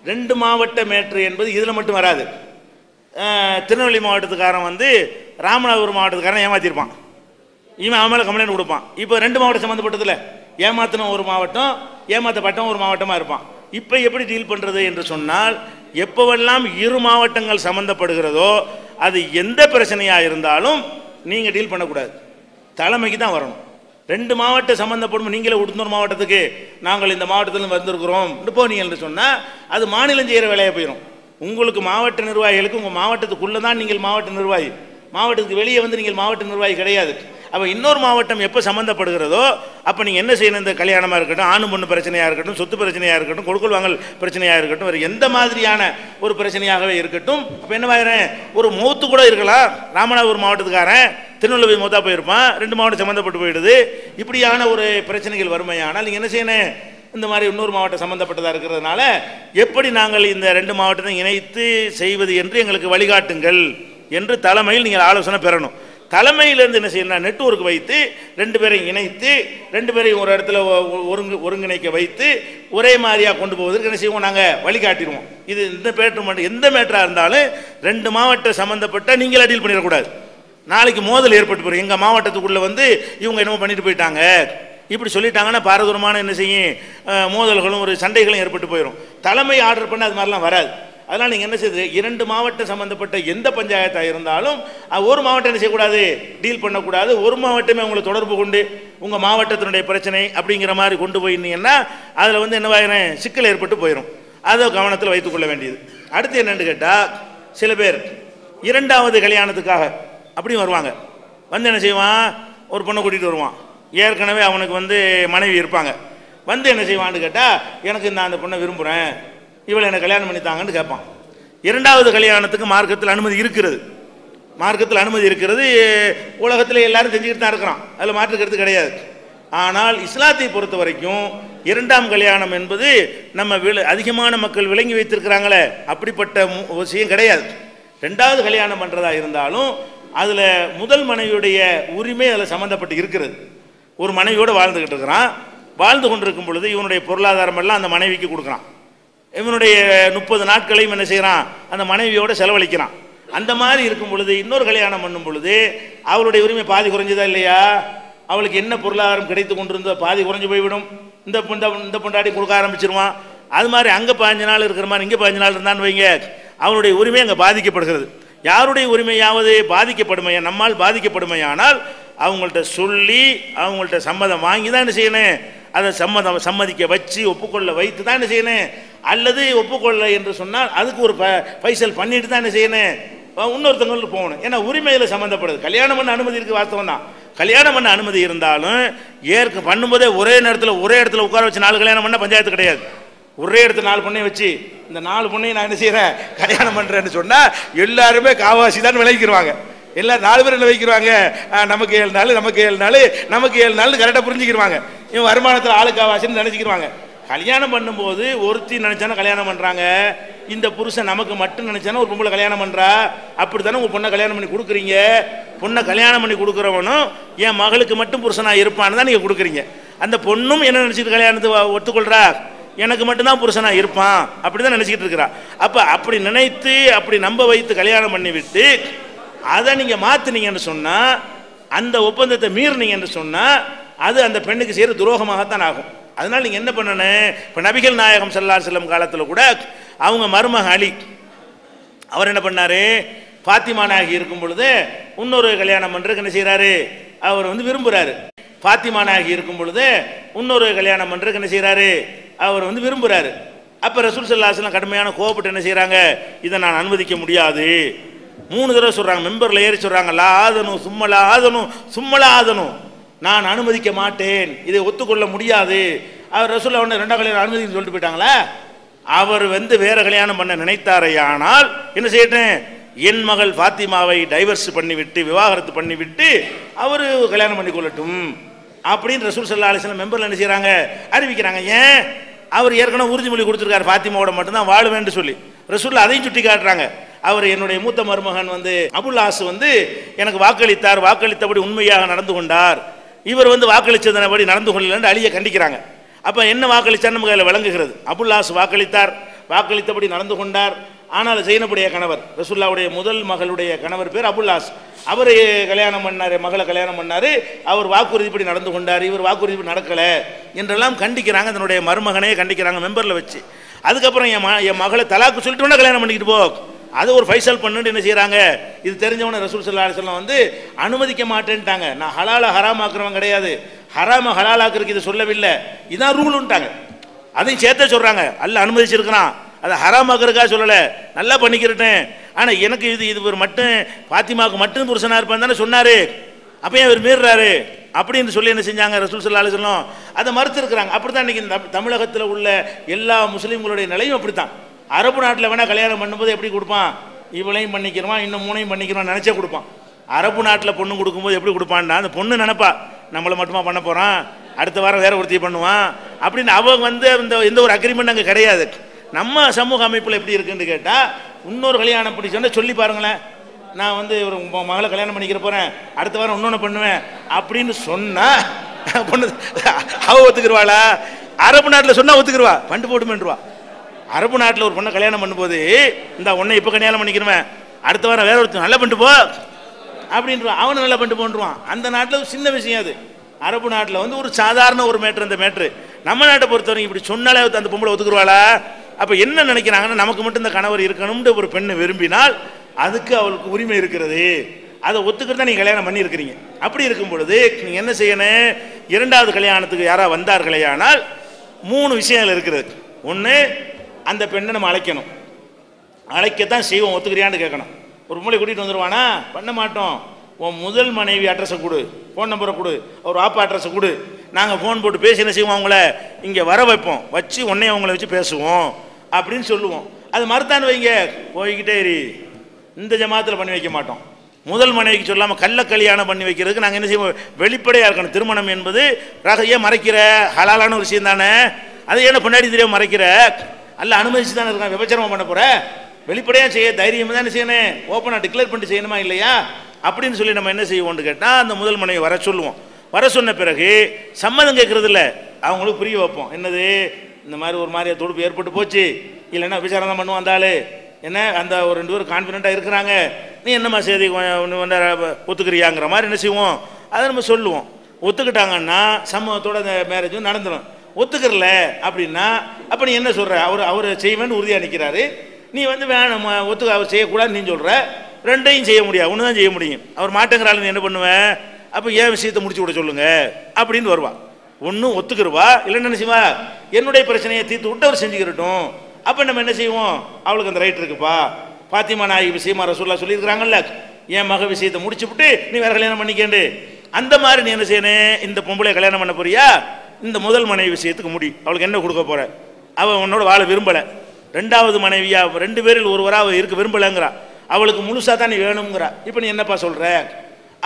2 மாவட்ட மேட்ரு என்பது இதில் மட்டும் வராது. திருநெல்வேலி மாவட்டத்துக்காரன் வந்து ராமநாதபுரம் மாவட்டத்துக்காரன் ஏமாற்றிருப்பான், இவன் அவன் மேலே கம்ப்ளைண்ட் கொடுப்பான். இப்போ 2 மாவட்டம் சம்மந்தப்பட்டதில்ல, ஏமாத்தின ஒரு மாவட்டம், ஏமாற்றப்பட்டம் ஒரு மாவட்டமாக இருப்பான். இப்போ எப்படி டீல் பண்ணுறது என்று சொன்னால், எப்போவெல்லாம் 2 மாவட்டங்கள் சம்மந்தப்படுகிறதோ அது எந்த பிரச்சனையாக இருந்தாலும் நீங்கள் டீல் பண்ணக்கூடாது, தலைமைக்கு தான் வரணும். 2 மாவட்டம் சம்மந்தப்படும், நீங்களே இன்னொரு மாவட்டத்துக்கு நாங்கள் இந்த மாவட்டத்தில் வந்திருக்கிறோம் போனீங்க என்று சொன்னால் அது மாநிலம் செய்கிற வேலையை போயிடும். உங்களுக்கு மாவட்ட நிர்வாகிகளுக்கு உங்கள் மாவட்டத்துக்குள்ளே தான் நீங்கள் மாவட்ட நிர்வாகி, மாவட்டத்துக்கு வெளியே வந்து நீங்கள் மாவட்ட நிர்வாகி கிடையாது. அப்போ இன்னொரு மாவட்டம் எப்போ சம்மந்தப்படுகிறதோ அப்போ நீங்கள் என்ன செய்யணும், இந்த கல்யாணமாக இருக்கட்டும், ஆணு பொண்ணு பிரச்சனையாக இருக்கட்டும், சொத்து பிரச்சனையாக இருக்கட்டும், கொடுக்கல் வாங்கல் பிரச்சனையாக இருக்கட்டும், வேறு எந்த மாதிரியான ஒரு பிரச்சனையாகவே இருக்கட்டும், அப்போ என்னவாயிரம், ஒரு மௌத்து கூட இருக்கலாம். ராமநாதபுரம் மாவட்டத்துக்காரன் திருநெல்வேலி மௌத்தா போயிருப்பான், 2 மாவட்டம் சம்மந்தப்பட்டு போயிடுது. இப்படியான ஒரு பிரச்சனைகள் வறுமையானால் நீங்கள் என்ன செய்யணும், இந்த மாதிரி இன்னொரு மாவட்டம் சம்மந்தப்பட்டதாக இருக்கிறதுனால எப்படி நாங்கள் இந்த 2 மாவட்டத்தை இணைத்து செய்வது என்று எங்களுக்கு வழிகாட்டுங்கள் என்று தலைமையில் நீங்கள் ஆலோசனை பெறணும். தலைமையிலேருந்து என்ன செய்யணும், நெட்வொர்க் வைத்து 2 பேரையும் இணைத்து 2 பேரையும் ஒரு இடத்துல ஒருங்கிணைக்க வைத்து ஒரே மாதிரியாக கொண்டு போவதற்கு என்ன செய்வோம், நாங்கள் வழிகாட்டிடுவோம். இது இந்த மேட்ரு மட்டும், எந்த மேட்டராக இருந்தாலும் 2 மாவட்டம் சம்மந்தப்பட்ட நீங்களே டீல் பண்ணிடக்கூடாது. நாளைக்கு மோதல் ஏற்பட்டு போயிடும், எங்கள் மாவட்டத்துக்குள்ளே வந்து இவங்க என்னமோ பண்ணிட்டு போயிட்டாங்க இப்படி சொல்லிட்டாங்கன்னா பாரதூரமான என்ன செய்யும், மோதல்களும் ஒரு சண்டைகளும் ஏற்பட்டு போயிடும். தலைமை ஆர்டர் பண்ண அது மாதிரிலாம் வராது. அதனால் நீங்கள் என்ன செய்யுது, 2 மாவட்டம் சம்மந்தப்பட்ட எந்த பஞ்சாயத்தாக இருந்தாலும் ஒரு மாவட்டம் என்ன செய்யக்கூடாது, டீல் பண்ணக்கூடாது. ஒரு மாவட்டமே உங்களை தொடர்பு கொண்டு உங்கள் மாவட்டத்தினுடைய பிரச்சனை அப்படிங்கிற மாதிரி கொண்டு போயிருந்தீங்கன்னா அதில் வந்து என்னவாயிரும், சிக்கல் ஏற்பட்டு போயிடும். அதை கவனத்தில் வைத்துக்கொள்ள வேண்டியது. அடுத்து என்னென்னு கேட்டால், சில பேர் 2வது கல்யாணத்துக்காக அப்படியும் வருவாங்க. வந்து என்ன செய்வான், ஒரு பொண்ணை கூட்டிகிட்டு வருவான், ஏற்கனவே அவனுக்கு வந்து மனைவி இருப்பாங்க. வந்து என்ன செய்வான்னு கேட்டால், எனக்கு நான் அந்த பொண்ணை விரும்புகிறேன், இவளை எனக்கு கல்யாணம் பண்ணித்தாங்கன்னு கேட்பான். 2வது கல்யாணத்துக்கு மார்க்கத்தில் அனுமதி இருக்கிறது, மார்க்கத்தில் அனுமதி இருக்கிறது. உலகத்தில் எல்லாரும் செஞ்சுக்கிட்டு தான் இருக்கிறான், அதில் மாற்றுக்கிறது கிடையாது. ஆனால் இஸ்லாத்தை பொறுத்த வரைக்கும் 2ஆம் கல்யாணம் என்பது நம்ம அதிகமான மக்கள் விளங்கி வைத்திருக்கிறாங்களே, அப்படிப்பட்ட விஷயம் கிடையாது. 2வது கல்யாணம் பண்ணுறதா இருந்தாலும் அதில் முதல் மனைவியுடைய உரிமை அதில் சம்மந்தப்பட்டு இருக்கிறது. ஒரு மனைவியோடு வாழ்ந்துக்கிட்டு இருக்கிறான், வாழ்ந்து கொண்டிருக்கும் பொழுது இவனுடைய பொருளாதாரம் எல்லாம் அந்த மனைவிக்கு கொடுக்குறான். இவனுடைய 30 நாட்களையும் என்ன செய்கிறான், அந்த மனைவியோடு செலவழிக்கிறான். அந்த மாதிரி இருக்கும் பொழுது இன்னொரு கல்யாணம் பண்ணும் பொழுது அவளுடைய உரிமை பாதி குறைஞ்சதா இல்லையா, அவளுக்கு என்ன பொருளாதாரம் கிடைத்து கொண்டிருந்தோ பாதி குறைஞ்சு போய்விடும். இந்த பொண்டாட்டி கொடுக்க ஆரம்பிச்சிருவான். அது மாதிரி அங்கே 15 நாள் இருக்கிற மாதிரி இங்கே 15 நாள் இருந்தான்னு வைங்க, அவனுடைய உரிமை அங்கே பாதிக்கப்படுகிறது. யாருடைய உரிமையாவது பாதிக்கப்படுமையா, நம்மால் பாதிக்கப்படுமையானால் அவங்கள்ட்ட சொல்லி அவங்கள்ட்ட சம்மதம் வாங்கி தான் என்ன செய்யணும், அதை சம்மதிக்க வச்சு ஒப்புக்கொள்ள வைத்து தான் என்ன செய்யணும். அல்லது ஒப்புக்கொள்ள என்று சொன்னால் அதுக்கு ஒரு பைசல் பண்ணிட்டு தான் என்ன செய்யணும், இன்னொருத்தவங்களுக்கு போகணும். ஏன்னா உரிமையில் சம்மந்தப்படுது. கல்யாணம் பண்ண அனுமதி இருக்குது, வாஸ்தவம் தான். கல்யாணம் பண்ண அனுமதி இருந்தாலும் பண்ணும்போதே ஒரே நேரத்தில் ஒரே இடத்துல உட்கார வச்சு 4 கல்யாணம் பண்ணால் பஞ்சாயத்து கிடையாது. ஒரே இடத்துல 4 பொண்ணையும் வச்சு இந்த 4 பொண்ணையும் நான் என்ன செய்கிறேன், கல்யாணம் பண்ணுறேன்னு சொன்னால் எல்லாருமே காவாசி தான் விளைவிக்கிறாங்க. எல்லாம் 4 பேர் என்ன வைக்கிறாங்க, நமக்கு 7 நாள் நமக்கு 7 நாள் நமக்கு 7 நாள் கரெக்டாக புரிஞ்சுக்கிடுவாங்க. இவன் வருமானத்தில் ஆளுக்காவாசின்னு நினச்சிக்கிடுவாங்க. கல்யாணம் பண்ணும்போது ஒருத்தி நினச்சானா கல்யாணம் பண்ணுறாங்க, இந்த புருஷன் நமக்கு மட்டும் நினைச்சானே ஒரு பொம்பளை கல்யாணம் பண்றா, அப்படி தானே உங்க பொண்ணை கல்யாணம் பண்ணி கொடுக்குறீங்க. பொண்ணை கல்யாணம் பண்ணி கொடுக்குறவனும் என் மகளுக்கு மட்டும் புருஷனா இருப்பான்னு தான் நீங்க கொடுக்குறீங்க. அந்த பொண்ணும் என்ன நினைச்சிட்டு கல்யாணத்தை ஒத்துக்கொள்றா, எனக்கு மட்டும்தான் புருஷனா இருப்பான் அப்படிதான் நினைச்சிட்டு இருக்கிறா. அப்ப அப்படி நினைத்து அப்படி நம்ப வைத்து கல்யாணம் பண்ணி விட்டு அதை நீங்க மாத்தினீங்கன்னு சொன்னா, அந்த ஒப்பந்தத்தை மீறினீங்கன்னு சொன்னா, அது அந்த பெண்ணுக்கு செய்யற துரோகமாகத்தான் ஆகும். அதனால நீங்க என்ன பண்ணணும், இப்ப நபிகள் நாயகம் ஸல்லல்லாஹு அலைஹி வஸல்லம் காலத்துல கூட அவங்க மருமக அலி அவர் என்ன பண்ணாரு, ஃபாத்திமா நாயகி இருக்கும் பொழுது இன்னொரு கல்யாணம் பண்றதுக்கு என்ன செய்யறாரு, அவர் வந்து விரும்புறாரு. ஃபாத்திமா நாயகி இருக்கும் பொழுது இன்னொரு கல்யாணம் பண்றதுக்கு என்ன செய்யறாரு, அவர் வந்து விரும்புறாரு. அப்ப ரசூல் ஸல்லல்லாஹு அலைஹி வஸல்லம் கடுமையான கோபப்பட்டு என்ன செய்யறாங்க, இதை நான் அனுமதிக்க முடியாது. 3 தடவை சொல்றாங்க, மெம்பர்ல ஏறி சொல்றாங்க, லா ஆதனும் சும்மலா ஆதனும் சும்மலா ஆதனும், நான் அனுமதிக்க மாட்டேன், இதை ஒத்துக்கொள்ள முடியாது. அவர் ரசூல் அவனை 2ஆம் கல்யாணம் அனுமதின்னு சொல்லிட்டு போயிட்டாங்களா. அவர் வந்து வேற கல்யாணம் பண்ண நினைத்தாரையானால் என்ன செய்யட்டேன், என் மகள் ஃபாத்திமாவை டைவர்ஸ் பண்ணிவிட்டு விவாகரத்து பண்ணிவிட்டு அவர் கல்யாணம் பண்ணி கொள்ளட்டும் அப்படின்னு ரசூல் ஸல்லல்லாஹு அலைஹி வஸல்லம் மெம்பர்ல என்ன செய்யறாங்க, அறிவிக்கிறாங்க. ஏன், அவர் ஏற்கனவே உறுதிமொழி கொடுத்துருக்காரு ஃபாத்திமாவோட மட்டும்தான் வாழுவேன்னு சொல்லி. ரசூல் அதையும் சுட்டி காட்டுறாங்க. அவர் என்னுடைய மூத்த மருமகன் வந்து அபுல் ஆஸ் வந்து எனக்கு வாக்களித்தார், வாக்களித்தபடி உண்மையாக நடந்து கொண்டார், இவர் வந்து வாக்களித்ததனபடி நடந்து கொள்ளலன்னு அலியை கண்டிக்கிறாங்க. அப்ப என்ன வாக்களித்தார் நமக்கு அதில் விளங்குகிறது. அபுல் ஆஸ் வாக்களித்தார், வாக்களித்தபடி நடந்து கொண்டார். ஆனால் ஜெயினபுடைய கணவர், ரசூலுல்லாஹ்வுடைய முதல் மகளுடைய கணவர் பேர் அபுல் ஆஸ், அவர் கல்யாணம் பண்ணாரு, மகளை கல்யாணம் பண்ணாரு, அவர் வாக்குறுதிப்படி நடந்து கொண்டார், இவர் வாக்குறுதிப்படி நடக்கல என்றெல்லாம் கண்டிக்கிறாங்க. தன்னுடைய மருமகனே கண்டிக்கிறாங்க மெம்பர்ல வச்சு. அதுக்கப்புறம் என் மகளை தலாக்கு சொல்லிட்டு வேணா கல்யாணம் பண்ணிக்கிட்டு போ, அது ஒரு ஃபைசல் பண்ணுன்னு என்ன செய்யறாங்க. இது தெரிஞ்சவன ரசூல் ஸல்லல்லாஹு அலைஹி வஸல்லம் வந்து அனுமதிக்க மாட்டேன்ட்டாங்க. நான் ஹலால ஹராம் ஆக்குறவன் கிடையாது, ஹராம ஹலால் ஆக்குறதுக்கு இது சொல்லவில்லை, இதான் ரூல்ட்டாங்க. அதையும் சேர்த்தே சொல்றாங்க, அல்லாஹ் அனுமதிச்சிருக்கிறான், அதை ஹராம் ஆக்குறதுக்காக சொல்லல, நல்லா பண்ணிக்கிறேன். ஆனா எனக்கு இது ஒரு மட்டும் ஃபாத்திமாவுக்கு மட்டும் புருஷனா இருப்பான்னு தானே சொன்னாரு, அப்ப ஏன் இவர் மீறுறாரு அப்படின்னு சொல்லி என்ன செஞ்சாங்க ரசூல் ஸல்லல்லாஹு அலைஹி வஸல்லம் அதை மறுத்திருக்கிறாங்க. அப்படித்தான் இன்னைக்கு தமிழகத்தில் உள்ள எல்லா முஸ்லீம்களுடைய நிலையும் அப்படித்தான். அரபு நாட்டில் வேணா கல்யாணம் பண்ணும்போது எப்படி கொடுப்பான், இவளையும் பண்ணிக்கிறவான் இன்னும் 3ஐயும் பண்ணிக்கிறவான் நினைச்சே கொடுப்பான். அரபு நாட்டில் பொண்ணு கொடுக்கும்போது எப்படி கொடுப்பான்னா, அந்த பொண்ணு நினைப்பா நம்மளை மட்டுமா பண்ண போறான், அடுத்த வாரம் வேற ஒருத்தையும் பண்ணுவான் அப்படின்னு. அவங்க வந்து இந்த எந்த ஒரு அக்ரிமெண்ட் அங்கே கிடையாது. நம்ம சமூக அமைப்பில் எப்படி இருக்குன்னு கேட்டால், இன்னொரு கல்யாணம் அப்படி சொன்னால் சொல்லி பாருங்களேன், நான் வந்து ஒரு மகளை கல்யாணம் பண்ணிக்கிற போறேன், அடுத்த வாரம் இன்னொன்று பண்ணுவேன் அப்படின்னு சொன்னா பொண்ணு அவ ஒத்துக்குருவாளா? அரபு நாட்டில் சொன்னா ஒத்துக்குருவா, பண்டு போட்டுமேன்றுவா. அரபு நாட்டில் ஒரு பொண்ணை கல்யாணம் பண்ணும்போது, இந்த உன்னை இப்போ கல்யாணம் பண்ணிக்கிறவன் அடுத்த வாரம் வேற ஒருத்தர் நல்லா பண்ணிட்டு போ அப்படின்றான், அவனு நல்லா பண்ணிட்டு போன்றான். அந்த நாட்டில் ஒரு சின்ன விஷயம் அது. அரபு நாட்டில் வந்து ஒரு சாதாரண ஒரு மேட்ரு. அந்த மேட்ரு நம்ம நாட்டை பொறுத்தவரைக்கும் இப்படி சொன்னாலே அந்த பொம்பளை ஒத்துக்குருவாளா? அப்போ என்ன நினைக்கிறாங்கன்னா, நமக்கு மட்டும் இந்த கணவர் இருக்கணும்னு ஒரு பெண்ணை விரும்பினால் அதுக்கு அவளுக்கு உரிமை இருக்கிறது, அதை ஒத்துக்கிட்டு தான் நீங்கள் கல்யாணம் பண்ணியிருக்கிறீங்க. அப்படி இருக்கும் பொழுது நீங்கள் என்ன செய்யணும், 2வது கல்யாணத்துக்கு யாராவது வந்தார்களே ஆனால் 3 விஷயங்கள் இருக்கிறது. ஒன்று, அந்த பெண்ணை நம்ம அழைக்கணும், அழைக்கத்தான் செய்வோம், ஒத்துக்கிறியான்னு கேட்கணும். ஒரு மூளை கூட்டிகிட்டு வந்துடுவானா, பண்ண மாட்டோம். உன் முதல் மனைவி அட்ரஸை கொடு, ஃபோன் நம்பரை கொடு, அவர் ஆப்பா அட்ரஸை கொடு, நாங்கள் ஃபோன் போட்டு பேசி என்ன செய்வோம், அவங்கள இங்கே வர வைப்போம், வச்சு உன்னைய அவங்கள வச்சு பேசுவோம் அப்படின்னு சொல்லுவோம். அது மறுத்தான்னு வைங்க, போய்கிட்டே இரு. இந்த ஜமாத்தில் பண்ணி வைக்க மாட்டோம். முதல் மனைவிக்கு சொல்லாமல் கள்ள கல்யாணம் பண்ணி வைக்கிறதுக்கு நாங்கள் என்ன செய்வோம், வெளிப்படையாக இருக்கணும். திருமணம் என்பது ஏன் மறைக்கிற, ஹலாலான ஒரு விஷயம் தானே, அதை ஏன்னா பின்னாடி தெரியாம மறைக்கிற, அல்ல அனுமதிச்சு தானே இருக்கான், விபச்சாரம் பண்ண போற, வெளிப்படையாக செய்ய தைரியம் தானே செய்யணும், ஓப்பனாக டிக்ளேர் பண்ணிட்டு செய்யணுமா இல்லையா அப்படின்னு சொல்லி நம்ம என்ன செய்வோம்னு கேட்டால், அந்த முதல் மனைவி வர சொல்லுவோம். வர சொன்ன பிறகு சம்மதம் கேட்கறது இல்லை, அவங்களுக்கு புரிய வைப்போம். என்னது, இந்த மாதிரி ஒரு மாதிரியா தொடுப்பு ஏற்பட்டு போச்சு, இல்லைன்னா விசாரணை தான் பண்ணுவோம், அந்த ஆள் என்ன அந்த ஒரு 2 பேரும் கான்ஃபிடென்ட்டாக இருக்கிறாங்க, நீ என்னம்மா செய்தி ஒத்துக்கிறியாங்கிற மாதிரி என்ன செய்வோம், அதை நம்ம சொல்லுவோம். ஒத்துக்கிட்டாங்கன்னா சமூகத்தோட அந்த மேரேஜும் நடந்துடும். ஒத்துக்கிறல அப்படின்னா அப்போ நீ என்ன சொல்கிற, அவர் செய்வேன்னு உறுதியாக நிற்கிறாரு, நீ வந்து வேணும் ஒத்துக்க அவர் செய்யக்கூடாது நீ சொல்கிற, 2ஐயும் செய்ய முடியாது, ஒன்று தான் செய்ய முடியும். அவர் மாட்டேங்கிறாள், நீ என்ன பண்ணுவேன், அப்போ ஏன் விஷயத்தை முடிச்சு விட சொல்லுங்க அப்படின்னு வருவா. ஒன்றும் ஒத்துக்கிறவா, இல்லைன்னு என்ன செய்வா, என்னுடைய பிரச்சனையை தீர்த்து விட்டு அவர் செஞ்சுக்கிறட்டும். அப்போ நம்ம என்ன செய்வோம், அவளுக்கு அந்த ரைட் இருக்குப்பா, ஃபாத்திமா நாயகி விஷயமா ரசூலுல்லாஹ் சொல்லியிருக்கிறாங்கல்ல, என் மக விஷயத்தை முடிச்சு விட்டு நீ வேற கல்யாணம் பண்ணிக்கேண்டு, அந்த மாதிரி நீ என்ன செய்யணும், இந்த பொம்பளை கல்யாணம் பண்ண போறியா, இந்த முதல் மனைவி விஷயத்துக்கு முடி, அவளுக்கு என்ன கொடுக்க போற, அவள் உன்னோட வாழ விரும்பலை, 2வது மனைவியா 2 பேரில் ஒருவராக அவள் இருக்க விரும்பலைங்கிறா, அவளுக்கு முழுசாக தான் நீ வேணுங்கிறா, இப்போ நீ என்னப்பா சொல்கிற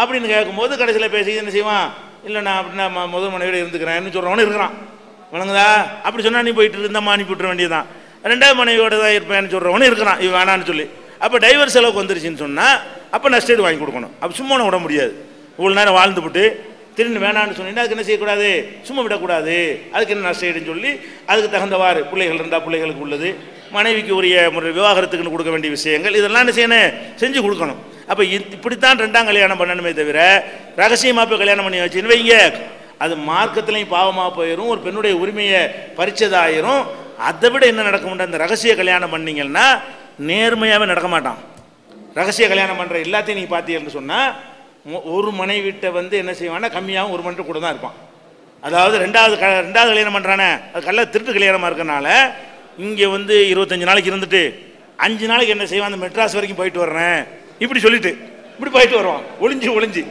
அப்படின்னு கேட்கும்போது கடைசியில் பேசி என்ன செய்வான், இல்லை நான் அப்படின்னா முதல் மனைவியோட இருந்துக்கிறேன்னு சொல்கிறவனு இருக்கிறான், வணங்குதா. அப்படி சொன்னால் நீ போயிட்டு இருந்தம்மா அனுப்பி விட்டுற வேண்டியதுதான். ரெண்டாவது மனைவியோட தான் இருப்பேன்னு சொல்கிறவனு இருக்கிறான் இவன் வேணான்னு சொல்லி. அப்போ டைவர்ஸ் அளவுக்கு வந்துருச்சுன்னு சொன்னால் அப்போ நஷ்டஈடு வாங்கி கொடுக்கணும். அப்போ சும்மா விட முடியாது. இவ்வளோ நேரம் வாழ்ந்துவிட்டு திரும்பி வேணான்னு சொன்னீங்கன்னா அதுக்கு என்ன செய்யக்கூடாது, சும்மா விடக்கூடாது. அதுக்கு என்ன நஷ்டஈடுன்னு சொல்லி அதுக்கு தகுந்தவாறு பிள்ளைகள் இருந்தால் பிள்ளைகளுக்கு உள்ளது, மனைவிக்கு உரிய முறை விவாகரத்துக்குன்னு கொடுக்க வேண்டிய விஷயங்கள் இதெல்லாம் என்ன செய்யணும், செஞ்சு கொடுக்கணும். அப்போ இப்படித்தான் ரெண்டாம் கல்யாணம் பண்ணணுமே தவிர ரகசியமாக போய் கல்யாணம் பண்ணி வச்சுன்னு வைங்க, அது மார்க்கத்திலையும் பாவமாக போயிடும், ஒரு பெண்ணுடைய உரிமையை பறிச்சதாயிரும். அதை விட என்ன நடக்க முடியாது, அந்த ரகசிய கல்யாணம் பண்ணிங்கன்னா நேர்மையாகவே நடக்க மாட்டான். ரகசிய கல்யாணம் பண்ணுற எல்லாத்தையும் நீங்கள் பார்த்தீங்கன்னு சொன்னால் ஒரு மனைவிட்ட வந்து என்ன செய்வான்னா கம்மியாகவும் ஒரு மனைவி கூட தான் இருப்பான். அதாவது ரெண்டாவது கல்யாணம் பண்ணுறானே அது கல்ல திருட்டு கல்யாணமாக இருக்கனால இங்கே வந்து 25 நாளைக்கு இருந்துட்டு 5 நாளைக்கு என்ன செய்வான், அந்த மெட்ராஸ் வரைக்கும் போயிட்டு வர்றேன் இப்படி சொல்லிட்டு இப்படி போயிட்டு வருவான் ஒளிஞ்சு.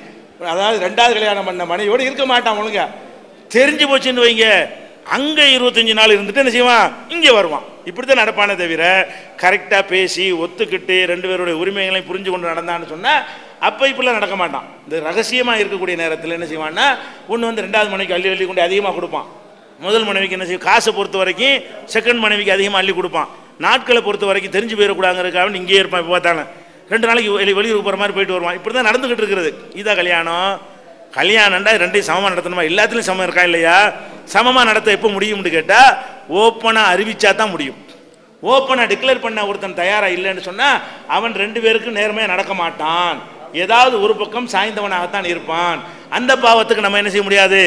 அதாவது ரெண்டாவது கல்யாணம் பண்ண மனைவியோடு இருக்க மாட்டான். ஒழுங்கா தெரிஞ்சு போச்சுன்னு வைங்க, அங்கே 25 நாள் இருந்துட்டு என்ன செய்வான், இங்கே வருவான். இப்படி தான் நடப்பானே தவிர கரெக்டாக பேசி ஒத்துக்கிட்டு 2 பேருடைய உரிமைகளையும் புரிஞ்சு கொண்டு நடந்தான்னு சொன்னால் அப்போ இப்படிலாம் நடக்க மாட்டான். இந்த ரகசியமாக இருக்கக்கூடிய நேரத்தில் என்ன செய்வான்னா ஒன்று வந்து ரெண்டாவது மனைவிக்கு அள்ளி கொண்டு அதிகமாக கொடுப்பான். முதல் மனைவிக்கு என்ன செய்யும், காசை பொறுத்த வரைக்கும் செகண்ட் மனைவிக்கு அதிகமாக அள்ளி கொடுப்பான். நாட்களை பொறுத்த வரைக்கும் தெரிஞ்சு போயிடக்கூடாங்கிறதுக்காக இங்கேயே இருப்பான். இப்போ பார்த்தானே 2 நாளைக்கு வெளியூருக்கு போகிற மாதிரி போயிட்டு வருவான். இப்படி தான் நடந்துக்கிட்டு இருக்கிறது. இதான் கல்யாணம்டா ரெண்டையும் சமமாக நடத்தணுமா, எல்லாத்துலேயும் சமம் இருக்கா இல்லையா, சமமாக நடத்த எப்போ முடியும்னு கேட்டால் ஓப்பனாக அறிவிச்சா தான் முடியும். ஓப்பனாக டிக்ளேர் பண்ண ஒருத்தன் தயாராக இல்லைன்னு சொன்னால் அவன் 2 பேருக்கும் நேர்மையாக நடக்க மாட்டான். ஏதாவது ஒரு பக்கம் சாய்ந்தவனாகத்தான் இருப்பான். அந்த பாவத்துக்கு நம்ம என்ன செய்ய முடியாது,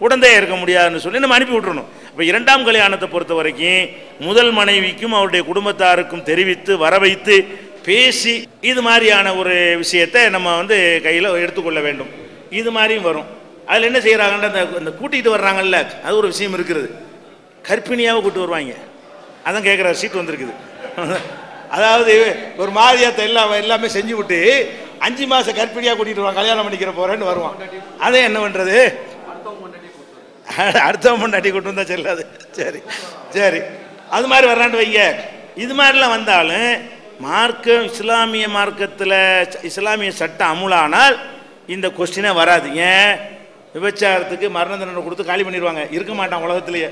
உடந்தையாக இருக்க முடியாதுன்னு சொல்லி நம்ம அனுப்பி விட்டுறணும். இப்போ இரண்டாம் கல்யாணத்தை பொறுத்த வரைக்கும் முதல் மனைவிக்கும் அவருடைய குடும்பத்தாருக்கும் தெரிவித்து வர வைத்து பேசி இது மாதிரியான ஒரு விஷயத்தை நம்ம வந்து கையில் எடுத்துக்கொள்ள வேண்டும். இது மாதிரியும் வரும். அதில் என்ன செய்கிறாங்கன்னா அந்த கூட்டிகிட்டு வர்றாங்கல்ல, அது ஒரு விஷயம் இருக்கிறது. கர்ப்பிணியாவை கூப்பிட்டு வருவாங்க. அதான் கேட்குற சீட் வந்திருக்குது. அதாவது ஒரு மாதிரியத்தை எல்லாமே செஞ்சு விட்டு 5 மாதம் கர்ப்பிணியாக கூட்டிகிட்டு வருவான், கல்யாணம் பண்ணிக்கிற போகிறேன்னு வருவான். அதே என்ன பண்ணுறது, அடுத்தவன் பொண்டாட்டி கூட்டு வந்தால் செல்லாது. சரி அது மாதிரி வர்றான்னு வைங்க. இது மாதிரிலாம் வந்தாலும் மார்க்கம் இஸ்லாமிய மார்க்கத்தில் இஸ்லாமிய சட்டம் அமுலானால் இந்த கொஸ்டினே வராது. ஏன், விபச்சாரத்துக்கு மரண தண்டனை கொடுத்து காலி பண்ணிடுவாங்க, இருக்க மாட்டான் உலகத்திலேயே.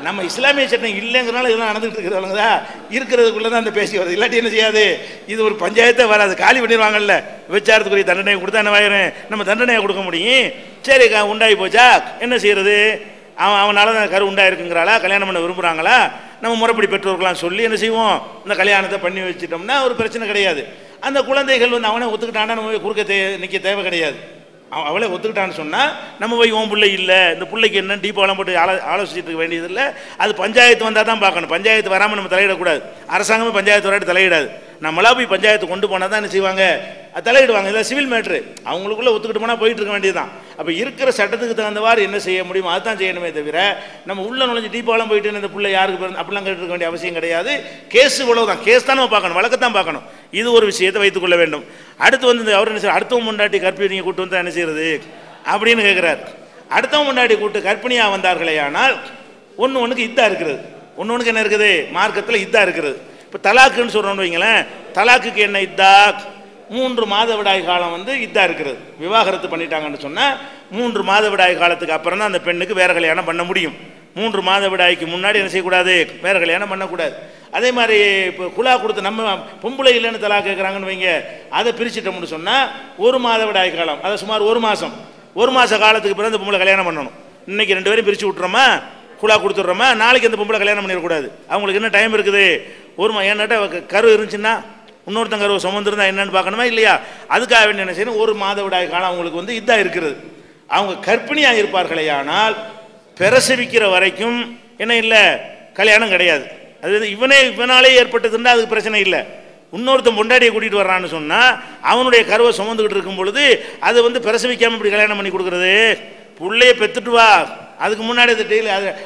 நம்ம இஸ்லாமிய சட்டம் இல்லைங்கிறனால இதெல்லாம் நடந்துகிட்டு இருக்கிறவங்க தான் இருக்கிறதுக்குள்ளே தான் அந்த பேசி வருது. இல்லாட்டி என்ன செய்யாது, இது ஒரு பஞ்சாயத்தே வராது, காலி பண்ணிடுவாங்கல்ல. விபச்சாரத்துக்குரிய தண்டனையை கொடுத்தா என்ன ஆயிரும், நம்ம தண்டனையை கொடுக்க முடியும். சரி உண்டாகி போச்சா, என்ன செய்யறது, அவனால தான் கரு உண்டாயிருக்குங்கிறாளா, கல்யாணம் பண்ண விரும்புகிறாங்களா, நம்ம முறைப்படி பெற்றோர்களாம் சொல்லி என்ன செய்வோம், இந்த கல்யாணத்தை பண்ணி வச்சுட்டோம்னா ஒரு பிரச்சனை கிடையாது. அந்த குழந்தைகள் வந்து அவனே ஒத்துக்கிட்டான்னா நம்ம போய் குறுக்க நிற்க தேவை கிடையாது. அவளே ஒத்துக்கிட்டான்னு சொன்னால் நம்ம போய் உன் பிள்ளை இல்லை, இந்த பிள்ளைக்கு என்ன டீப்பாலாம் போட்டு ஆலோசிச்சுட்டு இருக்க வேண்டியதில்லை. அது பஞ்சாயத்து வந்தால் தான் பார்க்கணும். பஞ்சாயத்து வராமல் நம்ம தலையிடக்கூடாது. அரசாங்கமே பஞ்சாயத்து வராட்டி தலையிடாது. நம்மளா போய் பஞ்சாயத்து கொண்டு போனால் தான் என்ன செய்வாங்க, தலையிடுவாங்க. இதில் சிவில் மேட்ரு, அவங்களுக்குள்ளே ஒத்துக்கிட்டு போனால் போயிட்டு இருக்க வேண்டியது தான். அப்போ இருக்கிற சட்டத்துக்கு தகுந்தவாறு என்ன செய்ய முடியுமோ அதுதான் செய்யணுமே தவிர நம்ம உள்ள நுழைஞ்சு டீப்பாலாம் போயிட்டு இந்த பிள்ளை யாருக்கு பிறந்து அப்படிலாம் கேட்டு இருக்க வேண்டிய அவசியம் கிடையாது. கேஸ் இவ்வளவு தான், கேஸ் தான் நம்ம பார்க்கணும், வழக்கத்தான் பார்க்கணும். இது ஒரு விஷயத்தை வைத்துக்கொள்ள வேண்டும். அடுத்து வந்து அவர் என்ன செய்ய, அடுத்தவன் முன்னாடி கர்ப்பிணியை கூட்டு வந்து என்ன செய்யறது அப்படின்னு கேட்குறாரு. அடுத்தவன் முன்னாடி கூட்டு கர்ப்பிணியாக வந்தார்களே ஆனால் ஒன்றுக்கு இதாக இருக்கிறது, ஒன்றுக்கு என்ன இருக்குது, மார்க்கத்தில் இதாக இருக்கிறது. இப்போ தலாக்குன்னு சொல்கிறோன்னு வைங்களேன், தலாக்குக்கு என்ன இத்தா, 3 மாதவிடாய் காலம் வந்து இதாக இருக்கிறது. விவாகரத்து பண்ணிட்டாங்கன்னு சொன்னால் 3 மாதவிடாய் காலத்துக்கு அப்புறம் தான் அந்த பெண்ணுக்கு வேறு கல்யாணம் பண்ண முடியும். 3 மாதவிடாய்க்கு முன்னாடி என்ன செய்யக்கூடாது, வேறு கல்யாணம் பண்ணக்கூடாது. அதே மாதிரி இப்போ குலா கொடுத்து நம்ம பொம்பளை இல்லைன்னு தலா கேட்குறாங்கன்னு வைங்க, அதை பிரிச்சுட்டோம்னு சொன்னால் 1 மாதவிடாய் காலம், அதை சுமார் 1 மாதம், 1 மாத காலத்துக்கு பிறகு அந்த பொம்பளை கல்யாணம் பண்ணணும். இன்றைக்கி 2 பேரும் பிரித்து விட்டுறோமா, குலா கொடுத்துட்றோமா, நாளைக்கு அந்த பொம்பளை கல்யாணம் பண்ணிடக்கூடாது. அவங்களுக்கு என்ன டைம் இருக்குது, ஏன்னாட்டா கரு இருந்துச்சுன்னா இன்னொருத்தங்க கருவை சுமந்துருந்தா என்னன்னு பார்க்கணுமா இல்லையா, அதுக்காக வேண்டிய என்ன செய்யணும், 1 மாதவிடாய் காலம் அவங்களுக்கு வந்து இதாக இருக்கிறது. அவங்க கர்ப்பிணியாக இருப்பார்களே ஆனால் பிரசவிக்கிற வரைக்கும் என்ன இல்லை, கல்யாணம் கிடையாது. அது இவனாலே ஏற்பட்டதுன்னா அதுக்கு பிரச்சனை இல்லை. இன்னொருத்தன் பொண்டாடியை கூட்டிகிட்டு வர்றான்னு சொன்னால் அவனுடைய கருவை சுமந்துக்கிட்டு இருக்கும் பொழுது அது வந்து பிரசவிக்காமல் இப்படி கல்யாணம் பண்ணி கொடுக்குறது, பிள்ளையை பெற்றுட்டு வா, அதுக்கு முன்னாடி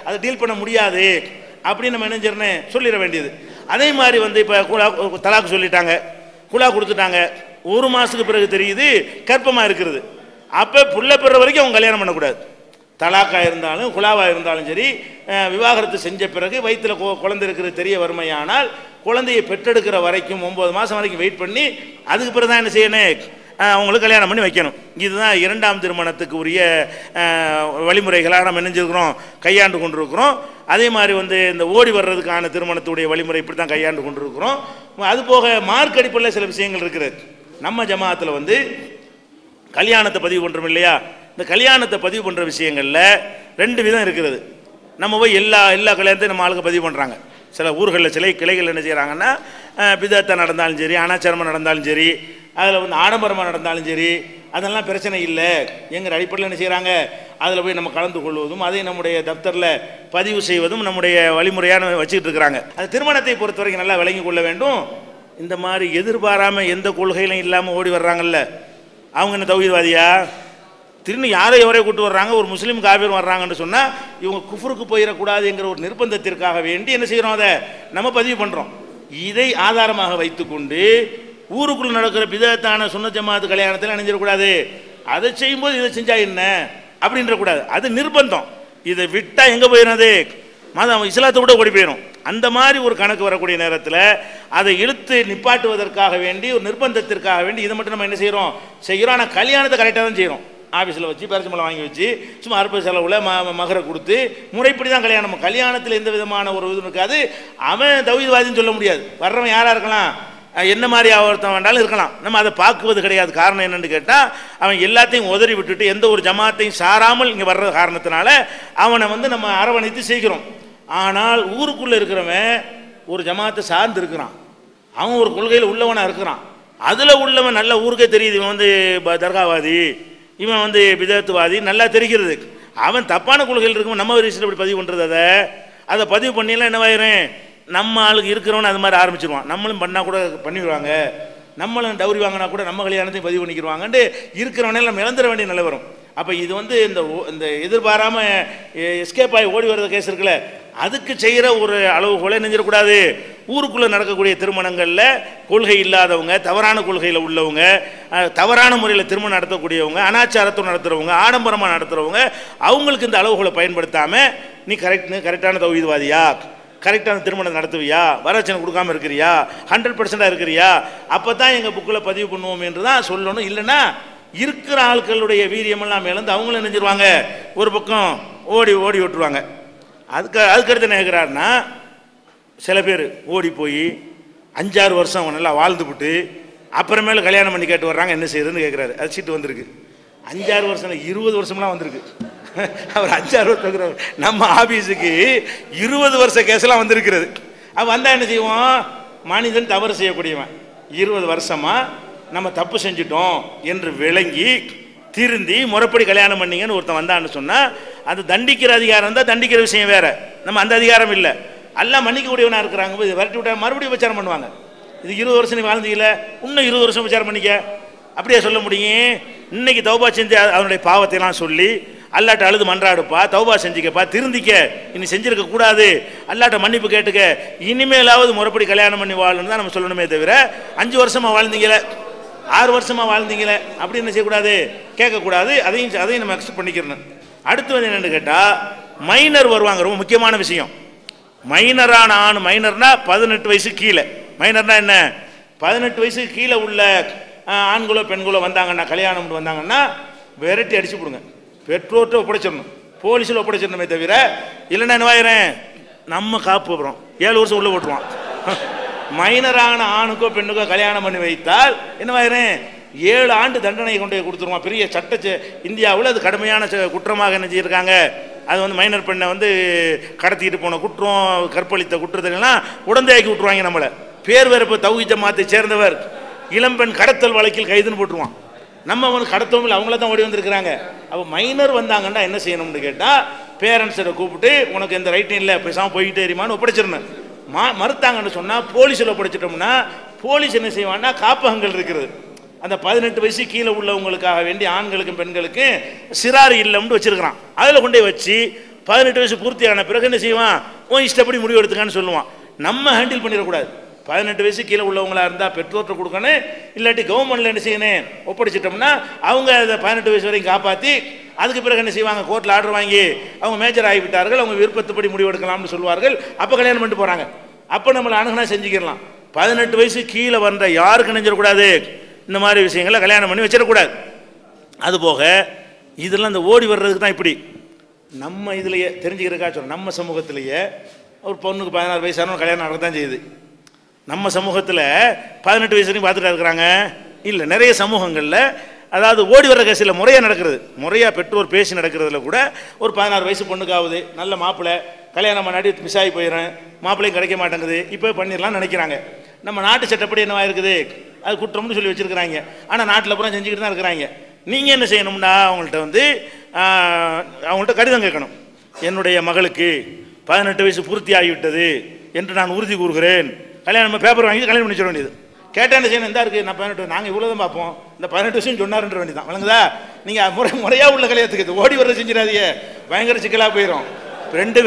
அதை டீல் பண்ண முடியாது அப்படின்னு நம்ம நினைஞ்சிருன்னு சொல்லிட வேண்டியது. அதே மாதிரி வந்து இப்போ தலாக்கு சொல்லிட்டாங்க, குலா கொடுத்துட்டாங்க, 1 மாதத்துக்கு பிறகு தெரியுது கர்ப்பமாக இருக்கிறது. அப்போ புள்ள பெற வரைக்கும் அவங்க கல்யாணம் பண்ணக்கூடாது. தலாக்காக இருந்தாலும் குலாவாக இருந்தாலும் சரி, விவாகரத்து செஞ்ச பிறகு வயிற்றில் குழந்தை இருக்கிறது தெரிய வறுமையானால் குழந்தையை பெற்றெடுக்கிற வரைக்கும் 9 மாதம் வரைக்கும் வெயிட் பண்ணி அதுக்கு பிறகு தான் என்ன செய்யணும், அவங்களுக்கு கல்யாணம் பண்ணி வைக்கணும். இதுதான் 2ஆம் திருமணத்துக்கு உரிய வழிமுறைகளாக நம்ம நினைஞ்சிருக்கிறோம், கையாண்டு கொண்டிருக்கிறோம். அதே மாதிரி வந்து இந்த ஓடி வர்றதுக்கான திருமணத்துடைய வழிமுறை இப்படி தான் கையாண்டு கொண்டிருக்கிறோம். அதுபோக மார்க் அடிப்படையில் சில விஷயங்கள் இருக்குது. நம்ம ஜமாத்தில் வந்து கல்யாணத்தை பதிவு பண்ணுறோம் இல்லையா, இந்த கல்யாணத்தை பதிவு பண்ணுற விஷயங்களில் 2 விதம் இருக்கிறது. நம்ம போய் எல்லா கல்யாணத்தையும் நம்ம ஆளுக்கு பதிவு பண்ணுறாங்க. சில ஊர்களில் சில கிளைகள் என்ன செய்கிறாங்கன்னா, பிதத்தை நடந்தாலும் சரி, அனாச்சாரமாக நடந்தாலும் சரி, அதில் வந்து ஆடம்பரமாக நடந்தாலும் சரி, அதெல்லாம் பிரச்சனை இல்லை என்கிற அடிப்படையில் என்ன செய்கிறாங்க, அதில் போய் நம்ம கலந்து கொள்வதும் அதை நம்முடைய தப்தரில் பதிவு செய்வதும் நம்முடைய வழிமுறையான வச்சுக்கிட்டு இருக்கிறாங்க. அது திருமணத்தை பொறுத்த வரைக்கும் நல்லா விளங்கி கொள்ள வேண்டும். இந்த மாதிரி எதிர்பாராமல் எந்த கொள்கையிலும் இல்லாமல் ஓடி வர்றாங்கல்ல, அவங்க என்ன தௌஹீத்வாதியா? திரும்பி யாரோ எவரையோ கூட்டு வர்றாங்க, ஒரு முஸ்லீம் காபீர் வர்றாங்கன்னு சொன்னால் இவங்க குஃப்ருக்கு போயிடக்கூடாதுங்கிற ஒரு நிர்பந்தத்திற்காக வேண்டி என்ன செய்கிறோம், அதை நம்ம பதிவு பண்ணுறோம். இதை ஆதாரமாக வைத்துக்கொண்டு ஊருக்குள்ள நடக்கிற பிதத்தான சுன்னத் ஜமாத் கல்யாணத்தில் அணிஞ்சிடக்கூடாது, அதை செய்யும்போது இதை செஞ்சா என்ன அப்படின்ற கூடாது. அது நிர்பந்தம். இதை விட்டால் எங்கே போயிடுறது, மதம் இஸ்லாத்தை கூட ஓடி போயிடும். அந்த மாதிரி ஒரு கணக்கு வரக்கூடிய நேரத்தில் அதை இழுத்து நிப்பாட்டுவதற்காக வேண்டி ஒரு நிர்பந்தத்திற்காக வேண்டி இதை மட்டும் நம்ம என்ன செய்கிறோம். ஆனால் கல்யாணத்தை கரெக்டாக தான் செய்கிறோம். ஆஃபீஸில் வச்சு பரிசம்பளம் வாங்கி வச்சு சும்மா அற்ப செலவில் மகரை கொடுத்து முறைப்படி தான் கல்யாணம். கல்யாணத்தில் எந்த விதமான ஒரு இது இருக்காது. அவன் தௌஹீத்வாதின்னு சொல்ல முடியாது. வர்றவன் யாராக இருக்கலாம், என்ன மாதிரி ஒருத்தன் வேண்டாலும் இருக்கலாம். நம்ம அதை பார்க்குவது கிடையாது. காரணம் என்னென்னு கேட்டால், அவன் எல்லாத்தையும் உதறி விட்டுட்டு எந்த ஒரு ஜமாத்தையும் சாராமல் இங்கே வர்ற காரணத்தினால அவனை வந்து நம்ம அரவணைத்து செய்கிறோம். ஆனால் ஊருக்குள்ளே இருக்கிறவன் ஒரு ஜமாத்தை சார்ந்து இருக்கிறான், அவன் ஒரு கொள்கையில் உள்ளவனாக இருக்கிறான். அதில் உள்ளவன் நல்ல ஊருக்கே தெரியுது, இவன் வந்து தர்காவாதி, இவன் வந்து பிதத்துவாதி நல்லா தெரிகிறது. அவன் தப்பான கொள்கையில் இருக்கும். நம்ம ரிஜிஸ்டர் இப்படி பதிவு பண்ணுறது, அதை பதிவு பண்ணியெல்லாம் என்னவாயிரும், நம்ம ஆளுக்கு இருக்கிறவன் அது மாதிரி ஆரம்பிச்சிருவான். நம்மளும் பண்ணால் கூட பண்ணிடுவாங்க, நம்மளும் டவுரி வாங்கினா கூட நம்ம கல்யாணத்தையும் பதிவு பண்ணிக்கிடுவாங்கன்ட்டு இருக்கிறவனே நம்ம இழந்துட வேண்டிய நிலை வரும். அப்போ இது வந்து இந்த எதிர்பாராமல் எஸ்கேப் ஆகி ஓடி வர்ற கேஸ் இருக்குல்ல, அதுக்கு செய்கிற ஒரு அளவுகோலை நெஞ்சிடக்கூடாது. ஊருக்குள்ளே நடக்கக்கூடிய திருமணங்களில் கொள்கை இல்லாதவங்க, தவறான கொள்கையில் உள்ளவங்க, தவறான முறையில் திருமணம் நடத்தக்கூடியவங்க, அனாச்சாரத்தோடு நடத்துகிறவங்க, ஆடம்பரமாக நடத்துகிறவங்க, அவங்களுக்கு இந்த அளவுகளை பயன்படுத்தாமல் நீ கரெக்டான தௌஹீத்வாதியா, கரெக்டான திருமணம் நடத்துவியா, வரட்சணை கொடுக்காமல் இருக்கிறியா, 100% இருக்கிறியா, அப்போ தான் எங்கள் புக்கில் பதிவு பண்ணுவோம் என்று தான் சொல்லணும். இல்லைன்னா இருக்கிற ஆட்களுடைய வீரியமெல்லாம் இழந்து அவங்களும் நினைஞ்சிருவாங்க, ஒரு பக்கம் ஓடி விட்டுருவாங்க. அதுக்கடுத்து என்ன கேட்குறாருன்னா, சில பேர் ஓடி போய் 5-6 வருஷம் அவங்க நல்லா வாழ்ந்துவிட்டு அப்புறமேல கல்யாணம் பண்ணி கேட்டு வர்றாங்க, என்ன செய்யுதுன்னு கேட்குறாரு. அது சீட்டு வந்திருக்கு. 5-6 வருஷம் 20 வருஷம்லாம் வந்திருக்கு. அவர் 5-6 வருஷம் நம்ம ஆபீஸுக்கு 20 வருஷ கேஸ்லாம் வந்திருக்கிறது. அவன் வந்தால் என்ன செய்வோம், மனிதன் தவறு செய்யக்கூடியவன் 20 வருஷமாக நம்ம தப்பு செஞ்சிட்டோம் என்று விளங்கி திருந்தி முறைப்படி கல்யாணம் பண்ணிங்கன்னு ஒருத்தன் வந்தான்னு சொன்னால் அது தண்டிக்கிற அதிகாரம் தான். தண்டிக்கிற விஷயம் வேறு, நம்ம அந்த அதிகாரம் இல்லை. எல்லாம் மன்னிக்கக்கூடியவனாக இருக்கிறாங்க. இது விரட்டி விட்டா மறுபடியும் விசாரம் பண்ணுவாங்க. இது 20 வருஷம் நீ வாழ்ந்தீங்கள, இன்னும் 20 வருஷம் விசாரம் பண்ணிக்க, அப்படியே சொல்ல முடியும். இன்னைக்கு தௌபா செஞ்சு அவனுடைய பாவத்தையெல்லாம் சொல்லி அல்லாட்ட அழுது மன்றாடுப்பா, தௌபா செஞ்சுக்கப்பா, திருந்திக்க, இனி செஞ்சிருக்க கூடாது, அல்லாட்ட மன்னிப்பு கேட்டுக்க, இனிமேலாவது முறைப்படி கல்யாணம் பண்ணி வாழணும்னு தான் நம்ம சொல்லணுமே தவிர 5 வருஷமாக வாழ்ந்தீங்களே, 6 வருஷமாக வாழ்ந்தீங்களே அப்படி என்ன செய்யக்கூடாது, கேட்கக்கூடாது. அதையும் நம்ம அக்செப்ட் பண்ணிக்கிறணும். அடுத்து வந்து என்னென்னு கேட்டால், மைனர் வருவாங்க. ரொம்ப முக்கியமான விஷயம். மைனரான ஆண், மைனர்னா 18 வயசு கீழே. மைனர்னா என்ன, 18 வயசுக்கு கீழே உள்ள ஆண்களோ பெண்களோ வந்தாங்கன்னா, கல்யாணம் வந்தாங்கன்னா விரட்டி அடிச்சு போடுங்க, பெற்றோர்கிட்ட ஒப்படைச்சிடணும், போலீஸில் ஒப்படைச்சிடணுமே தவிர இல்லைன்னா என்னவாயிரம் நம்ம காப்பு அப்புறம் 7 வருஷம் உள்ளே போட்டுருவான். மைனரான ஆணுக்கோ பெண்ணுக்கோ கல்யாணம் பண்ணி வைத்தால் என்னவாயிரம் 7 ஆண்டு தண்டனை கொண்டு கொடுத்துருவான். பெரிய சட்ட இந்தியாவில் அது கடுமையான குற்றமாக என்ன செய்யிருக்காங்க. அது வந்து மைனர் பெண்ணை வந்து கடத்திக்கிட்டு போன குற்றம், கற்பழித்த குற்றத்திலாம் உடந்தையாக்கி விட்டுருவாங்க. நம்மளை பேர் வேறு இப்போ தௌஹீத் ஜமாத்தை சேர்ந்தவர் இளம்பெண் கடத்தல் வழக்கில் கைதுன்னு போட்டுருவான். நம்ம வந்து கடத்தவும் இல்லை, அவங்கள தான் ஓடி வந்திருக்கிறாங்க. அப்போ மைனர் வந்தாங்கன்னா என்ன செய்யணும்னு கேட்டால், பேரண்ட்ஸை கூப்பிட்டு உனக்கு எந்த ரைட்டும் இல்லை, பேசாமல் போய்கிட்டே இருமான்னு ஒப்படைச்சிடணும். மறுத்தாங்கன்னு சொன்னால் போலீஸில் ஒப்படைச்சிட்டோம்னா போலீஸ் என்ன செய்வான்னா, காப்பகங்கள் இருக்கிறது, அந்த 18 வயசு கீழே உள்ளவங்களுக்காக வேண்டி ஆண்களுக்கும் பெண்களுக்கும் சிறார் இல்லம்னு வச்சிருக்கிறான். அதில் கொண்டே வச்சு 18 வயசு பூர்த்தியான பிறகு என்ன செய்வான், உன் இஷ்டப்படி முடிவு எடுத்துக்கான்னு சொல்லுவான். நம்ம ஹேண்டில் பண்ணிடக்கூடாது. 18 வயசு கீழே உள்ளவங்களா இருந்தால் பெற்றோர்கிட்ட கொடுக்கணும், இல்லாட்டி கவர்மெண்ட்டில் என்ன செய்யணும், ஒப்படைச்சிட்டோம்னா அவங்க அதை 18 வயசு வரைக்கும் காப்பாற்றி அதுக்கு பிறகு என்ன செய்வாங்க, கோர்ட்டில் ஆர்டர் வாங்கி அவங்க மேஜர் ஆகிவிட்டார்கள், அவங்க விருப்பத்துப்படி முடிவு எடுக்கலாம்னு சொல்லுவார்கள். அப்போ கல்யாணம் பண்ணிட்டு போகிறாங்க. அப்போ நம்மளை அணுகுனா செஞ்சுக்கிடலாம். 18 வயசு கீழே வந்த யாருக்கு நினைஞ்சிடக்கூடாது, இந்த மாதிரி விஷயங்களை கல்யாணம் பண்ணி வச்சிடக்கூடாது. அதுபோக இதெல்லாம் இந்த ஓடி வர்றதுக்கு தான் இப்படி நம்ம இதுலேயே தெரிஞ்சுக்கிறதுக்காக சொல்கிறோம், நம்ம சமூகத்திலேயே ஒரு பொண்ணுக்கு 16 வயசான கல்யாணம் நடக்கத்தான் செய்யுது. நம்ம சமூகத்தில் 18 வயசு வரைக்கும் பார்த்துட்டா இருக்கிறாங்க இல்லை. நிறைய சமூகங்களில் அதாவது ஓடி வர்ற கேஸில் முறையாக நடக்கிறது, முறையாக பெற்றோர் பேசி நடக்கிறதுல கூட ஒரு 16 வயசு பொண்ணுக்காவது நல்ல மாப்பிள்ளை கல்யாணம் பண்ணாடி மிஸ் ஆகி போயிடுறேன், மாப்பிள்ளையும் கிடைக்க மாட்டேங்குது, இப்போ பண்ணிடலாம்னு நினைக்கிறாங்க. நம்ம நாட்டு சட்டப்படி என்னவா இருக்குது, அது குற்றம்னு சொல்லி வச்சுருக்கிறாங்க. ஆனால் நாட்டில் பூரா செஞ்சுக்கிட்டு தான் இருக்கிறாங்க. நீங்கள் என்ன செய்யணும்னா அவங்கள்ட்ட கடிதம் கேட்கணும். என்னுடைய மகளுக்கு 18 வயசு பூர்த்தி ஆகிவிட்டது என்று நான் உறுதி கூறுகிறேன். கல்யாணம் பேப்பர் வாங்கி கல்யாணம் பண்ணி சொல்ல வேண்டியது. கேட்டேன் என்ன செய்யணும், இந்த இருக்குது நான் 18, நாங்கள் இவ்வளோ தான் பார்ப்போம், இந்த 18 வருஷம் சொன்னார்ன்ற வேண்டி தான் வழங்குதா. நீங்கள் முறையாக உள்ள கல்யாணத்துக்கு ஓடி வர செஞ்சிடாதீங்க, பயங்கர சிக்கலாக போயிடும்.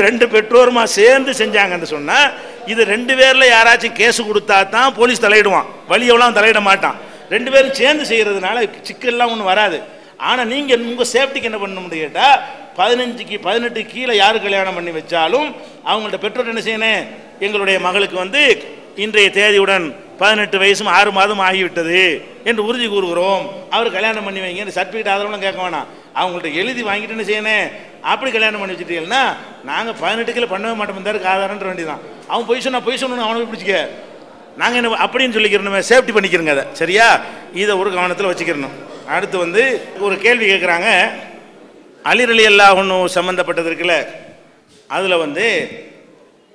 ரெண்டு பெற்றோருமா சேர்ந்து செஞ்சாங்கன்னு சொன்னால் இது 2 பேரில் யாராச்சும் கேஸ் கொடுத்தா தான் போலீஸ் தலையிடுவான், வழி எவ்வளோ தலையிட மாட்டான். 2 பேரும் சேர்ந்து செய்கிறதுனால சிக்கல்லாம் ஒன்றும் வராது. ஆனால் நீங்கள் உங்கள் சேஃப்டிக்கு என்ன பண்ணணும்னு கேட்டால் 15க்கு 18 கீழே யார் கல்யாணம் பண்ணி வச்சாலும் அவங்கள்ட்ட பெற்றோர் என்ன செய்யணும், எங்களுடைய மகளுக்கு இன்றைய தேதியுடன் 18 வயசும் 6 மாதம் ஆகிவிட்டது என்று உறுதி கூறுகிறோம், அவர் கல்யாணம் பண்ணி வைங்க. சர்டிஃபிகேட் ஆதரவுலாம் கேட்க வேணாம், அவங்கள்ட்ட எழுதி வாங்கிட்டு என்ன செய்யணும், அப்படி கல்யாணம் பண்ணி வச்சுட்டீங்கன்னா நாங்கள் 18 கிலோ பண்ணவே மாட்டோம், இருந்தாருக்கு ஆதாரன்ற வேண்டியதான். அவன் பொய் சொன்னா அவனை பிடிச்சிக்க, நாங்கள் என்ன அப்படின்னு சொல்லிக்கிறோம், சேஃப்டி பண்ணிக்கிறோங்க அதை. சரியா, இதை ஒரு கவனத்தில் வச்சுக்கிறணும். அடுத்து ஒரு கேள்வி கேட்குறாங்க, அலி ரலியல்லாஹு அன்ஹு சம்மந்தப்பட்டது இருக்குல்ல, அதில்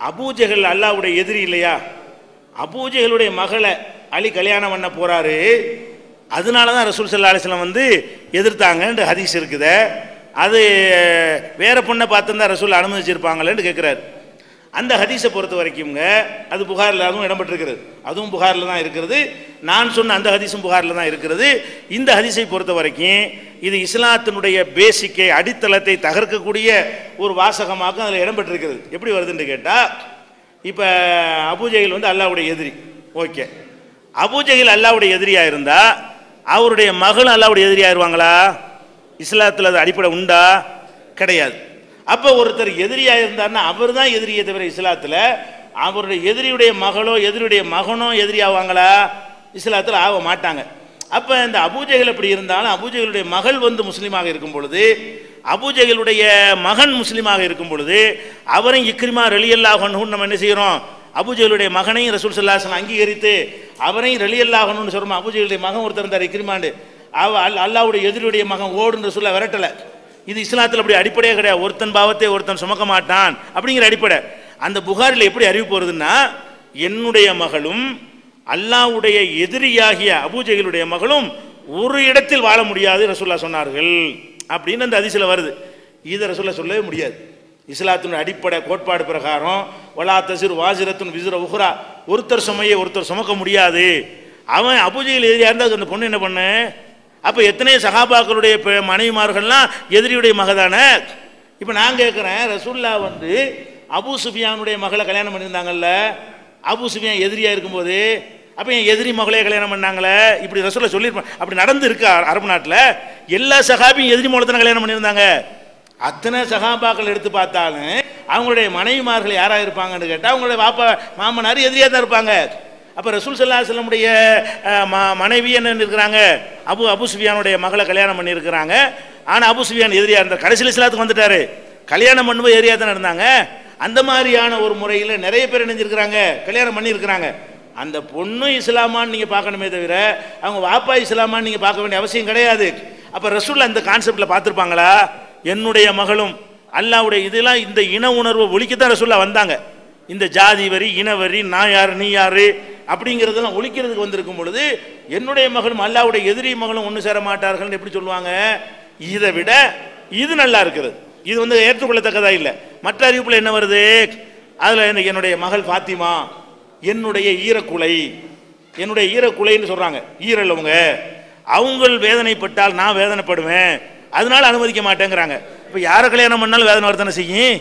அபூஜஹல் அல்லாஹ்வுடைய எதிரி இல்லையா, அபூஜஹலுடைய மகளை அலி கல்யாணம் பண்ண போறாரு, அதனால தான் ரசூல் ஸல்லல்லாஹு அலைஹி வஸல்லம் எதிர்த்தாங்கன்ற ஹதீஸ் இருக்குது. அது வேற பொண்ணை பார்த்துருந்தா ரசூல் அனுமதிச்சிருப்பாங்களேன்னு கேட்குறாரு. அந்த ஹதீஸை பொறுத்த வரைக்கும்ங்க அது புகாரில் அதுவும் இடம்பெற்றிருக்கிறது, அதுவும் புகாரில் தான் இருக்கிறது. நான் சொன்ன அந்த ஹதீஸும் புகாரில் தான் இருக்கிறது. இந்த ஹதீஸை பொறுத்த வரைக்கும் இது இஸ்லாத்தினுடைய பேசிக்கை அடித்தளத்தை தகர்க்கக்கூடிய ஒரு வாசகமாக அதில் இடம்பெற்றிருக்கிறது. எப்படி வருதுன்னு கேட்டால், இப்போ அபூஜஹல் அல்லாஹ்வுடைய எதிரி, ஓகே, அபூஜஹல் அல்லாஹ்வுடைய எதிரியாக இருந்தால் அவருடைய மகள் அல்லாஹ்வுடைய எதிரியாயிருவாங்களா? இஸ்லாத்தில் அது அடிப்படை உண்டா? கிடையாது. அப்போ ஒருத்தர் எதிரியாக இருந்தார்னா அவர் தான் எதிரியை தவிர இஸ்லாத்தில் அவருடைய எதிரியுடைய மகளோ எதிரியுடைய மகனோ எதிரியாவாங்களா? இஸ்லாத்தில் ஆக மாட்டாங்க. அப்போ இந்த அபூஜஹல் அப்படி இருந்தாலும் அபூஜஹலுடைய மகள் முஸ்லீமாக இருக்கும் பொழுது, அபூஜஹலுடைய மகன் முஸ்லீமாக இருக்கும் பொழுது அவரையும் இக்ரிமா ரலியல்லாஹு அன்ஹு நம்ம என்ன செய்கிறோம், அபூஜஹலுடைய மகனையும் ரசூல் ஸல்லல்லாஹு அலைஹி வஸல்லம் அங்கீகரித்து அவரையும் ரலியல்லாஹு அன்ஹுன்னு சொல்கிறோம். அபூஜஹலுடைய மகன் ஒருத்தர் இருந்தார் இக்ரிமாண்டு, அல்லாஹ்வுடைய எதிரியுடைய மகன் ஓடுன்னு சொல்ல விரட்டலை. இது இஸ்லாத்தில் அப்படி அடிப்படையே கிடையாது. ஒருத்தன் பாவத்தை ஒருத்தன் சுமக்க மாட்டான் அப்படிங்கிற அடிப்படை. அந்த புகாரில் எப்படி அறிவிப்பு வருதுன்னா, என்னுடைய மகளும் அல்லாஹ்வுடைய எதிரியாகிய அபூஜஹலுடைய மகளும் ஒரு இடத்தில் வாழ முடியாது ரசூலுல்லாஹ் சொன்னார்கள் அப்படின்னு அந்த ஹதீஸில் வருது. இதை ரசூலுல்லாஹ் சொல்லவே முடியாது. இஸ்லாத்தினுடைய அடிப்படை கோட்பாடு பிரகாரம் வலா தஸிர் வாஸிரத்துன் விஸ்ர உஹ்ரா, ஒருத்தர் சுமையை ஒருத்தர் சுமக்க முடியாது. அவன் அபூஜஹல் எதிரியாக இருந்தால் அந்த பொண்ணு என்ன பண்ணு? அப்போ எத்தனை சஹாபாக்களுடைய மனைவிமார்கள்லாம் எதிரியுடைய மகதானே. இப்போ நான் கேட்குறேன், ரசூலுல்லாஹ் அபூ சுஃபியானுடைய மகளை கல்யாணம் பண்ணியிருந்தாங்கல்ல, அபூ சுஃபியான் எதிரியாக இருக்கும்போது அப்போ என் எதிரி மகளே கல்யாணம் பண்ணாங்களே, இப்படி ரசூலுல்லாஹ் சொல்லியிருப்பாங்க. அப்படி நடந்து இருக்கு அரபு நாட்டில். எல்லா சஹாபியும் எதிரி மூலத்தான கல்யாணம் பண்ணியிருந்தாங்க. அத்தனை சஹாபாக்கள் எடுத்து பார்த்தாலும் அவங்களுடைய மனைவிமார்கள் யாராக இருப்பாங்கன்னு கேட்டால் அவங்களுடைய பாப்பா மாமனார் எதிரியாக தான் இருப்பாங்க. அப்போ ரசூல் ஸல்லல்லாஹு அலைஹி வஸல்லமுடைய மனைவி என்ன இருக்கிறாங்க, அபூ சுஃபியானுடைய மகளை கல்யாணம் பண்ணியிருக்கிறாங்க. ஆனால் அபூ சுஃபியான் எதிரியாக இருந்தார். கடைசியில் இஸ்லாத்துக்கு வந்துட்டாரு, கல்யாணம் பண்ணும்போது எதிரியாக தானே இருந்தாங்க. அந்த மாதிரியான ஒரு முறையில் நிறைய பேர் இணைஞ்சிருக்கிறாங்க, கல்யாணம் பண்ணியிருக்கிறாங்க. அந்த பொண்ணு இஸ்லாமான்னு நீங்கள் பார்க்கணுமே தவிர அவங்க வாப்பா இஸ்லாமான்னு நீங்கள் பார்க்க வேண்டிய அவசியம் கிடையாது. அப்போ ரசூல் அந்த கான்செப்டில் பார்த்துருப்பாங்களா? என்னுடைய மகளும் அல்லாஹ்வுடைய இதெல்லாம் இந்த இன உணர்வை ஒழிக்கத்தான் ரசூலுல்லாஹ் வந்தாங்க. இந்த ஜாதி வரி இனவரி நான் யார் நீ யார் அப்படிங்கிறதெல்லாம் ஒழிக்கிறதுக்கு வந்திருக்கும் பொழுது என்னுடைய மகளும் அல்லாஹ்வுடைய எதிரி மகளும் ஒன்று சேர மாட்டார்கள் எப்படி சொல்லுவாங்க? இதை விட இது நல்லா இருக்கிறது, இது ஏற்றுக்கொள்ளத்தக்கதா இல்லை. மற்ற அறிவிப்பில் என்ன வருது? அதில் என்னுடைய மகள் ஃபாத்திமா என்னுடைய ஈரக்குலை, என்னுடைய ஈரக்குலைன்னு சொல்கிறாங்க. ஈரல்லவங்க அவங்க வேதனைப்பட்டால் நான் வேதனைப்படுவேன், அதனால அனுமதிக்க மாட்டேங்கிறாங்க. இப்போ யாரை கல்யாணம் பண்ணாலும் வேதனை வரத்தானே செய்யும்.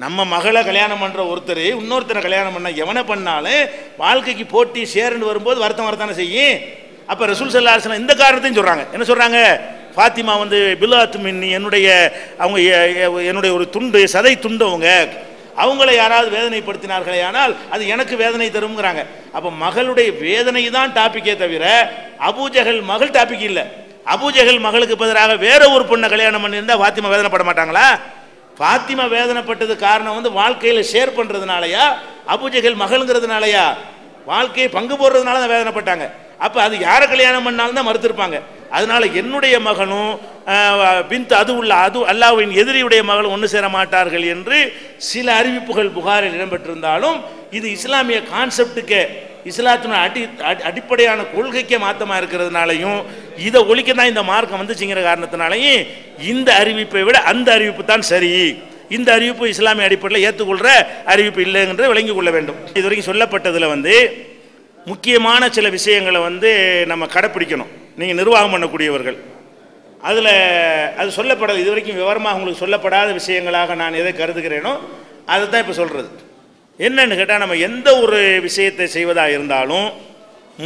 நம்ம மகளை கல்யாணம் பண்ணுற ஒருத்தர் இன்னொருத்தரை கல்யாணம் பண்ண எவனை பண்ணாலும் வாழ்க்கைக்கு போட்டி சேருன்னு வரும்போது வருத்தம் வரத்தானே செய்யும். அப்போ ரசூல் ஸல்லல்லாஹு அலைஹி வஸல்லம் இந்த காரணத்தையும் சொல்கிறாங்க. என்ன சொல்கிறாங்க? ஃபாத்திமா பிலாத் மின்னி என்னுடைய அவங்க என்னுடைய ஒரு துண்டு சதை துண்டு, அவங்கள யாராவது வேதனைப்படுத்தினார்களே ஆனால் அது எனக்கு வேதனை தரும்ங்கிறாங்க. அப்போ மகளுடைய வேதனை தான் டாப்பிக்கே தவிர அபூஜஹல் மகள் டாபிக் இல்லை. அபூஜஹல் மகளுக்கு பதிலாக வேற ஒரு பொண்ணை கல்யாணம் பண்ணியிருந்தா ஃபாத்திமா வேதனைப்பட மாட்டாங்களா? ஃபாத்திமா வேதனைப்பட்டது காரணம் வந்து வாழ்க்கையில் ஷேர் பண்ணுறதுனாலயா, அபூஜஹல் மகள்ங்கிறதுனாலயா? வாழ்க்கையை பங்கு போடுறதுனால தான் வேதனைப்பட்டாங்க. அப்போ அது யாரை கல்யாணம் பண்ணாலும் தான் மறுத்திருப்பாங்க. அதனால என்னுடைய மகனும் பின்த் அது அல்லாஹ்வின் எதிரியுடைய மகளும் ஒன்று சேர மாட்டார்கள் என்று சில அறிவிப்புகள் புகாரில் இடம்பெற்றிருந்தாலும் இது இஸ்லாமிய கான்செப்டுக்கே, இஸ்லாத்தினுடைய அடிப்படையான கொள்கைக்கே மாற்றமாக இருக்கிறதுனாலையும் இதை ஒழிக்க தான் இந்த மார்க்கம் வந்துச்சுங்கிற காரணத்தினாலையும் இந்த அறிவிப்பை விட அந்த அறிவிப்பு தான் சரி, இந்த அறிவிப்பு இஸ்லாமிய அடிப்படையில் ஏற்றுக்கொள்கிற அறிவிப்பு இல்லைங்கிறத விளங்கி கொள்ள வேண்டும். இது வரைக்கும் சொல்லப்பட்டதில் வந்து முக்கியமான சில விஷயங்களை வந்து நம்ம கடைப்பிடிக்கணும். நீங்கள் நிர்வாகம் பண்ணக்கூடியவர்கள் அதில் அது சொல்லப்படாது, இது வரைக்கும் விவரமாக உங்களுக்கு சொல்லப்படாத விஷயங்களாக நான் எதை கருதுகிறேனோ அதை தான் இப்போ சொல்கிறது. என்னன்னு கேட்டால், நம்ம எந்த ஒரு விஷயத்தை செய்வதாக இருந்தாலும்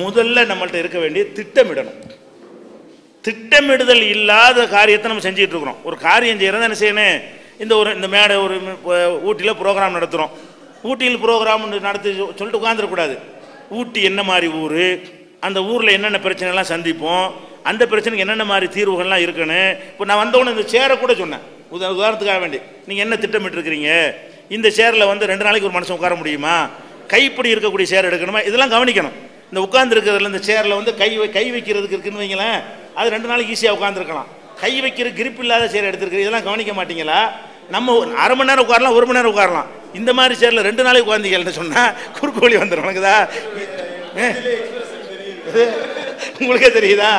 முதல்ல நம்மள்ட்ட இருக்க வேண்டிய திட்டமிடணும். திட்டமிடுதல் இல்லாத காரியத்தை நம்ம செஞ்சுட்டு இருக்கிறோம். ஒரு காரியம் செய்கிறதா என்ன செய்யணும்? இந்த மேடை ஒரு ஊட்டியில் ப்ரோக்ராம் நடத்துகிறோம். ஊட்டியில் ப்ரோக்ராம் நடத்தி சொல்லிட்டு உட்காந்துடக்கூடாது. ஊட்டி என்ன மாதிரி ஊர், அந்த ஊரில் என்னென்ன பிரச்சனைலாம் சந்திப்போம், அந்த பிரச்சனைக்கு என்னென்ன மாதிரி தீர்வுகள்லாம் இருக்குன்னு. இப்போ நான் வந்தவொடனே இந்த சேரை கூட சொன்னேன், உதாரணத்துக்காக வேண்டி. நீங்கள் என்ன திட்டமிட்டுருக்கிறீங்க, இந்த சேரில் வந்து 2 நாளைக்கு ஒரு மனுஷன் உட்கார முடியுமா, கைப்பிடி இருக்கக்கூடிய சேர் எடுக்கணுமா, இதெல்லாம் கவனிக்கணும். இந்த உட்கார்ந்து இருக்கிறதுல இந்த சேரில் வந்து கை வைக்கிறதுக்கு இருக்குன்னு வைங்களேன், அது 2 நாளைக்கு ஈஸியாக உட்காந்துருக்கலாம். கை வைக்கிற கிரிப் இல்லாத சேர் எடுத்துருக்கு, இதெல்லாம் கவனிக்க மாட்டீங்களா? நம்ம அரை மணி நேரம் உட்காரலாம், 1 மணி நேரம் உட்காரலாம். இந்த மாதிரி சேரில் 2 நாளைக்கு உட்காந்தீங்கன்னு சொன்னால் குறுக்கு வழி வந்துடும். உனக்குதா? உங்களுக்கே தெரியுதா?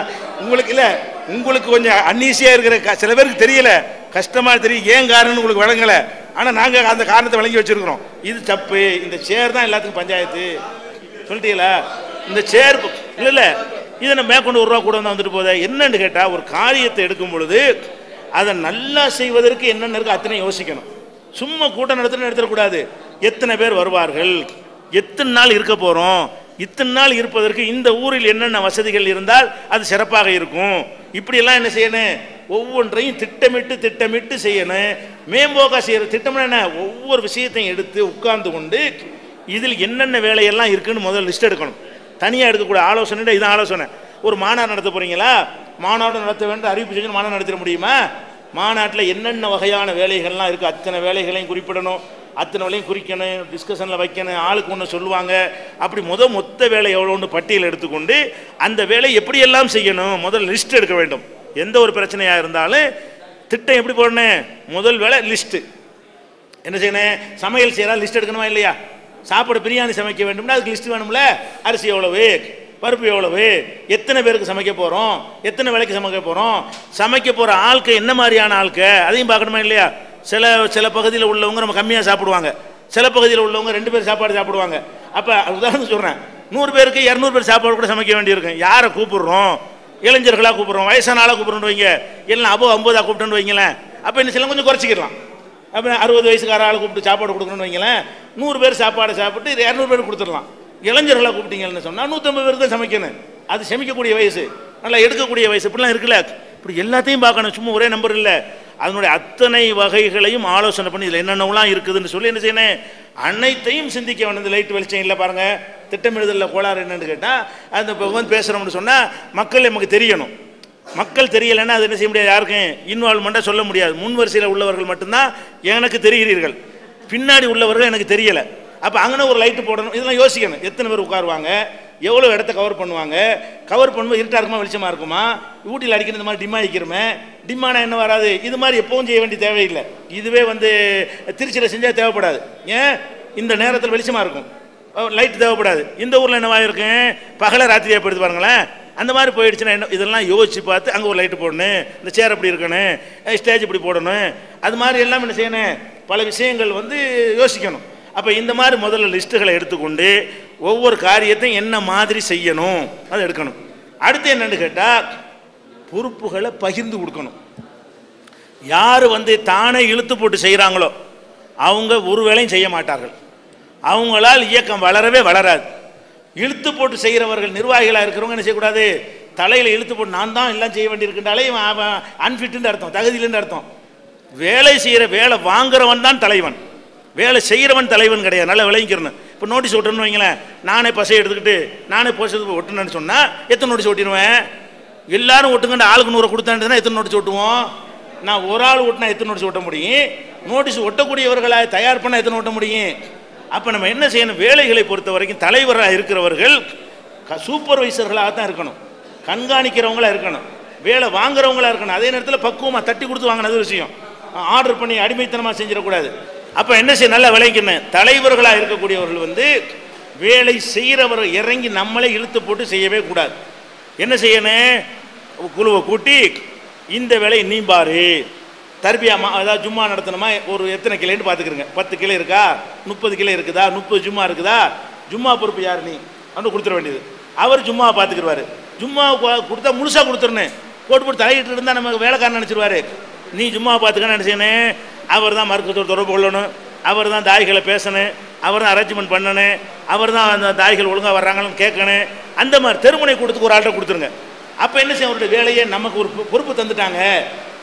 உங்களுக்கு இல்லை, உங்களுக்கு கொஞ்சம் அன்ஈஸியாக இருக்கிற சில பேருக்கு தெரியல, கஷ்டமாக தெரியும், ஏன் காரணம்னு உங்களுக்கு வழங்கலை. ஆனால் நாங்கள் அந்த காரணத்தை வழங்கி வச்சுருக்கிறோம். இது தப்பு, இந்த சேர் தான் எல்லாத்துக்கும் பஞ்சாயத்து சொல்லிட்டீங்களா? இந்த சேர் இல்லை இதை நம்ம மேற்கொண்டு 1 ரூபா கூட வந்து வந்துட்டு போதே. என்னன்னு கேட்டால், ஒரு காரியத்தை எடுக்கும் பொழுது அதை நல்லா செய்வதற்கு என்னென்ன இருக்குது அத்தனை யோசிக்கணும். சும்மா கூட்டம் நடத்தக்கூடாது. எத்தனை பேர் வருவார்கள், எத்தனை நாள் இருக்க போகிறோம், இத்தனை நாள் இருப்பதற்கு இந்த ஊரில் என்னென்ன வசதிகள் இருந்தால் அது சிறப்பாக இருக்கும், இப்படியெல்லாம் என்ன செய்யணும்? ஒவ்வொன்றையும் திட்டமிட்டு செய்யணும். மேம்போக்கா செய்கிற திட்டம்னா என்ன? ஒவ்வொரு விஷயத்தையும் எடுத்து உட்கார்ந்து கொண்டு இதில் என்னென்ன வேலையெல்லாம் இருக்குன்னு முதல்ல லிஸ்ட் எடுக்கணும். தனியாக எடுக்கக்கூடிய ஆலோசனை இதான் ஆலோசனை. ஒரு மாநாடு நடத்த போகிறீங்களா, மாநாடு நடத்த வேண்டும் அறிவிப்பு செஞ்சு மாநாடு நடத்திட முடியுமா? மாநாட்டில் என்னென்ன வகையான வேலைகள்லாம் இருக்குது அத்தனை வேலைகளையும் குறிப்பிடணும், அத்தனை வேலையும் குறிக்கணும், டிஸ்கஷனில் வைக்கணும், ஆளுக்கு ஒன்று சொல்லுவாங்க. அப்படி மொத்த வேலை எவ்வளோன்னு பட்டியல் எடுத்துக்கொண்டு அந்த வேலை எப்படியெல்லாம் செய்யணும் முதல் லிஸ்ட் எடுக்க வேண்டும். எந்த ஒரு பிரச்சனையாக இருந்தாலும் திட்டம் எப்படி போடணும்? முதல் வேலை லிஸ்ட்டு. என்ன செய்யணும்? சமையல் செய்யறா லிஸ்ட் எடுக்கணுமா இல்லையா? சாப்பாடு பிரியாணி சமைக்க வேண்டும்னா அதுக்கு லிஸ்ட் வேணும்ல. அரிசி எவ்வளவு, பருப்பு எவ்வளவு, எத்தனை பேருக்கு சமைக்க போகிறோம், எத்தனை வேலைக்கு சமைக்க போகிறோம், சமைக்க போகிற ஆளுக்கு என்ன மாதிரியான ஆளுக்கு அதையும் பார்க்கணுமா இல்லையா? சில பகுதியில் உள்ளவங்க நம்ம கம்மியாக சாப்பிடுவாங்க, சில பகுதியில் உள்ளவங்க 2 பேர் சாப்பாடு சாப்பிடுவாங்க. அப்போ உதாரணம் சொல்கிறேன், 100 பேருக்கு 200 பேர் சாப்பாடு கூட சமைக்க வேண்டியிருக்கும். யாரை கூப்பிடுறோம்? இளைஞர்களாக கூப்பிட்றோம், வயசான ஆளாக கூப்பிட்றோன்னு வைங்க, எல்லாம் 50 கூப்பிட்டுன்னு வைங்களேன். அப்போ என்ன செய்யலாம்? கொஞ்சம் குறைச்சிக்கலாம். அப்போ 60 வயசுக்கார ஆளை கூப்பிட்டு சாப்பாடு கொடுக்கணும்னு வைங்களேன், 100 பேர் சாப்பாடு சாப்பிட்டு 200 பேர் கொடுத்துடலாம். இளைஞர்களாக கூப்பிட்டீங்கன்னு சொன்னால் 150 பேருக்கு தான் சமைக்கணும். அது சமைக்கக்கூடிய வயசு, நல்லா எடுக்கக்கூடிய வயசு, இப்படிலாம் இருக்குல்ல. இப்படி எல்லாத்தையும் பார்க்கணும், சும்மா ஒரே நம்பர் இல்லை. அதனுடைய அத்தனை வகைகளையும் ஆலோசனை பண்ணி இதில் என்னென்னலாம் இருக்குதுன்னு சொல்லி என்ன செய்யணும்? அனைத்தையும் சிந்திக்க வேணும். இந்த லைட் வெளிச்சம் இல்லை பாருங்கள், திட்டமிடுதலில் கோளாறு என்னன்னு கேட்டால், அந்த வந்து பேசுகிறோம்னு சொன்னால் மக்கள் நமக்கு தெரியணும். மக்கள் தெரியலைன்னா அது என்ன செய்ய முடியாது, யாருக்கும் இன்வால்வ்மெண்ட்டாக சொல்ல முடியாது. முன் வரிசையில் உள்ளவர்கள் மட்டும்தான் எனக்கு தெரிகிறீர்கள், பின்னாடி உள்ளவர்கள் எனக்கு தெரியலை. அப்போ அங்கே ஒரு லைட்டு போடணும், இதெல்லாம் யோசிக்கணும். எத்தனை பேர் உட்காருவாங்க, எவ்வளோ இடத்த கவர் பண்ணுவாங்க, கவர் பண்ணும்போது இருட்டாக இருக்குமா வெளிச்சமாக இருக்குமா, ஊட்டியில் அடிக்கிற இந்த மாதிரி டிம்மா அடிக்கிறோமே, டிம்மானா என்ன வராது. இது மாதிரி எப்பவும் செய்ய வேண்டிய தேவையில்லை. இதுவே வந்து திருச்சியில் செஞ்சால் தேவைப்படாது. ஏன்? இந்த நேரத்தில் வெளிச்சமாக இருக்கும், லைட் தேவைப்படாது. இந்த ஊரில் என்னவாக இருக்கும், பகலை ராத்திரியாக போயிடுது பாருங்களேன். அந்த மாதிரி போயிடுச்சுன்னா என்ன, இதெல்லாம் யோசித்து பார்த்து அங்கே ஒரு லைட்டு போடணும், இந்த சேர் எப்படி இருக்கணும், ஸ்டேஜ் இப்படி போடணும், அது மாதிரி எல்லாம் என்ன செய்யணும், பல விஷயங்கள் வந்து யோசிக்கணும். அப்போ இந்த மாதிரி முதல்ல லிஸ்ட்டுகளை எடுத்துக்கொண்டு ஒவ்வொரு காரியத்தையும் என்ன மாதிரி செய்யணும் அதை எடுக்கணும். அடுத்து என்னன்னு கேட்டால், பொறுப்புகளை பகிர்ந்து கொடுக்கணும். யார் வந்து தானே இழுத்து போட்டு செய்கிறாங்களோ அவங்க ஒரு வேலையும் செய்ய மாட்டார்கள், அவங்களால் இயக்கம் வளரவே வளராது. இழுத்து போட்டு செய்கிறவர்கள் நிர்வாகிகளாக இருக்கிறவங்க என்ன செய்யக்கூடாது, தலையில் இழுத்து போட்டு நான் தான் எல்லாம் செய்ய வேண்டியிருக்கின்றாலே அன்ஃபிட்டுன்னு அர்த்தம், தகுதியில்னு அர்த்தம். வேலை செய்கிற வேலை வாங்குறவன் தான் தலைவன், வேலை செய்கிறவன் தலைவன் கிடையாது. நல்லா விளங்கிக்கிறணும். இப்போ நோட்டீஸ் ஒட்டணும்னு வைங்களேன், நானே பசை எடுத்துக்கிட்டு நானே போஸ்ட் ஒட்டணுன்னு சொன்னால் எத்தனை நோட்டீஸ் ஒட்டிடுவேன்? எல்லாரும் ஒட்டுங்கண்டு ஆளுக்கு 100 கொடுத்தாண்டுனா எத்தனை நோட்டீஸ் ஒட்டுவோம்? நான் ஒரு ஆள் ஓட்டினா எத்தனை நோட்டீஸ் ஒட்ட முடியும்? நோட்டீஸ் ஒட்டக்கூடியவர்களாக தயார் பண்ண எத்தனை ஒட்ட முடியும்? அப்போ நம்ம என்ன செய்யணும்? வேலைகளை பொறுத்த வரைக்கும் தலைவராக இருக்கிறவர்கள் சூப்பர்வைசர்களாக தான் இருக்கணும், கண்காணிக்கிறவங்களா இருக்கணும், வேலை வாங்குறவங்களா இருக்கணும். அதே நேரத்தில் பக்குவமாக தட்டி கொடுத்து வாங்கினது விஷயம், ஆர்டர் பண்ணி அடிமைத்தனமாக செஞ்சிடக்கூடாது. அப்போ என்ன செய்ய நல்லா விளைக்கணும். தலைவர்களாக இருக்கக்கூடியவர்கள் வேலை செய்கிறவர் இறங்கி நம்மளே இழுத்து போட்டு செய்யவே கூடாது. என்ன செய்யணும்? குழுவை கூட்டி இந்த வேலையை நீ பாரு, தர்பியா அதாவது ஜும்மா நடத்தணுமா, ஒரு எத்தனை கிலோன்னு பார்த்துக்கிறங்க, 10 கிலோ இருக்கா, 30 கிலோ இருக்குதா, 30 ஜும்மா இருக்குதா, ஜும்மா பொறுப்பு யார் நீ அப்படின்னு கொடுத்துட வேண்டியது. அவர் ஜும்மாவை பார்த்துக்கிடுவார். ஜும்மா கொடுத்தா முழுசாக கொடுத்துருன்னு போட்டு தலையிட்டு இருந்தால் நம்ம வேலைக்காரன் நினச்சிருவாரு. நீ ஜும்மாவை பார்த்துக்கன்னு நினச்சேன்னு அவர் தான் மருத்துவத்தோடு தொடர்பு கொள்ளணும், அவர் தான் தாய்களை பேசணும், அவர் தான் அரேஞ்ச்மெண்ட் பண்ணணும், அவர் தான் அந்த தாய்கள் ஒழுங்காக வர்றாங்கன்னு கேட்கணும். அந்த மாதிரி தெருமுனை கூட்டத்துக்கு ஒரு ஆள்கிட்ட கொடுத்துருங்க. அப்போ என்ன செய்ய, அவருடைய வேலையை நமக்கு ஒரு பொறுப்பு தந்துட்டாங்க,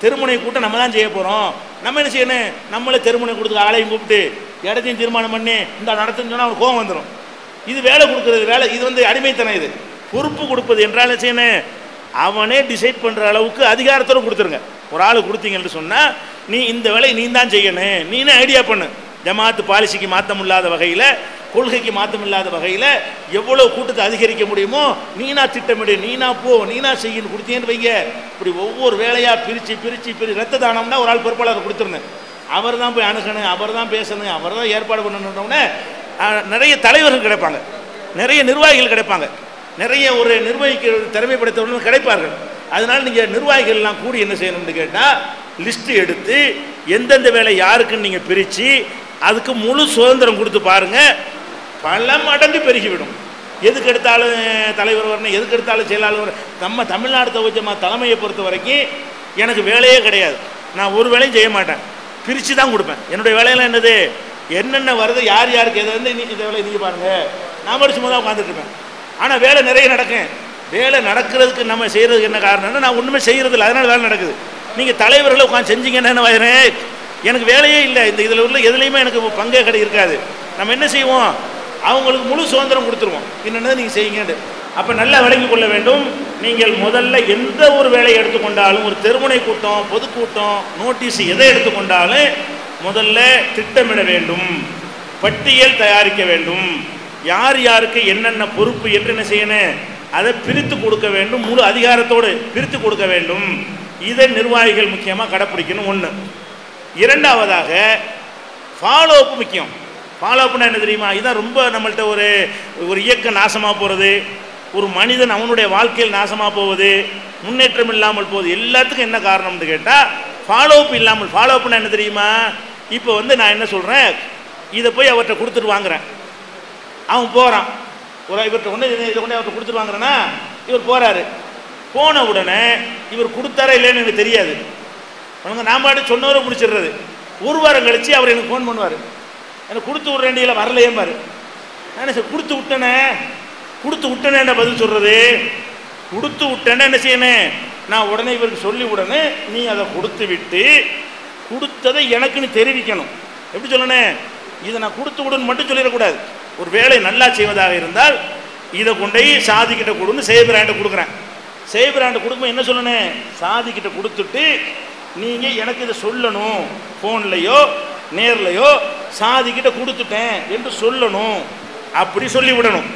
தெருமுனை கூட்டம் நம்ம தான் செய்ய போகிறோம், நம்ம என்ன செய்யணும்? நம்மளே தெருமுனை கூட்டத்துக்கு ஆளையும் கூப்பிட்டு இடத்தையும் தீர்மானம் பண்ணி இந்த நடத்துன்னு சொன்னால் அவனுக்கு கோவம் வந்துடும். இது வேலை கொடுக்குறது வேலை, இது அடிமைத்தனம். இது பொறுப்பு கொடுப்பது என்றால் என்ன செய்யணும்? அவனே டிசைட் பண்ணுற அளவுக்கு அதிகாரத்தோடு கொடுத்துருங்க. ஒரு ஆள் கொடுத்தீங்கன்னு சொன்னால் நீ இந்த வேலையை நீ தான் செய்யணும், நீனே ஐடியா பண்ணு. ஜமாத்து பாலிசிக்கு மாற்றம் இல்லாத வகையில், கொள்கைக்கு மாற்றம் இல்லாத வகையில் எவ்வளோ கூட்டத்தை அதிகரிக்க முடியுமோ நீனா திட்டமிடு, நீனா போ, நீனா செய்யணும் கொடுத்தீங்கன்னு வைங்க. இப்படி ஒவ்வொரு வேலையாக பிரித்து ரத்த தானம்னா ஒரு ஆள் பொறுப்பாளர் கொடுத்துருந்தேன். அவர் தான் போய் அணுகணும், அவர் தான் பேசணும், அவர் தான் ஏற்பாடு பண்ணணுன்னே நிறைய தலைவர்கள் கிடைப்பாங்க, நிறைய நிர்வாகிகள் கிடைப்பாங்க, நிறைய ஒரு நிர்வகிக்க திறமை படைத்தவர்களும் கிடைப்பார்கள். அதனால் நீங்கள் நிர்வாகிகள்லாம் கூடி என்ன செய்யணும்னு கேட்டால் லிஸ்ட்டு எடுத்து எந்தெந்த வேலை யாருக்குன்னு நீங்கள் பிரித்து அதுக்கு முழு சுதந்திரம் கொடுத்து பாருங்கள், பல மடங்கு பெருகிவிடும். எதுக்கு எடுத்தாலும் தலைவர் வரணும், எதுக்கு எடுத்தாலும் செயலாளர். நம்ம தமிழ்நாடு தவிச்சமா தலைமையை பொறுத்த வரைக்கும் எனக்கு வேலையே கிடையாது, நான் ஒரு வேலையும் செய்ய மாட்டேன், பிரித்து தான் கொடுப்பேன். என்னுடைய வேலையெல்லாம் என்னது, என்னென்ன வருது, யார் யாருக்கு எதை வந்து இந்த வேலையை நீங்கள் பாருங்கள், நான் படிச்சு தான் உட்காந்துட்டு இருப்பேன். ஆனால் வேலை நிறைய நடக்கும். வேலை நடக்கிறதுக்கு நம்ம செய்கிறதுக்கு என்ன காரணம்னா நான் ஒன்றுமே செய்கிறதில்ல, அதனால் வேலை நடக்குது. நீங்கள் தலைவர்களை உட்காந்து செஞ்சீங்கன்னா என்ன ஆயிரும்? எனக்கு வேலையே இல்லை, இந்த இதில் உள்ள எதுலேயுமே எனக்கு பங்கே இருக்காது. நம்ம என்ன செய்வோம்? அவங்களுக்கு முழு சுதந்திரம் கொடுத்துருவோம், என்னென்ன நீங்கள் செய்யுங்க. அப்போ நல்லா விளங்கி கொள்ள வேண்டும். நீங்கள் முதல்ல எந்த ஒரு வேலையை எடுத்துக்கொண்டாலும், ஒரு தெருமுனை கூட்டம், பொதுக்கூட்டம், நோட்டீஸ் எதை எடுத்துக்கொண்டாலும் முதல்ல திட்டமிட வேண்டும், பட்டியல் தயாரிக்க வேண்டும், யார் யாருக்கு என்னென்ன பொறுப்பு என்று என்ன செய்யணும், அதை பிரித்து கொடுக்க வேண்டும், முழு அதிகாரத்தோடு பிரித்து கொடுக்க வேண்டும். இதை நிர்வாகிகள் முக்கியமாக கடைப்பிடிக்கணும். ஒன்று. இரண்டாவதாக ஃபாலோ அப் முக்கியம். ஃபாலோ அப்னா என்ன தெரியுமா? இதுதான் ரொம்ப நம்மள்கிட்ட ஒரு இயக்கம் நாசமாக போகிறது, ஒரு மனிதன் அவனுடைய வாழ்க்கையில் நாசமாக போவது, முன்னேற்றம் இல்லாமல் போகுது. எல்லாத்துக்கும் என்ன காரணம்னு கேட்டால் ஃபாலோ அப் இல்லாமல். ஃபாலோ அப்னா என்ன தெரியுமா? இப்போ நான் என்ன சொல்கிறேன், இதை போய் அவர்கிட்ட கொடுத்துட்டு வாங்குறேன், அவன் போகிறான், இவர்கிட்ட இதை கொண்டு அவர்கிட்ட கொடுத்துட்டு வாங்குறேன்னா இவர் போகிறாரு. போன உடனே இவர் கொடுத்தாரா இல்லைன்னு எனக்கு தெரியாது, நான் பாட்டு சொன்னவரை முடிச்சிடுறது. ஒரு வாரம் கழிச்சு அவர் எனக்கு ஃபோன் பண்ணுவார், எனக்கு கொடுத்து விட்றேண்டியில் வரலையே பாரு. நான் சார் கொடுத்து விட்டேனே என்ன பதில் சொல்கிறது? கொடுத்து விட்டேன்னு என்ன செய்யணும்? நான் உடனே இவருக்கு சொல்லி உடனே நீ அதை கொடுத்து விட்டு கொடுத்ததை எனக்குன்னு தெரிவிக்கணும். எப்படி சொல்லணும்? இதை நான் கொடுத்து விடுன்னு மட்டும் சொல்லிடக்கூடாது. ஒரு வேலை நல்லா செய்வதாக இருந்தால் இதை கொண்டே சாதிக்கிட்ட கொடுன்னு சேபிராண்ட கொடுக்குறேன். சேபிராண்ட கொடுக்கும்போது என்ன சொல்லணும்? சாதிக்கிட்ட கொடுத்துட்டு நீங்கள் எனக்கு இதை சொல்லணும், ஃபோன்லையோ நேர்லையோ சாதிக்கிட்ட கொடுத்துட்டேன் என்று சொல்லணும், அப்படி சொல்லி விடணும்.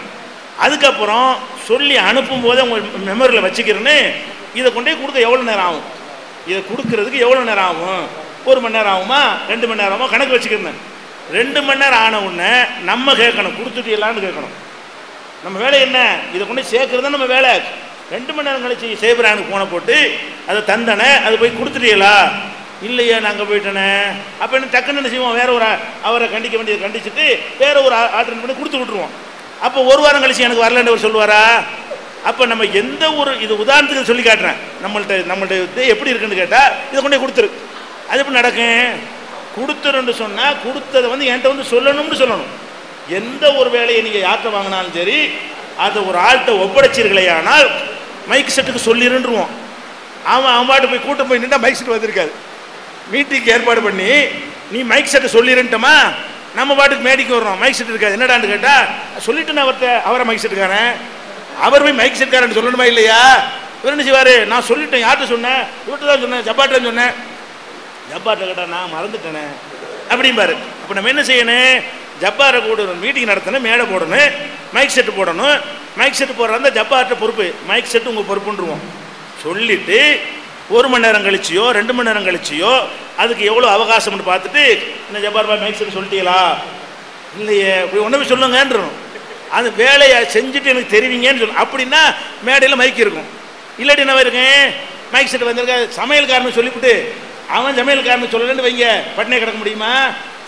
அதுக்கப்புறம் சொல்லி அனுப்பும்போது உங்கள் மெமரியில் வச்சுக்கிறேன்னு இதை கொண்டே கொடுக்க எவ்வளோ நேரம் ஆகும், இதை கொடுக்கறதுக்கு எவ்வளோ நேரம் ஆகும், 1 மணி நேரம் ஆகுமா 2 மணி நேரமா கணக்கு வச்சுக்கிறேன். 2 மணி நேரம் ஆன உடனே நம்ம கேட்கணும், கொடுத்துட்டீங்களான்னு கேட்கணும். நம்ம வேலை என்ன? இதை கொண்டு சேர்க்கறது தான் நம்ம வேலை. 2 மணி நேரம் கழிச்சு சேபிரானுக்கு போன போட்டு அதை தந்தனே, அது போய் கொடுத்துட்டீங்களா? இல்லையா, நாங்கள் போயிட்டேனே. அப்போ என்ன டக்குன்னு என்ன செய்வோம்? வேற ஒரு அவரை கண்டிக்க வேண்டியதை கண்டிச்சுட்டு வேற ஒரு ஆர்டர் பண்ணி கொடுத்து விட்ருவோம். அப்போ 1 வாரம் கழிச்சு எனக்கு வரலன்னு அவர் சொல்லுவாரா? அப்போ நம்ம எந்த ஒரு இது உதாரணத்துக்கு சொல்லி காட்டுறேன், நம்மள்ட்ட எப்படி இருக்குன்னு கேட்டால் இதை கொண்டே கொடுத்துரு. அது எப்படி நடக்கும்? கொடுத்துருன்னு சொன்னால் கொடுத்ததை என்கிட்ட சொல்லணும்னு சொல்லணும். எந்த ஒரு வேலையை நீங்கள் யார்கிட்ட வாங்கினாலும் சரி, அதை ஒரு ஆள்கிட்ட ஒப்படைச்சிருக்கலையே ஆனால் மைக் செட்டுக்கு சொல்லிருந்துருவோம். அவன் பாட்டு போய் கூட்டம் போய் நின்றா மைக் செட் வந்திருக்காது. மீட்டிங்க்கு ஏற்பாடு பண்ணி நீ மைக் செட்டை சொல்லிருந்துட்டோமா, நம்ம பாட்டுக்கு மேடிக்கு வர்றோம், மைக் செட் இருக்காது. என்னடான்னு கேட்டால் சொல்லிட்டு நான் அவரை மைக் செட்டுக்காரன், அவர் போய் மைக் செட்காரன் சொல்லணுமா இல்லையா? இவர் என்ன செய்வார்? நான் சொல்லிட்டேன், யார்கிட்ட சொன்னேன்? இவர்கிட்ட தான் சொன்னேன், ஜப்பாட்டில் சொன்னேன். ஜப்பாட்டில் கேட்டால் நான் மறந்துட்டேனே, அப்படிம்பாரு. அப்போ நம்ம என்ன செய்யணும்? ஜப்பாரை கூட மீட்டிங் நடத்தணும், மேடை போடணும், மைக் செட்டு போடணும். மைக் செட்டு போடுறதா ஜப்பார்ட்ட பொறுப்பு, மைக் செட்டு உங்கள் பொறுப்புன்றுவோம். சொல்லிவிட்டு 1 மணி நேரம் கழிச்சியோ 2 மணி நேரம் கழிச்சியோ அதுக்கு எவ்வளோ அவகாசம்னு பார்த்துட்டு, இந்த ஜப்பார் பாய் மைக் செட்டு சொல்லிட்டீங்களா? இல்லையே, இப்படி ஒன்றுமே சொல்லுங்கன்றணும். அது வேலையை செஞ்சுட்டு எனக்கு தெரிவிங்கன்னு சொல்லு. அப்படின்னா மேடையில் மைக் இருக்கும். இல்லாட்டி என்ன இருக்கேன், மைக் செட்டு வந்திருக்க சமையல்காரனு சொல்லிவிட்டு அவன் சமையல்காரனு சொல்லலன்னு வைங்க, பட்டினே கிடக்க முடியுமா?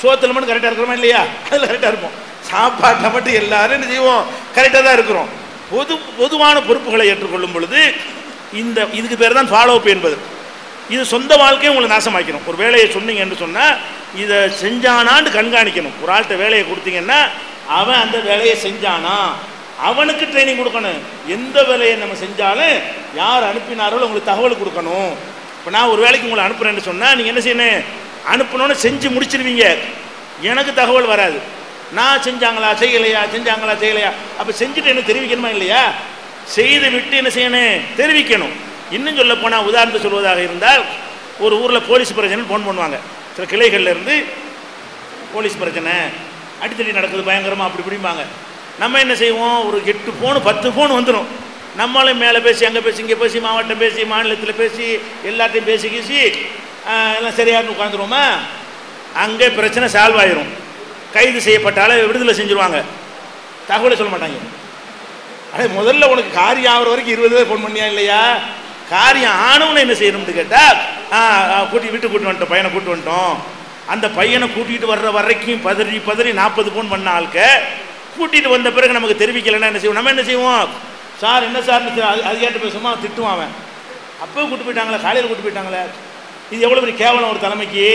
சோத்துல மட்டும் கரெக்டாக இருக்கிறோமா இல்லையா? அதில் கரெக்டாக இருப்போம். சாப்பாட்டை மட்டும் எல்லாரும் என்ன செய்வோம்? கரெக்டாக தான் இருக்கிறோம். பொதுவான பொறுப்புகளை ஏற்றுக்கொள்ளும் பொழுது இதுக்கு பேர் தான் ஃபாலோ அப் என்பது. இது சொந்த வாழ்க்கையை உங்களை நாசமாக்கணும். ஒரு வேலையை சொன்னீங்க என்று சொன்னால் இதை செஞ்சானான்னு கண்காணிக்கணும். ஒரு ஆள்கிட்ட வேலையை கொடுத்தீங்கன்னா அவன் அந்த வேலையை செஞ்சானா, அவனுக்கு ட்ரைனிங் கொடுக்கணும். எந்த வேலையை நம்ம செஞ்சாலும் யார் அனுப்பினாரோ உங்களுக்கு தகவல் கொடுக்கணும். இப்போ நான் ஒரு வேலைக்கு உங்களை அனுப்புகிறேன்னு சொன்னால் நீங்கள் என்ன செய்யணும்? அனுப்பணுன்னு செஞ்சு முடிச்சிருவீங்க, எனக்கு தகவல் வராது. நான் செஞ்சாங்களா செய்யலையா, செஞ்சாங்களா செய்யலையா, அப்போ செஞ்சுட்டு என்ன தெரிவிக்கணுமா இல்லையா? செய்து விட்டு என்ன செய்யணும்? தெரிவிக்கணும். இன்னும் சொல்ல போனால் உதாரணத்தை சொல்வதாக இருந்தால், ஒரு ஊரில் போலீஸ் பிரச்சனை ஃபோன் பண்ணுவாங்க. சில கிளைகளில் இருந்து போலீஸ் பிரச்சனை அடித்தடி நடக்குது பயங்கரமாக அப்படி இப்படிம்பாங்க. நம்ம என்ன செய்வோம்? ஒரு 8 ஃபோனு 10 ஃபோன் வந்துடும். நம்மளும் மேலே பேசி அங்கே பேசி இங்கே பேசி மாவட்டம் பேசி மாநிலத்தில் பேசி எல்லாத்தையும் பேசி கீசி எல்லாம் சரியானு உட்காந்துருவோமா? அங்கே பிரச்சனை சால்வ் ஆயிரும். கைது செய்யப்பட்டால விடுதலை செஞ்சுருவாங்க. தகவலை சொல்ல மாட்டாங்க. ஆனால் முதல்ல உனக்கு காரியம் ஆகிற வரைக்கும் 20 பேர் ஃபோன் பண்ணியா இல்லையா? காரியம் ஆனவனை என்ன செய்யணும்னு கேட்டால், வீட்டு கூட்டு வந்துட்டோம், பையனை கூட்டு வந்துட்டோம். அந்த பையனை கூட்டிகிட்டு வர்ற வரைக்கும் பதறி 40 ஃபோன் பண்ண ஆளுக்க கூட்டிகிட்டு வந்த பிறகு நமக்கு தெரிவிக்கலைன்னா என்ன செய்வோம்? நம்ம என்ன செய்வோம்? சார் என்ன சார் அது கேட்டு பேசுமா? திட்டுவான் அவன். அப்போ கூட்டு போயிட்டாங்களே, காலையில் கூட்டு போயிட்டாங்களே. இது எவ்வளோ பெரிய கேவலம் ஒரு தலைமைக்கு.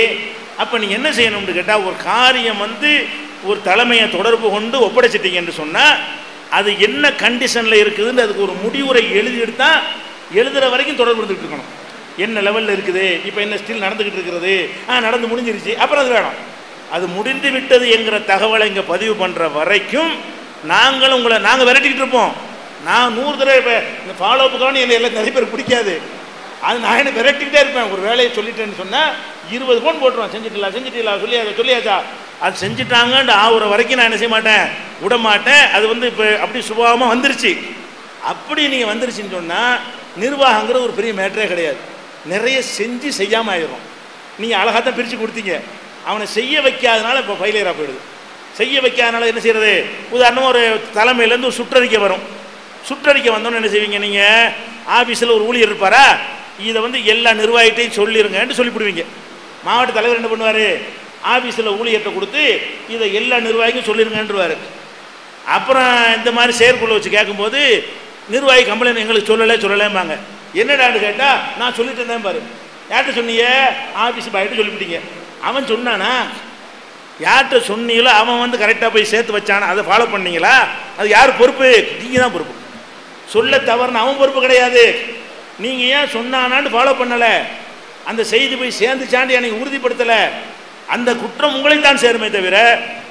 அப்போ நீங்கள் என்ன செய்யணும்னு கேட்டால், ஒரு காரியம் ஒரு தலைமையை தொடர்பு கொண்டு ஒப்படைச்சிட்டீங்கன்னு சொன்னால் அது என்ன கண்டிஷனில் இருக்குதுன்னு அதுக்கு ஒரு முடிவுரை எழுதிட்டால் எழுதுகிற வரைக்கும் தொடர்பு இருந்துகிட்டு இருக்கணும். என்ன லெவலில் இருக்குது, இப்போ என்ன ஸ்டில் நடந்துக்கிட்டு இருக்கிறது, நடந்து முடிஞ்சிருச்சு, அப்புறம் அது வேணும். அது முடிந்து விட்டது என்கிற தகவலை இங்கே பதிவு பண்ணுற வரைக்கும் நாங்கள் விரட்டிக்கிட்டு இருப்போம். நான் 100 தடவை இப்போ இந்த ஃபாலோ அப்புக்கான என்னை எல்லாம் நிறைய பேர் பிடிக்காது. அது நான் என்ன விரட்டிக்கிட்டே இருப்பேன். ஒரு வேலையை சொல்லிட்டேன்னு சொன்னால் 20 ஃபோன் போட்டுருவான். செஞ்சுட்டீங்களா சொல்லியாச்சா, அது செஞ்சுட்டாங்கன்னு ஆகுற வரைக்கும் நான் என்ன செய்ய மாட்டேன், விட மாட்டேன். அது இப்போ அப்படி சுபாவமாக வந்துருச்சு. அப்படி நீங்கள் வந்துருச்சுன்னு சொன்னால் நிர்வாகங்கிற ஒரு பெரிய மேட்டரே கிடையாது. நிறைய செஞ்சு செய்யாமல் ஆயிடும். நீங்கள் அழகாக தான் பிரித்து கொடுத்தீங்க. அவனை செய்ய வைக்காதனால இப்போ ஃபெயிலியராக போயிடுது. செய்ய வைக்காதனால என்ன செய்கிறது? உதாரணமாக ஒரு தலைமையிலேருந்து ஒரு சுற்றறிக்கை வரும். சுற்றறிக்கை வந்தோன்னு என்ன செய்வீங்க? நீங்கள் ஆஃபீஸில் ஒரு ஊழியர் இருப்பாரா, இதை எல்லா நிர்வாகிட்டையும் சொல்லிடுங்கன்னு சொல்லிவிடுவீங்க. மாவட்ட தலைவர் என்ன பண்ணுவார்? ஆஃபீஸில் ஊழியர்கிட்ட கொடுத்து இதை எல்லா நிர்வாகிக்கும் சொல்லிடுங்கன்றுவார். அப்புறம் இந்த மாதிரி செயற்குள்ள வச்சு கேட்கும்போது நிர்வாகி கம்ப்ளைண்ட் எங்களுக்கு சொல்லலைம்பாங்க. என்னடான்னு கேட்டால் நான் சொல்லிட்டேன் பாரு. யார்கிட்ட சொன்னீங்க? ஆஃபீஸ் பாய்கிட்ட சொல்லிவிட்டீங்க. அவன் சொன்னானா? யார்கிட்ட சொன்னீங்களோ அவன் கரெக்டாக போய் சேர்த்து வச்சானா? அதை ஃபாலோ பண்ணீங்களா? அது யார் பொறுப்பு? நீங்கள் தான் பொறுப்பு. சொல்ல தவறுன்னு அவன் பொறுப்பு கிடையாது. நீங்கள் ஏன் சொன்னானான்னு ஃபாலோ பண்ணலை, அந்த செய்தி போய் சேர்ந்துச்சாண்டு எனக்கு உறுதிப்படுத்தலை, அந்த குற்றம் உங்களையும் தான் சேருமே தவிர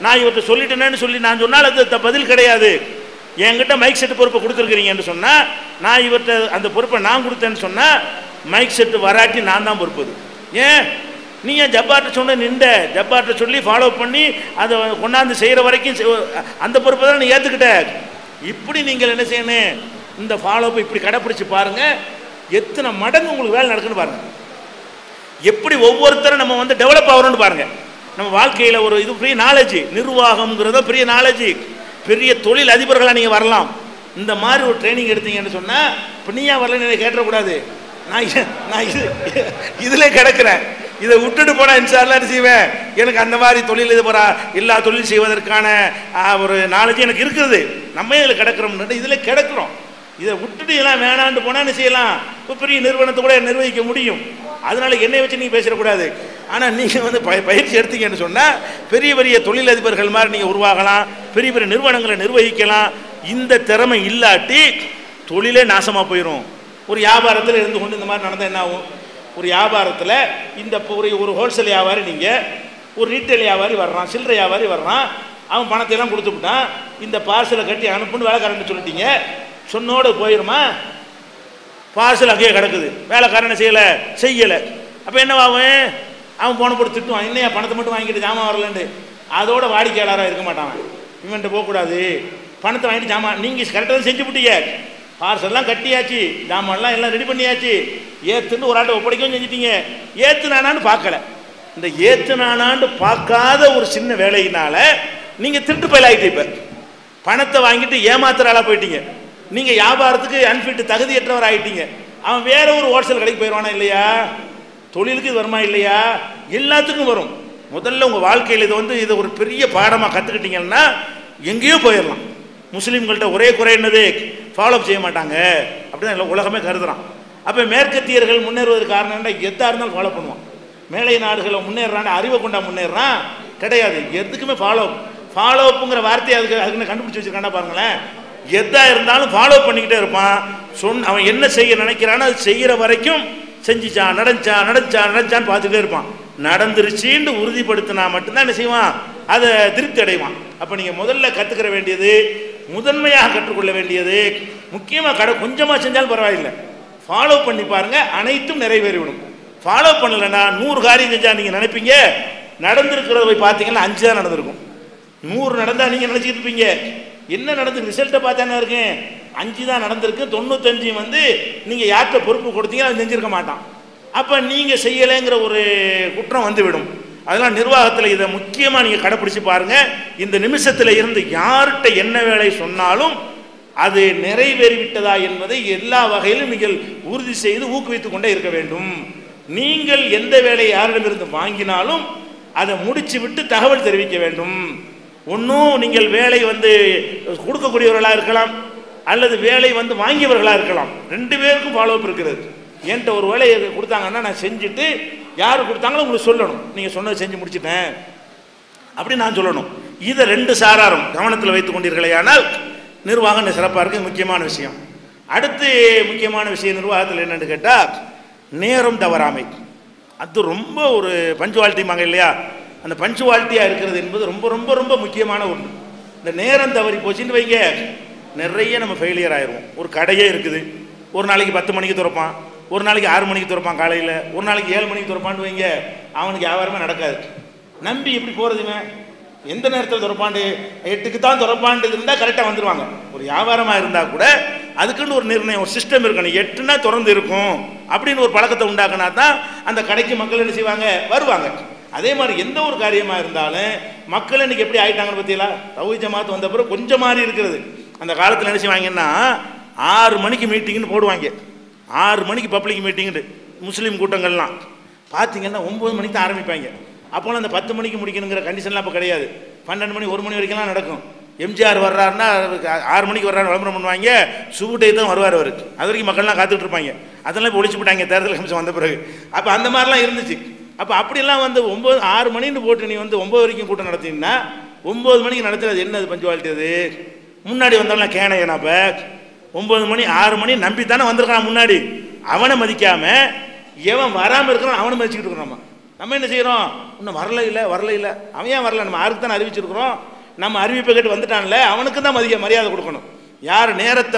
நான் இவர்கிட்ட சொல்லிட்டேன்னு சொல்லி நான் சொன்னால் அது பதில் கிடையாது. என்கிட்ட மைக் செட்டு பொறுப்பை கொடுத்துருக்கிறீங்கன்னு சொன்னால் நான் இவர்கிட்ட அந்த பொறுப்பை நான் கொடுத்தேன்னு சொன்னால் மைக் செட்டு வராட்டி நான் தான் பொறுப்பது. ஏன் நீ ஏன் ஜப்பார்ட்ட சொன்ன நின்ற? ஜப்பார்ட்ட சொல்லி ஃபாலோ பண்ணி அதை கொண்டாந்து செய்கிற வரைக்கும் அந்த பொறுப்பை தான் நீ ஏற்றுக்கிட்ட. இப்படி நீங்கள் என்ன செய்யணும்? இந்த ஃபாலோப்பை இப்படி கடைப்பிடிச்சு பாருங்கள், எத்தனை மடங்கு உங்களுக்கு வேலை நடக்குன்னு பாருங்கள். எப்படி ஒவ்வொருத்தரும் நம்ம டெவலப் ஆகிறோன்னு பாருங்கள். நம்ம வாழ்க்கையில் ஒரு இது பெரிய நாலேஜ், நிர்வாகம்ங்கிறத பெரிய நாலேஜ். பெரிய தொழில் அதிபர்களாக நீங்கள் வரலாம். இந்த மாதிரி ஒரு ட்ரைனிங் எடுத்தீங்கன்னு சொன்னால் இப்போ நீயா வரலன்னு எனக்கு கேட்டக்கூடாது. நான் இதில் கிடக்கிறேன், இதை விட்டுட்டு போனால் இன்ஷால்லா என்ன செய்வேன்? எனக்கு அந்த மாதிரி தொழில் இது எல்லா தொழில் செய்வதற்கான ஒரு நாலேஜ் எனக்கு இருக்குது. நம்ம இதில் கிடக்கிறோம்னு இதில் கிடக்கிறோம். இதை விட்டுட்டு எல்லாம் வேணான்னு போனால் என்ன செய்யலாம்? இப்போ பெரிய நிறுவனத்தை கூட நிர்வகிக்க முடியும். அதனால என்னை வச்சு நீங்கள் பேசக்கூடாது. ஆனால் நீங்கள் பயிற்சி எடுத்தீங்கன்னு சொன்னால் பெரிய பெரிய தொழிலதிபர்கள் மாதிரி நீங்கள் உருவாகலாம், பெரிய பெரிய நிறுவனங்களை நிர்வகிக்கலாம். இந்த திறமை இல்லாட்டி தொழிலே நாசமாக போயிடும். ஒரு வியாபாரத்தில் இருந்து கொண்டு இந்த மாதிரி நடந்தால் என்ன ஆகும்? ஒரு வியாபாரத்தில் இந்த ஒரு ஹோல்சேல் வியாபாரி, நீங்கள் ஒரு ரீட்டைல் வியாபாரி வர்றான், சில்லறை வியாபாரி வர்றான், அவன் பணத்தை எல்லாம் கொடுத்துவிட்டான், இந்த பார்சலை கட்டி அனுப்புன்னு வேலைக்காரன்னு சொல்லிட்டீங்க. சொன்னோடு போயிடுமா? பார்சல் அங்கேயே கிடக்குது, வேலைக்காரனை செய்யலை. அப்போ என்னவாகும்? அவன் போன போட்டு திட்டுவான், என்னையா பணத்தை மட்டும் வாங்கிட்டு ஜாமான் வரலன்ட்டு. அதோட வாடிக்கையாளராக இருக்க மாட்டான். இவன்ட்டு போகக்கூடாது, பணத்தை வாங்கிட்டு ஜாமான் நீங்கள் கரெக்டாக செஞ்சு விட்டீங்க, பார்சல்லாம் கட்டியாச்சு, ஜாமான்லாம் எல்லாம் ரெடி பண்ணியாச்சு, ஏற்றுன்னு ஒரு ஆட்டை ஒப்படைக்கவும் செஞ்சுட்டீங்க, ஏற்றுனானான்னு பார்க்கல. இந்த ஏற்றுனானான்னு பார்க்காத ஒரு சின்ன வேலையினால நீங்கள் திருட்டு பயலாகிட்டு, இப்போ பணத்தை வாங்கிட்டு ஏமாத்துற ஆளாக போயிட்டீங்க, நீங்கள் வியாபாரத்துக்கு அன்ஃபிட் தகுதியற்றவர் ஆகிட்டீங்க. அவன் வேற ஒரு ஹோல்சேல் கடைக்கு போயிடுவானா இல்லையா? தொழிலுக்கு இது வருமா இல்லையா? எல்லாத்துக்கும் வரும். முதல்ல உங்கள் வாழ்க்கையில் இது ஒரு பெரிய பாடமாக கற்றுக்கிட்டீங்கன்னா எங்கேயோ போயிடலாம். முஸ்லீம்கள்ட்ட ஒரே குறை என்னது? ஃபாலோ செய்ய மாட்டாங்க அப்படின்னு எல்லாம் உலகமே கருதுறான். அப்போ மேற்கத்தியர்கள் முன்னேறுவதற்கு காரணம் என்ன? எதாக இருந்தாலும் ஃபாலோ பண்ணுவான். மேலை நாடுகளில் முன்னேறான்னு அறிவை கொண்டா முன்னேறான் கிடையாது. எதுக்குமே ஃபாலோ அப்புங்கிற வார்த்தையை அதுக்குன்னு கண்டுபிடிச்சி வச்சுருக்காண்டா பாருங்களேன். எதாக இருந்தாலும் ஃபாலோ பண்ணிக்கிட்டே இருப்பான். அவன் என்ன செய்ய நினைக்கிறானோ அது செய்கிற வரைக்கும் செஞ்சிச்சான், நடந்துச்சான்னு பார்த்துக்கிட்டே இருப்பான். நடந்துருச்சின்னு உறுதிப்படுத்தினா மட்டும்தான் என்ன செய்வான்? அதை திருப்தி அடைவான். அப்போ நீங்கள் முதல்ல கற்றுக்கிற வேண்டியது, முதன்மையாக கற்றுக்கொள்ள வேண்டியது, முக்கியமாக கொஞ்சமாக செஞ்சாலும் பரவாயில்லை, ஃபாலோ பண்ணி பாருங்கள், அனைத்தும் நிறைவேறிவிடும். ஃபாலோ பண்ணலைன்னா 100 காரியம் செஞ்சால் நீங்கள் நினைப்பீங்க, நடந்திருக்கிறத போய் பார்த்தீங்கன்னா 5 தான் நடந்திருக்கும். 100 நடந்தால் நீங்கள் நினச்சிட்டு இருப்பீங்க என்ன நடந்து ரிசல்ட்டை பார்த்தானே இருக்கேன், 5 தான் நடந்திருக்கு, 95 நீங்கள் யார்கிட்ட பொறுப்பு கொடுத்தீங்க அதை செஞ்சுருக்க மாட்டான். அப்போ நீங்கள் செய்யலைங்கிற ஒரு குற்றம் வந்துவிடும். அதெல்லாம் நிர்வாகத்தில் இதை முக்கியமாக நீங்கள் கடைப்பிடிச்சு பாருங்கள். இந்த நிமிஷத்தில் இருந்து யார்கிட்ட என்ன வேலை சொன்னாலும் அது நிறைவேறிவிட்டதா என்பதை எல்லா வகையிலும் நீங்கள் உறுதி செய்து ஊக்குவித்துக் கொண்டே இருக்க வேண்டும். நீங்கள் எந்த வேலையை யாரிடமிருந்து வாங்கினாலும் அதை முடிச்சு விட்டு தகவல் தெரிவிக்க வேண்டும். ஒன்றும் நீங்கள் வேலை கொடுக்கக்கூடியவர்களாக இருக்கலாம், அல்லது வேலை வாங்கியவர்களாக இருக்கலாம். 2 பேருக்கும் ஃபாலோ அப் இருக்கிறது. என்கிட்ட ஒரு வேலையை கொடுத்தாங்கன்னா நான் செஞ்சுட்டு யார் கொடுத்தாங்களோ உங்களுக்கு சொல்லணும், நீங்கள் சொன்னதை செஞ்சு முடிச்சுட்டேன் அப்படின்னு நான் சொல்லணும். இதை 2 சாராரும் கவனத்தில் வைத்துக் கொண்டீர்களேயானால் நிர்வாகம் சிறப்பாக இருக்குது. முக்கியமான விஷயம். அடுத்து முக்கியமான விஷயம் நிர்வாகத்தில் என்னென்னு கேட்டால் நேரம் தவறாமை. அது ரொம்ப ஒரு பஞ்சுவாலிட்டிமாங்க இல்லையா? அந்த பஞ்சுவாலிட்டியாக இருக்கிறது என்பது ரொம்ப ரொம்ப ரொம்ப முக்கியமான ஒன்று. இந்த நேரம் தவறி போச்சுன்னு வைங்க, நிறைய நம்ம ஃபெயிலியர் ஆயிடுவோம். ஒரு கடையே இருக்குது, ஒரு நாளைக்கு 10 மணிக்கு திறப்பான், ஒரு நாளைக்கு 6 மணிக்கு திறப்பான் காலையில், ஒரு நாளைக்கு 7 மணிக்கு திறப்பான்னு வைங்க, அவனுக்கு வியாபாரமே நடக்காது. நம்பி எப்படி போகிறதுங்க? எந்த நேரத்தில் திறப்பாண்டு? 8க்கு தான் திறப்பாண்டு இருந்தால் கரெக்டாக வந்துடுவாங்க. ஒரு வியாபாரமாக இருந்தால் கூட அதுக்குன்னு ஒரு நிர்ணயம், ஒரு சிஸ்டம் இருக்கணும். 8னா திறந்து இருக்கும் அப்படின்னு ஒரு பழக்கத்தை உண்டாக்குனா தான் அந்த கடைக்கு மக்கள் என்ன செய்வாங்க? வருவாங்க. அதே மாதிரி எந்த ஒரு காரியமாக இருந்தாலும் மக்கள் இன்னைக்கு எப்படி ஆகிட்டாங்கன்னு பார்த்தீங்களா? தௌஹீத் ஜமாத் வந்த பிறகு கொஞ்சம் மாறி இருக்கிறது. அந்த காலத்தில் என்ன செய்வாங்கன்னா 6 மணிக்கு மீட்டிங்னு போடுவாங்க. 6 மணிக்கு பப்ளிக் மீட்டிங்கு முஸ்லீம் கூட்டங்கள்லாம் பார்த்தீங்கன்னா 9 மணிக்கு தான் ஆரம்பிப்பாங்க. அப்போலாம் அந்த 10 மணிக்கு முடிக்கணுங்கிற கண்டிஷன்லாம் அப்போ கிடையாது. 12 மணி 1 மணி வரைக்கும்லாம் நடக்கும். எம்ஜிஆர் வர்றாருன்னா 6 மணிக்கு வர்றாரு விளம்பரம் பண்ணுவாங்க, சுகுட்டை தான் வருவார் அவர். அது வரைக்கும் மக்கள்லாம் காத்துட்டு இருப்பாங்க. அதெல்லாம் இப்போ ஒழிச்சு போட்டாங்க தேர்தல் கமிஷன் வந்த பிறகு. அப்போ அந்த மாதிரிலாம் இருந்துச்சு. அப்போ அப்படிலாம் 6 மணின்னு போட்டு நீ 9 வரைக்கும் கூட்டம் நடத்தினா 9 மணிக்கு நடத்துறது என்னது பஞ்சுவாலிட்டி? அது முன்னாடி வந்தாலும் கேனையனா? இப்போ 9 மணி 6 மணி நம்பி தானே வந்திருக்கான் முன்னாடி. அவனை மதிக்காம எவன் வராமல் இருக்கிறான் அவனை மதிச்சுக்கிட்டு இருக்கிறோம். நம்ம என்ன செய்கிறோம்? இன்னும் வரல இல்லை அவன் ஏன் வரல? நம்ம யாருக்கு தானே அறிவிச்சிருக்கிறோம். நம்ம அறிவிப்பை கேட்டு வந்துட்டான்ல, அவனுக்கு தான் மரியாதை கொடுக்கணும். யார் நேரத்தை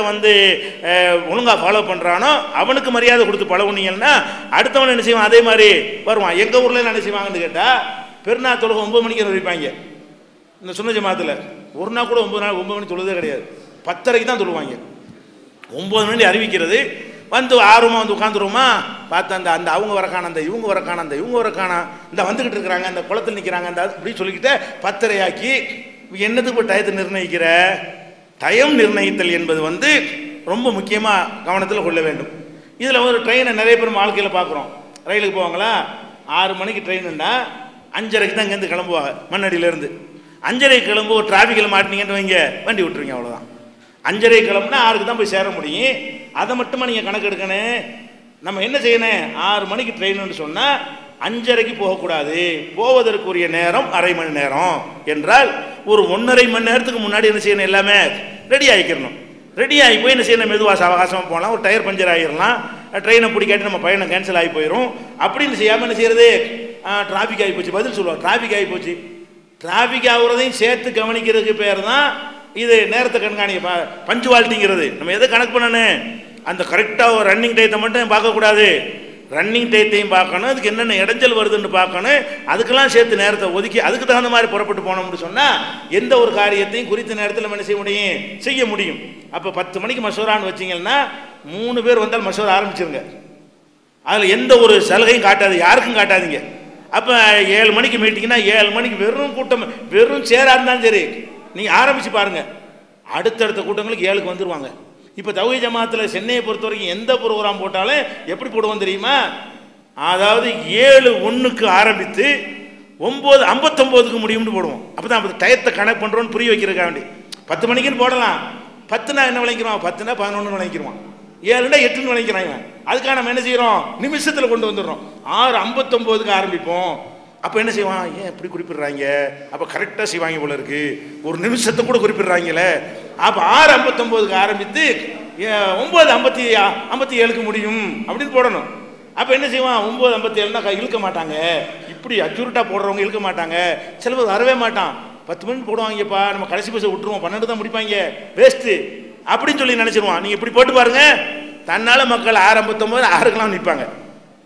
ஒழுங்காக ஃபாலோ பண்ணுறானோ அவனுக்கு மரியாதை கொடுத்து பழகுனீங்கன்னா அடுத்தவன் என்ன செய்வான்? அதே மாதிரி வருவான். எங்கள் ஊரில் என்ன செய்வாங்கன்னு கேட்டால் பெருநாள் தொழுகை 9 மணிக்கு அறிவிப்பாங்க. இந்த சுன்ன ஜமாத்தில் ஒரு நாள் கூட 9 மணி தொழுதே கிடையாது. 10:30க்கு தான் தொழுவாங்க. 9 மணி அறிவிக்கிறது ஆர்வமாக உட்காந்துருவோமா? பார்த்தா அந்த அவங்க வரக்கான, அந்த இவங்க வரக்கான, அந்த இவங்க வரக்கான, இந்த வந்துக்கிட்டு இருக்கிறாங்க, அந்த குளத்தில் நிற்கிறாங்க, அந்த அப்படி சொல்லிக்கிட்டு 10:30 ஆக்கி என்னதுக்கு இப்போ டயத்தை நிர்ணயிக்கிற? டயம் நிர்ணயித்தல் என்பது ரொம்ப முக்கியமாக கவனத்தில் கொள்ள வேண்டும். இதில் ஒரு ட்ரெயினை நிறைய பேர் வாழ்க்கையில் பார்க்குறோம். ரயிலுக்கு போவாங்களா? 6 மணிக்கு ட்ரெயினுன்னா 5:30க்கு தான் இங்கேருந்து கிளம்புவாங்க மண்ணடியிலேருந்து. 5:30க்கு கிளம்பு ஒரு டிராஃபிக்கில் மாட்டினீங்கன்னு வைங்க, வண்டி விட்டுருங்க, அவ்வளோதான். 5:30க்கு கிளம்புனா 6க்கு தான் போய் சேர முடியும். அதை மட்டுமா நீங்கள் கணக்கு எடுக்கணும். நம்ம என்ன செய்யணும்? 6 மணிக்கு ட்ரெயின்னு சொன்னால் 5:30க்கு போகக்கூடாது. போவதற்குரிய நேரம் அரை மணி நேரம் என்றால் ஒரு 1.5 மணி நேரத்துக்கு முன்னாடி என்ன செய்யணும்? எல்லாமே ரெடி ஆகிக்கிறணும். ரெடி ஆகி போய் என்ன செய்யணும்? மெதுவாக அவகாசமாக போகலாம். ஒரு டயர் பஞ்சர் ஆகிடலாம், ட்ரெயினை பிடிக்காட்டி நம்ம பயணம் கேன்சல் ஆகி போயிடும். அப்படின்னு செய்யாமல் என்ன செய்யறது? டிராஃபிக் ஆகி போச்சு, பதில் சொல்லுவோம். டிராஃபிக் ஆகி போச்சு. டிராஃபிக் ஆகுறதையும் சேர்த்து கவனிக்கிறதுக்கு பேர் தான் இது நேரத்தை கண்காணிக்க பஞ்சுவாலிட்டிங்கிறது. நம்ம எதை கணக்கு பண்ணணும்? அந்த கரெக்டாக ஒரு ரன்னிங் டயத்தை மட்டும் பார்க்கக்கூடாது. ரன்னிங் டயத்தையும் பார்க்கணும், அதுக்கு என்னென்ன இடைஞ்சல் வருதுன்னு பார்க்கணும், அதுக்கெல்லாம் சேர்த்து நேரத்தை ஒதுக்கி அதுக்கு தகுந்த மாதிரி புறப்பட்டு போனோம்னு சொன்னால் எந்த ஒரு காரியத்தையும் குறித்த நேரத்தில் என்ன செய்ய முடியும். அப்போ 10 மணிக்கு மசூரான்னு வச்சிங்கன்னா 3 பேர் வந்தால் மசூரா ஆரம்பிச்சிருங்க. அதில் எந்த ஒரு சலுகையும் காட்டாது, யாருக்கும் காட்டாதீங்க. அப்போ 7 மணிக்கு மீட்டிங்கன்னா 7 மணிக்கு வெறும் கூட்டம், வெறும் சேராக இருந்தாலும் சரி நீங்கள் ஆரம்பித்து பாருங்கள், அடுத்தடுத்த கூட்டங்களுக்கு 7க்கு வந்துடுவாங்க. இப்போ தௌஹீத் ஜமாத்தில் சென்னையை பொறுத்த வரைக்கும் எந்த ப்ரோக்ராம் போட்டாலும் எப்படி போடுவோம் தெரியுமா? அதாவது 7:01க்கு ஆரம்பித்து 9:59க்கு முடியும்னு போடுவோம். அப்போ தான் அப்போ டயத்தை கனெக்ட் பண்ணுறோன்னு புரிய வைக்கிறதுக்காக வேண்டி 10 மணிக்குன்னு போடலாம். 10னா என்ன விளங்கிடுவான், 10னா 11 விளங்கிடுவான், 7னா 8ன்னு விளங்கிக்கிறாங்க. அதுக்காக நம்ம என்ன செய்கிறோம், நிமிஷத்தில் கொண்டு வந்துடுறோம். 6:59க்கு ஆரம்பிப்போம். அப்போ என்ன செய்வான், ஏன் இப்படி குறிப்பிடுறாங்க, அப்போ கரெக்டாக செய்வாங்க போல இருக்கு, ஒரு நிமிஷத்தை கூட குறிப்பிடுறாங்களே. அப்போ 6:59க்கு ஆரம்பித்து 9:57க்கு முடியும் அப்படின்னு போடணும். அப்போ என்ன செய்வான், 9:57னா இழுக்க மாட்டாங்க, இப்படி அக்யூரேட்டாக போடுறவங்க இழுக்க மாட்டாங்க, சில பேர் வரவே மாட்டான். 10 மினிட் போடுவாங்கப்பா, நம்ம கடைசி பஸ்ஸை விட்டுருவோம், 12 தான் முடிப்பாங்க, வேஸ்ட்டு அப்படின்னு சொல்லி நினச்சிருவான். நீங்கள் இப்படி போட்டு பாருங்க, தன்னால் மக்கள் 6:59 6க்கெல்லாம் நிற்பாங்க.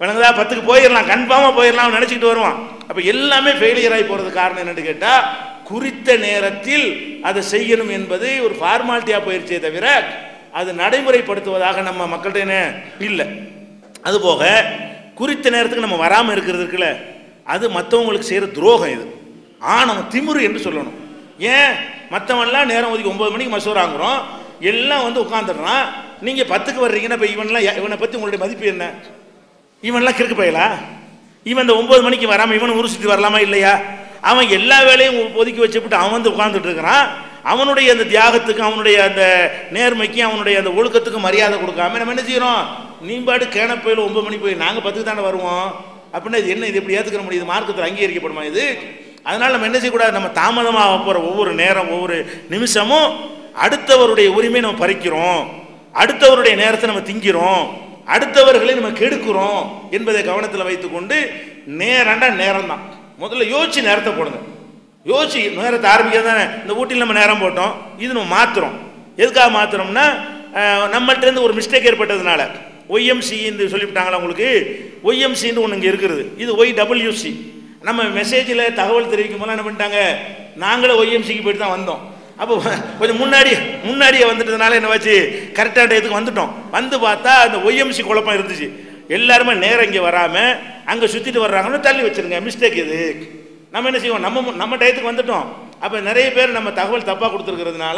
விளங்குதா? 10க்கு போயிடலாம், கன்ஃபார்மாக போயிடலாம் நினச்சிக்கிட்டு வருவான். அப்போ எல்லாமே ஃபெயிலியர் ஆகி போகிறது காரணம் என்னென்னு கேட்டால், குறித்த நேரத்தில் அதை செய்யணும் என்பது ஒரு ஃபார்மாலிட்டியாக போயிடுச்சே தவிர அது நடைமுறைப்படுத்துவதாக நம்ம மக்கள்கிட்ட என்ன இல்லை. அதுபோக குறித்த நேரத்துக்கு நம்ம வராமல் இருக்கிறது இருக்குல்ல, அது மற்றவங்களுக்கு செய்கிற துரோகம். இது ஆணவம், திமிரு என்று சொல்லணும். ஏன் மற்றவன்லாம் நேரம் ஒதுக்கி 9 மணிக்கு மசூராங்கிறோம், எல்லாம் வந்து உட்காந்துடுறான், நீங்கள் 10க்கு வர்றீங்கன்னா இப்போ இவனை பற்றி உங்களுடைய மதிப்பு என்ன? இவன்லாம் கிறுக்கு பயலா? இவன் இந்த 9 மணிக்கு வராமல் இவன் ஊர் சுற்றி வரலாமா இல்லையா? அவன் எல்லா வேலையும் ஒதுக்கி வச்சுவிட்டு அவன் வந்து உட்காந்துட்டு இருக்கிறான். அவனுடைய அந்த தியாகத்துக்கு, அவனுடைய அந்த நேர்மைக்கு, அவனுடைய அந்த ஒழுக்கத்துக்கு மரியாதை கொடுக்காம நம்ம என்ன செய்யறோம், நீ பாட்டு கேனப்பையில் 9 மணிக்கு போய் நாங்கள் 10க்கு தானே வருவோம் அப்படின்னா இது என்ன, இது எப்படி ஏற்றுக்கிற முடியுது, மார்க்கத்தில் அங்கீகரிக்கப்படுமா இது? அதனால் நம்ம என்ன செய்யக்கூடாது, நம்ம தாமதமாக போகிற ஒவ்வொரு நேரம் ஒவ்வொரு நிமிஷமும் அடுத்தவருடைய உரிமையை நம்ம பறிக்கிறோம், அடுத்தவருடைய நேரத்தை நம்ம திங்கிறோம், அடுத்தவர்களை நம்ம கெடுக்கிறோம் என்பதை கவனத்தில் வைத்துக்கொண்டு நேரம் தான். முதல்ல யோசிச்சு நேரத்தை போடுங்க. யோசிச்சு நேரத்தை ஆரம்பிக்கிறது தானே. இந்த ஊட்டியில் நம்ம நேரம் போட்டோம், இது நம்ம மாற்றுறோம். எதுக்காக மாற்றுறோம்னா, நம்மள்கிட்ட ஒரு மிஸ்டேக் ஏற்பட்டதுனால. ஒய்எம்சின்னு சொல்லிவிட்டாங்களா உங்களுக்கு? ஒய்எம்சின்னு ஒன்று இங்கே இருக்கிறது, இது ஒய்டபிள்யூசி. நம்ம மெசேஜில் தகவல் தெரிவிக்கும் போது என்ன பண்ணிட்டாங்க, நாங்களே ஒய்எம்சிக்கு போயிட்டு தான் வந்தோம். அப்போ கொஞ்சம் முன்னாடியே வந்துட்டதுனால என்ன வச்சு கரெக்டான டயத்துக்கு வந்துட்டோம். வந்து பார்த்தா அந்த ஒய்எம்சி குழப்பம் இருந்துச்சு. எல்லாருமே நேரம் இங்கே வராமல் அங்கே சுற்றிட்டு வர்றாங்கன்னு தள்ளி வச்சுருங்க, மிஸ்டேக் இது. நம்ம என்ன செய்வோம், நம்ம டயத்துக்கு வந்துட்டோம். அப்போ நிறைய பேர் நம்ம தகவல் தப்பாக கொடுத்துருக்கிறதுனால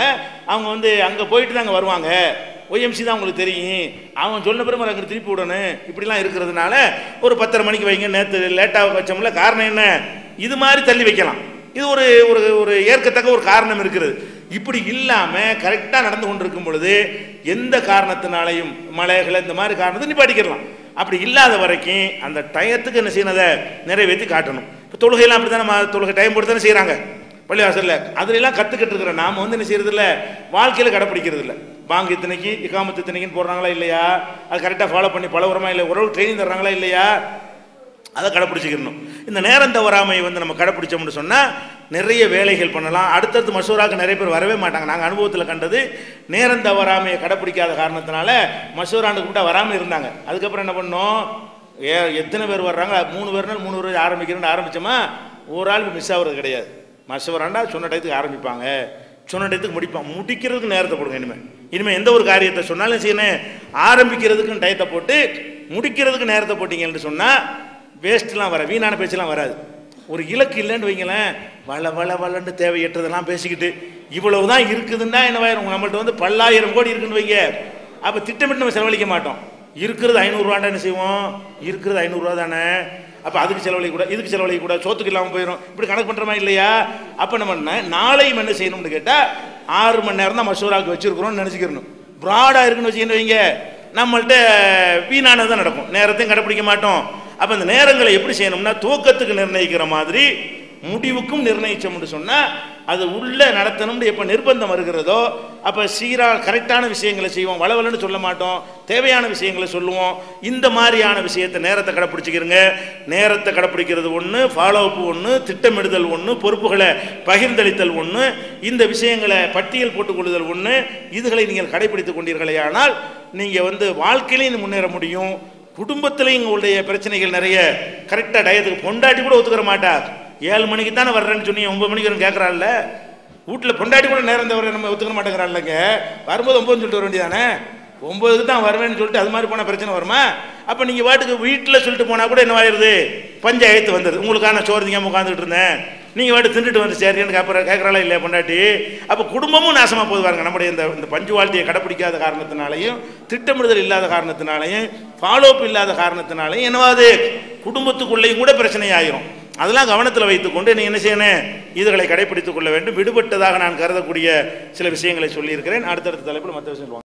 அவங்க வந்து அங்கே போயிட்டு தான் அங்கே வருவாங்க, ஒய்எம்சி தான் உங்களுக்கு தெரியும், அவன் சொன்ன பிறகு அங்கே திருப்பி விடணும், இப்படிலாம் இருக்கிறதுனால ஒரு 10:30 மணிக்கு வைங்க, நேற்று லேட்டாக வச்சோம்ல, காரணம் என்ன, இது மாதிரி தள்ளி வைக்கலாம். இது ஒரு ஒரு ஏற்கத்தக்க ஒரு காரணம் இருக்கிறது. இப்படி இல்லாமல் கரெக்டாக நடந்து கொண்டிருக்கும் பொழுது எந்த காரணத்தினாலையும் மலைகளை இந்த மாதிரி காரணத்தை நிப்பாட்டிக்கலாம். அப்படி இல்லாத வரைக்கும் அந்த டயத்துக்கு என்ன செய்யணும், அதை நிறைவேற்றி காட்டணும். இப்போ தொழுகையெல்லாம் அப்படி தான், நம்ம தொழுகை டைம் போட்டு தானே செய்கிறாங்க பள்ளிவாசலில். அதுலாம் கற்றுக்கிட்டு இருக்கிற நாம் வந்து என்ன செய்யறது இல்லை, வாழ்க்கையில் கடைப்பிடிக்கிறது இல்லை. பாங்கு இத்தனைக்கு, இகாமத்து இத்தனைக்குன்னு போடுறாங்களா இல்லையா, அது கரெக்டாக ஃபாலோ பண்ணி பழகுறமா இல்லை, உறவு ட்ரைனிங் தர்றாங்களா இல்லையா, அதை கடைப்பிடிச்சிக்கணும். இந்த நேரம் தவறாமை வந்து நம்ம கடைப்பிடிச்சோம்னு சொன்னால் நிறைய வேலைகள் பண்ணலாம். அடுத்தடுத்து மசூராவுக்கு நிறைய பேர் வரவே மாட்டாங்க. நாங்கள் அனுபவத்தில் கண்டது, நேரம் தவறாமையை கடைப்பிடிக்காத காரணத்தினால மசூராண்டு கூப்பிட்டா வராமல் இருந்தாங்க. அதுக்கப்புறம் என்ன பண்ணோம், எத்தனை பேர் வர்றாங்க, 3 பேர்னால் 3 பேர் ஆரம்பிக்கிறேன்னு ஆரம்பித்தோமா, ஒரு ஆளுக்கு மிஸ் ஆகிறது கிடையாது. மசூராண்டா சொன்ன டயத்துக்கு ஆரம்பிப்பாங்க, சொன்ன டயத்துக்கு முடிப்பாங்க. முடிக்கிறதுக்கு நேரத்தை போடுங்க. இனிமேல் எந்த ஒரு காரியத்தை சொன்னாலும் செய்யணும், ஆரம்பிக்கிறதுக்குன்னு டயத்தை போட்டு முடிக்கிறதுக்கு நேரத்தை போட்டிங்கன்னு சொன்னால் வேஸ்ட்லாம் வர, வீணான பேச்செல்லாம் வராது. ஒரு இலக்கு இல்லைன்னு வைங்களேன், வளன்னு தேவையற்றதெல்லாம் பேசிக்கிட்டு இவ்வளவு தான் இருக்குதுன்னா என்னவாயிரும், நம்மள்ட்ட வந்து 10,000 கோடி இருக்குன்னு வைங்க, அப்போ திட்டமிட்டு நம்ம செலவழிக்க மாட்டோம். இருக்கிறது 500 ரூபாண்டா என்ன செய்வோம், இருக்கிறது 500 ரூபா தானே, அப்போ அதுக்கு செலவழிக்க கூட, இதுக்கு செலவழிக்க கூட, சோத்துக்கு இல்லாமல் போயிடும். இப்படி கணக்கு பண்ணுறமா இல்லையா? அப்போ நம்ம நாளையும் என்ன செய்யணும்னு கேட்டால் 6 மணி நேரம் தான் மசூராவுக்கு வச்சுருக்கிறோம்னு நினச்சிக்கிறணும். ப்ராடாக இருக்குன்னு வச்சுக்கின்னு வைங்க, நம்மள்கிட்ட வீணானது தான் நடக்கும், நேரத்தையும் கடைப்பிடிக்க மாட்டோம். அப்போ அந்த நேரங்களை எப்படி செய்யணும்னா, தூக்கத்துக்கு நிர்ணயிக்கிற மாதிரி முடிவுக்கும் நிர்ணயிச்சோம்னு சொன்னால் அது உள்ள நடத்தணும்னு எப்போ நிர்பந்தம் வருகிறதோ அப்போ சீராக கரெக்டான விஷயங்களை செய்வோம், வளவலன்னு சொல்ல மாட்டோம், தேவையான விஷயங்களை சொல்லுவோம். இந்த மாதிரியான விஷயத்தை நேரத்தை கடைப்பிடிச்சிக்கிறங்க. நேரத்தை கடைப்பிடிக்கிறது ஒன்று, ஃபாலோ அப் ஒன்று, திட்டமிடுதல் ஒன்று, பொறுப்புகளை பகிர்ந்தளித்தல் ஒன்று, இந்த விஷயங்களை பட்டியல் போட்டுக்கொள்ளுதல் ஒன்று. இதுகளை நீங்கள் கடைப்பிடித்து கொண்டீர்களே ஆனால் நீங்கள் வந்து வாழ்க்கையிலையும் முன்னேற முடியும், குடும்பத்திலையும் உங்களுடைய பிரச்சனைகள் நிறைய. கரெக்டாக டயத்துக்கு பொண்டாட்டி கூட ஒத்துக்கிற மாட்டா. 7 மணிக்கு தானே வர்றேன்னு சொன்னி 9 மணிக்கு கேட்குறாள்ல. வீட்டில் பொண்டாட்டி கூட நேரம் தவிர நம்ம ஒத்துக்க மாட்டேங்கிறாள்லங்க. வரும்போது 9 சொல்லிட்டு வர வேண்டியதானே. 9க்கு தான் வருவேன்னு சொல்லிட்டு அது மாதிரி போனால் பிரச்சனை வருமா? அப்போ நீங்கள் வாட்டுக்கு வீட்டில் சொல்லிட்டு போனால் கூட என்ன ஆயிடுது, பஞ்சாயத்து வந்தது. உங்களுக்கான சோறு திங்காமல் உட்காந்துட்டு இருந்தேன், நீங்கள் வாட்டு தின்னுட்டு வந்து சரின்னு கேட்குறாளா இல்லையா பொண்டாட்டி? அப்போ குடும்பமும் நாசமாக போது பாருங்க. நம்முடைய இந்த பஞ்சு வாழ்க்கையை கடைப்பிடிக்காத காரணத்தினாலையும், திட்டமிடுதல் இல்லாத காரணத்தினாலையும், ஃபாலோஅப் இல்லாத காரணத்தினாலையும் என்னவாது, குடும்பத்துக்குள்ளேயும் கூட பிரச்சனை ஆயிரும். அதெல்லாம் கவனத்தில் வைத்துக்கொண்டு நீங்கள் என்ன செய்யணும், இதுகளை கடைப்பிடித்துக் கொள்ள வேண்டும். விடுபட்டதாக நான் கருதக்கூடிய சில விஷயங்களை சொல்லியிருக்கிறேன். அடுத்தடுத்த தலைப்பில் மற்ற விஷயம்